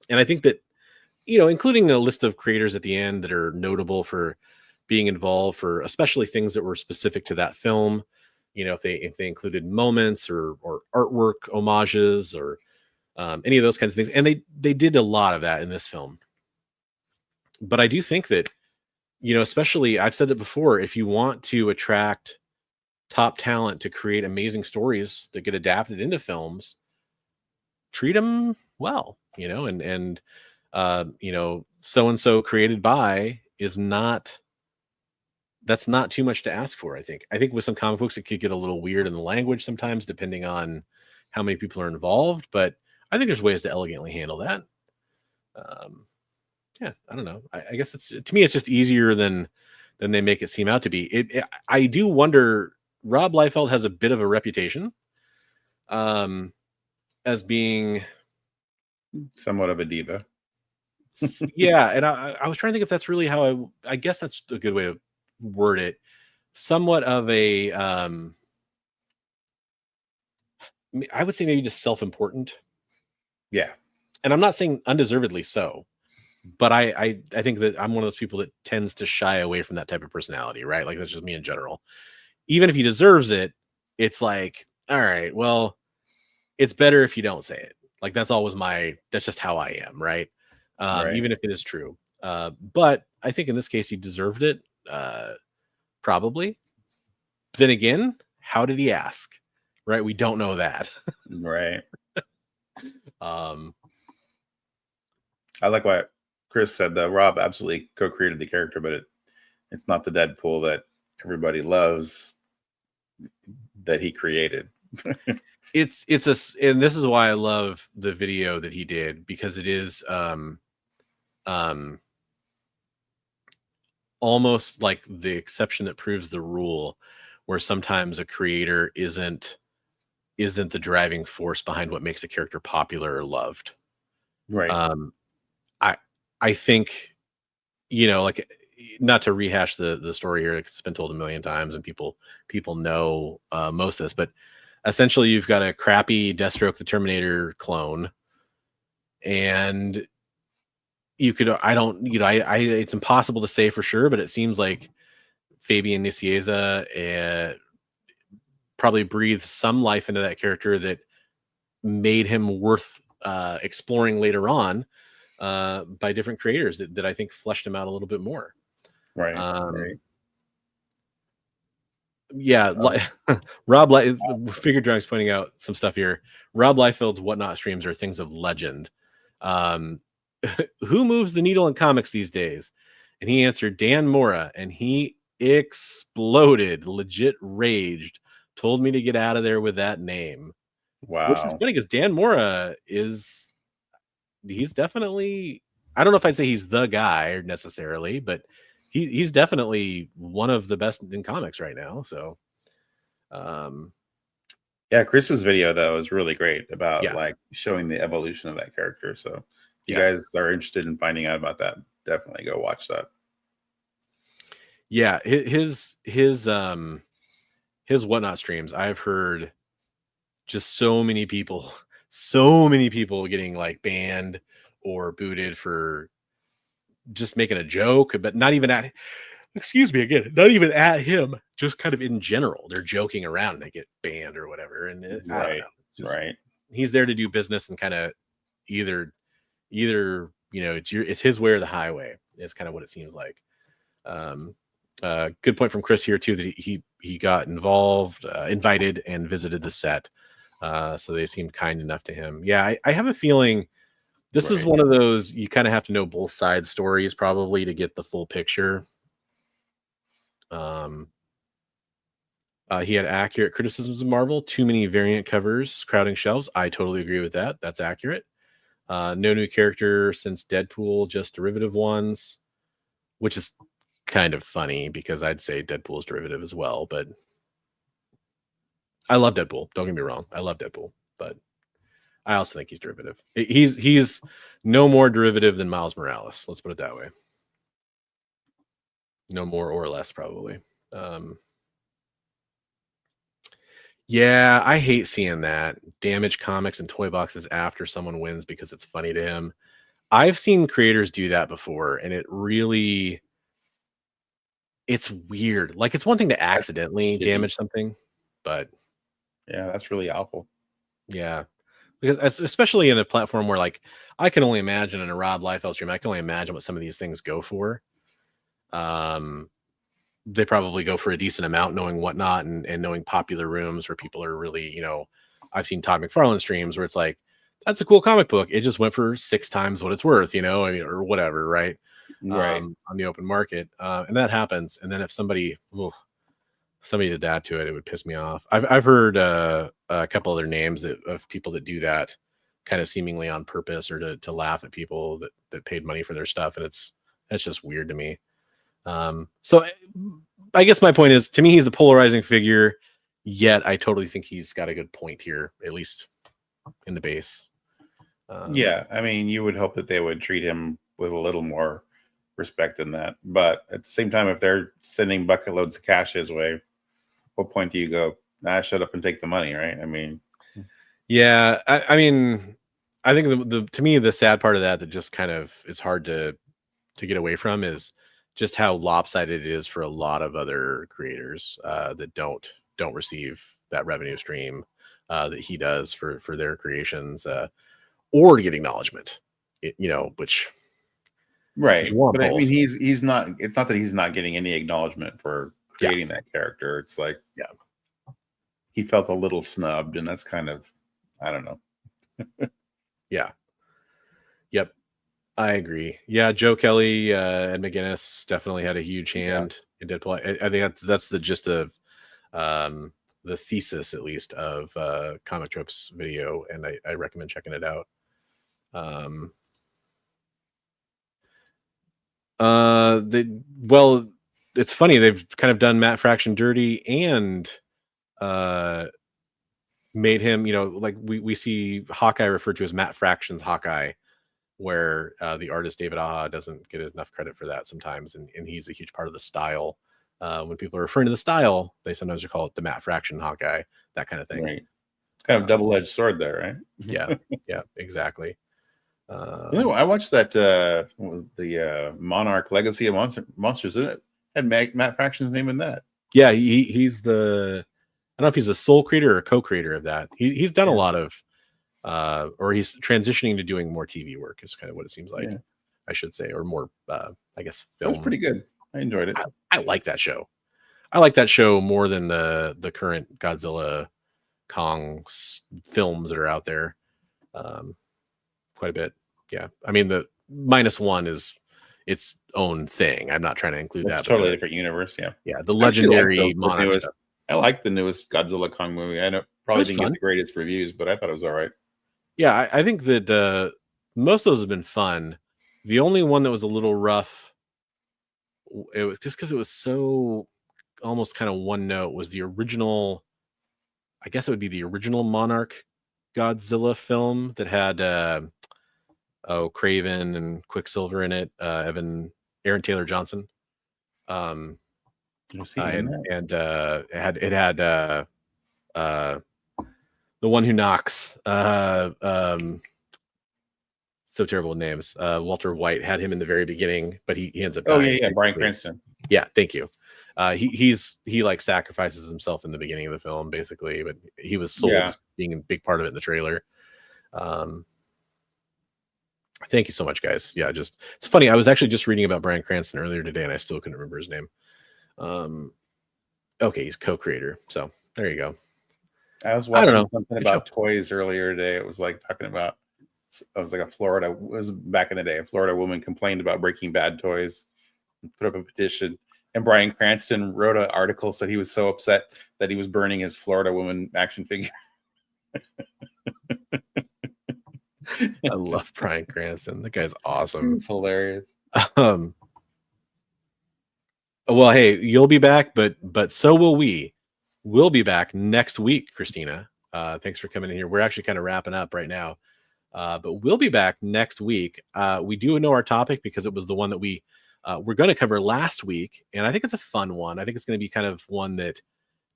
And I think that, including a list of creators at the end that are notable for being involved for especially things that were specific to that film, if they included moments or artwork homages or any of those kinds of things. And they did a lot of that in this film. But I do think that, especially, I've said it before, if you want to attract top talent to create amazing stories that get adapted into films, treat them well, and so-and-so created by that's not too much to ask for. I think with some comic books, it could get a little weird in the language sometimes, depending on how many people are involved, but I think there's ways to elegantly handle that. Yeah, I don't know. I guess to me, it's just easier than they make it seem out to be. I do wonder, Rob Liefeld has a bit of a reputation as being somewhat of a diva. Yeah, and I was trying to think if that's really how I guess that's a good way to word it. Somewhat of a I would say maybe just self-important. Yeah. And I'm not saying undeservedly so, but I think that I'm one of those people that tends to shy away from that type of personality, right? Like, that's just me in general. Even if he deserves it, it's like, all right, well, it's better if you don't say it. Like, that's just how I am, right? Even if it is true. But I think in this case, he deserved it. Probably. Then again, how did he ask? Right? We don't know that. Right. I like what Chris said, that Rob absolutely co-created the character, but it's not the Deadpool that everybody loves that he created. and this is why I love the video that he did, because it is almost like the exception that proves the rule, where sometimes a creator isn't the driving force behind what makes a character popular or loved. Right. I think, like, not to rehash the story here, it's been told a million times and people know most of this, but essentially you've got a crappy Deathstroke the Terminator clone, and you could, it's impossible to say for sure, but it seems like Fabian Nicieza probably breathed some life into that character that made him worth exploring later on by different creators that I think fleshed him out a little bit more. Right. Right. Yeah. Rob Figure Drunk's pointing out some stuff here. Rob Liefeld's Whatnot streams are things of legend. Who moves the needle in comics these days? And he answered Dan Mora, and he exploded, legit raged, told me to get out of there with that name. Wow. Which is funny because Dan Mora he's definitely, I don't know if I'd say he's the guy necessarily, but he's definitely one of the best in comics right now. So, yeah, Chris's video though is really great about Yeah. like showing the evolution of that character. So if you Yeah. guys are interested in finding out about that, definitely go watch that. Yeah, his Whatnot streams, I've heard just so many people getting like banned or booted for just making a joke, but not even at, excuse me again, not even at him, just kind of in general. They're joking around and they get banned or whatever. And I don't know. Just, Right. He's there to do business and kind of either, you know, it's his way or the highway. Is kind of what it seems like. Good point from Chris here too, that he got invited and visited the set. So they seemed kind enough to him. Yeah, I have a feeling this is one of those, you kind of have to know both sides stories probably to get the full picture. He had accurate criticisms of Marvel, too many variant covers, crowding shelves. I totally agree with that. That's accurate. No new character since Deadpool, just derivative ones, which is kind of funny because I'd say Deadpool's derivative as well, but I love Deadpool. Don't get me wrong. I love Deadpool, but I also think he's derivative. He's no more derivative than Miles Morales. Let's put it that way. No more or less, probably. Yeah, I hate seeing that. Damage comics and toy boxes after someone wins because it's funny to him. I've seen creators do that before, and it's weird. Like, it's one thing to accidentally damage something, but yeah, that's really awful. Yeah, because especially in a platform where, like, I can only imagine in a Rob Liefeld stream, I can only imagine what some of these things go for. They probably go for a decent amount, knowing Whatnot and knowing popular rooms where people are really, you know, I've seen Todd McFarlane streams where it's like, that's a cool comic book. It just went for 6 times what it's worth, you know, I mean, or whatever, right? On the open market. And that happens. And then if somebody did that to it, it would piss me off. I've heard a couple other names of people that do that kind of seemingly on purpose or to laugh at people that paid money for their stuff. And that's just weird to me. So I guess my point is, to me, he's a polarizing figure, yet I totally think he's got a good point here, at least in the base. Yeah, I mean, you would hope that they would treat him with a little more respect than that. But at the same time, if they're sending bucket loads of cash his way, what point do you go, shut up and take the money, right? I mean, yeah, I mean, I think to me, the sad part of that just kind of is hard to get away from is just how lopsided it is for a lot of other creators that don't receive that revenue stream that he does for their creations or to get acknowledgement, you know, which right. But I mean, he's not. It's not that he's not getting any acknowledgement for creating that character. It's like, he felt a little snubbed, and that's kind of, I don't know. Yeah. Yep. I agree. Yeah, Joe Kelly and McGinnis definitely had a huge hand in Deadpool. I think that's the gist of the thesis, at least, of Comic Tropes video, and I recommend checking it out. It's funny, they've kind of done Matt Fraction dirty and made him, you know, like we see Hawkeye referred to as Matt Fraction's Hawkeye, where the artist David Aja doesn't get enough credit for that sometimes, and he's a huge part of the style. When people are referring to the style, they sometimes call it the Matt Fraction Hawkeye, that kind of thing. Right. Kind of double-edged sword there, right? Yeah, exactly. I watched that the Monarch Legacy of Monsters. It had Matt Fraction's name in that. Yeah, he's the, I don't know if he's the sole creator or co-creator of that. He's done a lot of or he's transitioning to doing more TV work is kind of what it seems like, I should say, or more I guess film. That was pretty good. I enjoyed it. I like that show. I like that show more than the current Godzilla Kong films that are out there. Quite a bit. Yeah. I mean, the -1 is its own thing. I'm not trying to include that. Totally different universe. Yeah. Yeah. The legendary Monarch stuff. I like the newest Godzilla Kong movie. I know probably didn't get the greatest reviews, but I thought it was all right. Yeah, I think that most of those have been fun. The only one that was a little rough it was just because it was so almost kind of one note, was the original, I guess it would be the original Monarch Godzilla film that had Craven and Quicksilver in it, Aaron Taylor Johnson. And it had the one who knocks, so terrible with names. Walter White had him in the very beginning, but he ends up dying. Bryan Cranston. Yeah, thank you. He like sacrifices himself in the beginning of the film, basically, but he was sold as being a big part of it in the trailer. Thank you so much, guys. Yeah, just it's funny. I was actually just reading about Bryan Cranston earlier today, and I still couldn't remember his name. Okay, he's co-creator. So there you go. I was watching something about toys earlier today. It was like talking about. It was like it was back in the day. A Florida woman complained about Breaking Bad toys, and put up a petition, and Bryan Cranston wrote an article, said he was so upset that he was burning his Florida woman action figure. I love Bryan Cranston. That guy's awesome. It's hilarious. Well, hey, you'll be back, but so will we. We'll be back next week, Christina. Thanks for coming in here. We're actually kind of wrapping up right now. But we'll be back next week. We do know our topic because it was the one that we were going to cover last week. And I think it's a fun one. I think it's going to be kind of one that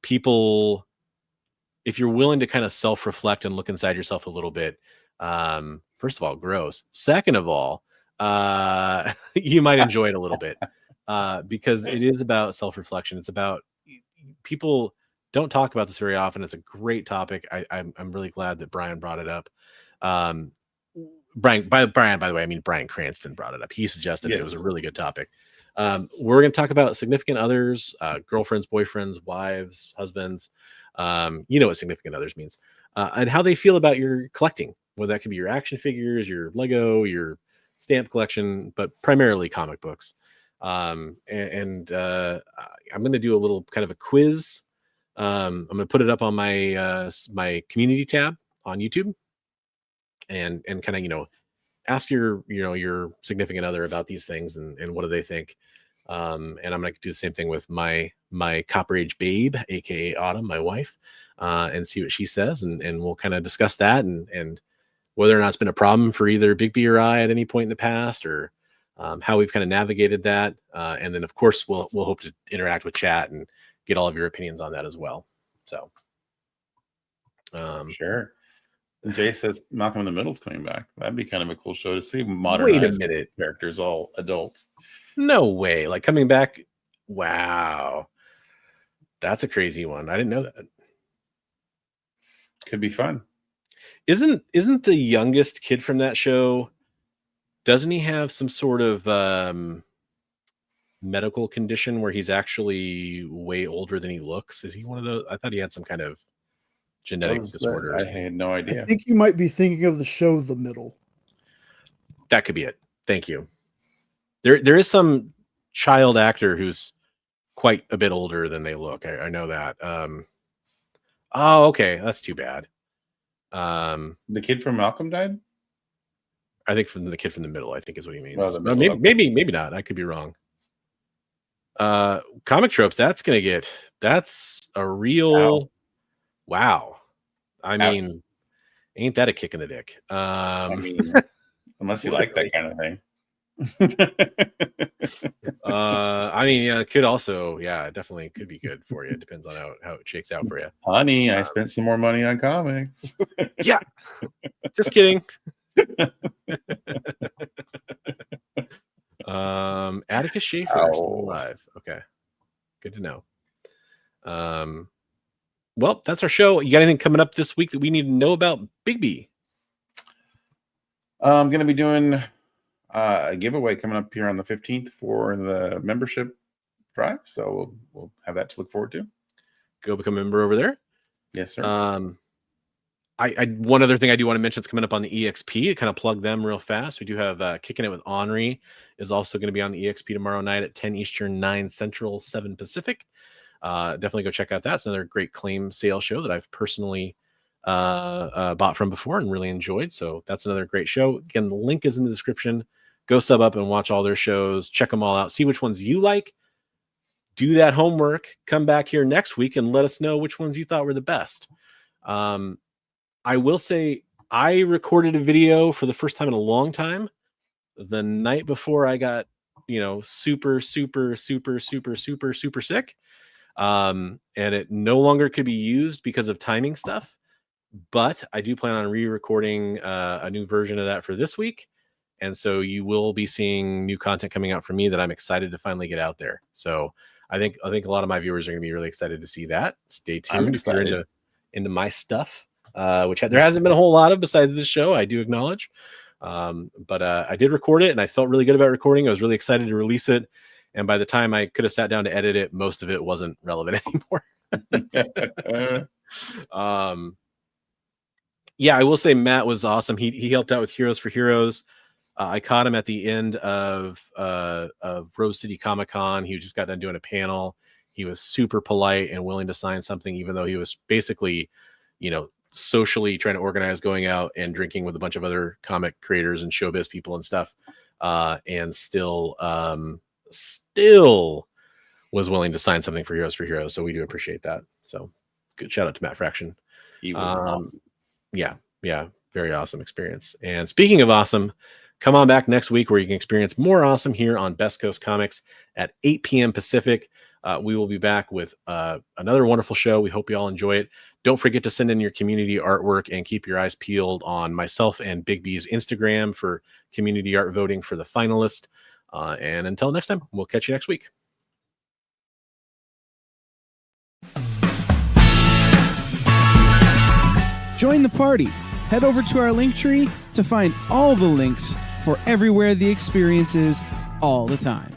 people, if you're willing to kind of self-reflect and look inside yourself a little bit, first of all, gross. Second of all, you might enjoy it a little bit because it is about self-reflection. It's about, people don't talk about this very often. It's a great topic. I'm really glad that Brian brought it up. Brian, by the way, I mean Bryan Cranston brought it up. He suggested it was a really good topic. We're going to talk about significant others, girlfriends, boyfriends, wives, husbands. You know what significant others means, and how they feel about your collecting. Whether that could be your action figures, your Lego, your stamp collection, but primarily comic books. I'm going to do a little kind of a quiz. I'm going to put it up on my my community tab on YouTube. And kind of, ask your significant other about these things and what do they think. And I'm going to do the same thing with my Copper Age babe, aka Autumn, my wife, and see what she says. And we'll kind of discuss that and whether or not it's been a problem for either Bigby or I at any point in the past, or how we've kind of navigated that. And then of course we'll hope to interact with chat and get all of your opinions on that as well. So sure. Jay says Malcolm in the Middle's coming back. That'd be kind of a cool show to see modernized characters, all adults. No way. Like coming back. Wow. That's a crazy one. I didn't know that. Could be fun. Isn't the youngest kid from that show, doesn't he have some sort of medical condition where he's actually way older than he looks? Is he one of those? I thought he had some kind of genetic disorders. I had no idea. I think you might be thinking of the show The Middle. That could be it. Thank you. There is some child actor who's quite a bit older than they look. I know that. Oh, okay. That's too bad. The kid from Malcolm died? I think from the kid from the middle, I think is what he means. Well, maybe not. I could be wrong. Comic tropes, that's a real wow. I mean, ain't that a kick in the dick? I mean, unless you like that kind of thing. I mean, yeah, it could also, it definitely could be good for you. It depends on how it shakes out for you. Honey, I spent some more money on comics. Yeah. Just kidding. Atticus Schaefer is still alive. Okay. Good to know. Well, that's our show. You got anything coming up this week that we need to know about, Bigby? I'm going to be doing a giveaway coming up here on the 15th for the membership drive. So we'll have that to look forward to. Go become a member over there. Yes, sir. One other thing I do want to mention is coming up on the EXP to kind of plug them real fast. We do have Kicking It with Henri is also going to be on the EXP tomorrow night at 10 Eastern, 9 Central, 7 Pacific. Definitely go check out that. It's another great claim sale show that I've personally bought from before and really enjoyed. So that's another great show. Again, the link is in the description go sub up and watch all their shows, check them all out, see which ones you like, do that homework, come back here next week and let us know which ones you thought were the best. I will say I recorded a video for the first time in a long time the night before I got, super sick. And it no longer could be used because of timing stuff, but I do plan on re-recording a new version of that for this week. And so you will be seeing new content coming out from me that I'm excited to finally get out there. So I think a lot of my viewers are going to be really excited to see that. Stay tuned if you're into my stuff, which there hasn't been a whole lot of besides this show, I do acknowledge. But I did record it and I felt really good about recording. I was really excited to release it. And by the time I could have sat down to edit it, most of it wasn't relevant anymore. Yeah, I will say Matt was awesome. He helped out with Heroes for Heroes. I caught him at the end of Rose City Comic Con. He just got done doing a panel. He was super polite and willing to sign something, even though he was basically, socially trying to organize going out and drinking with a bunch of other comic creators and showbiz people and stuff. And still was willing to sign something for Heroes for Heroes. So we do appreciate that. So good shout out to Matt Fraction. He was awesome. Yeah. Very awesome experience. And speaking of awesome, come on back next week where you can experience more awesome here on Best Coast Comics at 8 p.m. Pacific. We will be back with another wonderful show. We hope you all enjoy it. Don't forget to send in your community artwork and keep your eyes peeled on myself and Bigby's Instagram for community art voting for the finalist. And until next time, we'll catch you next week. Join the party. Head over to our link tree to find all the links for everywhere the experience is all the time.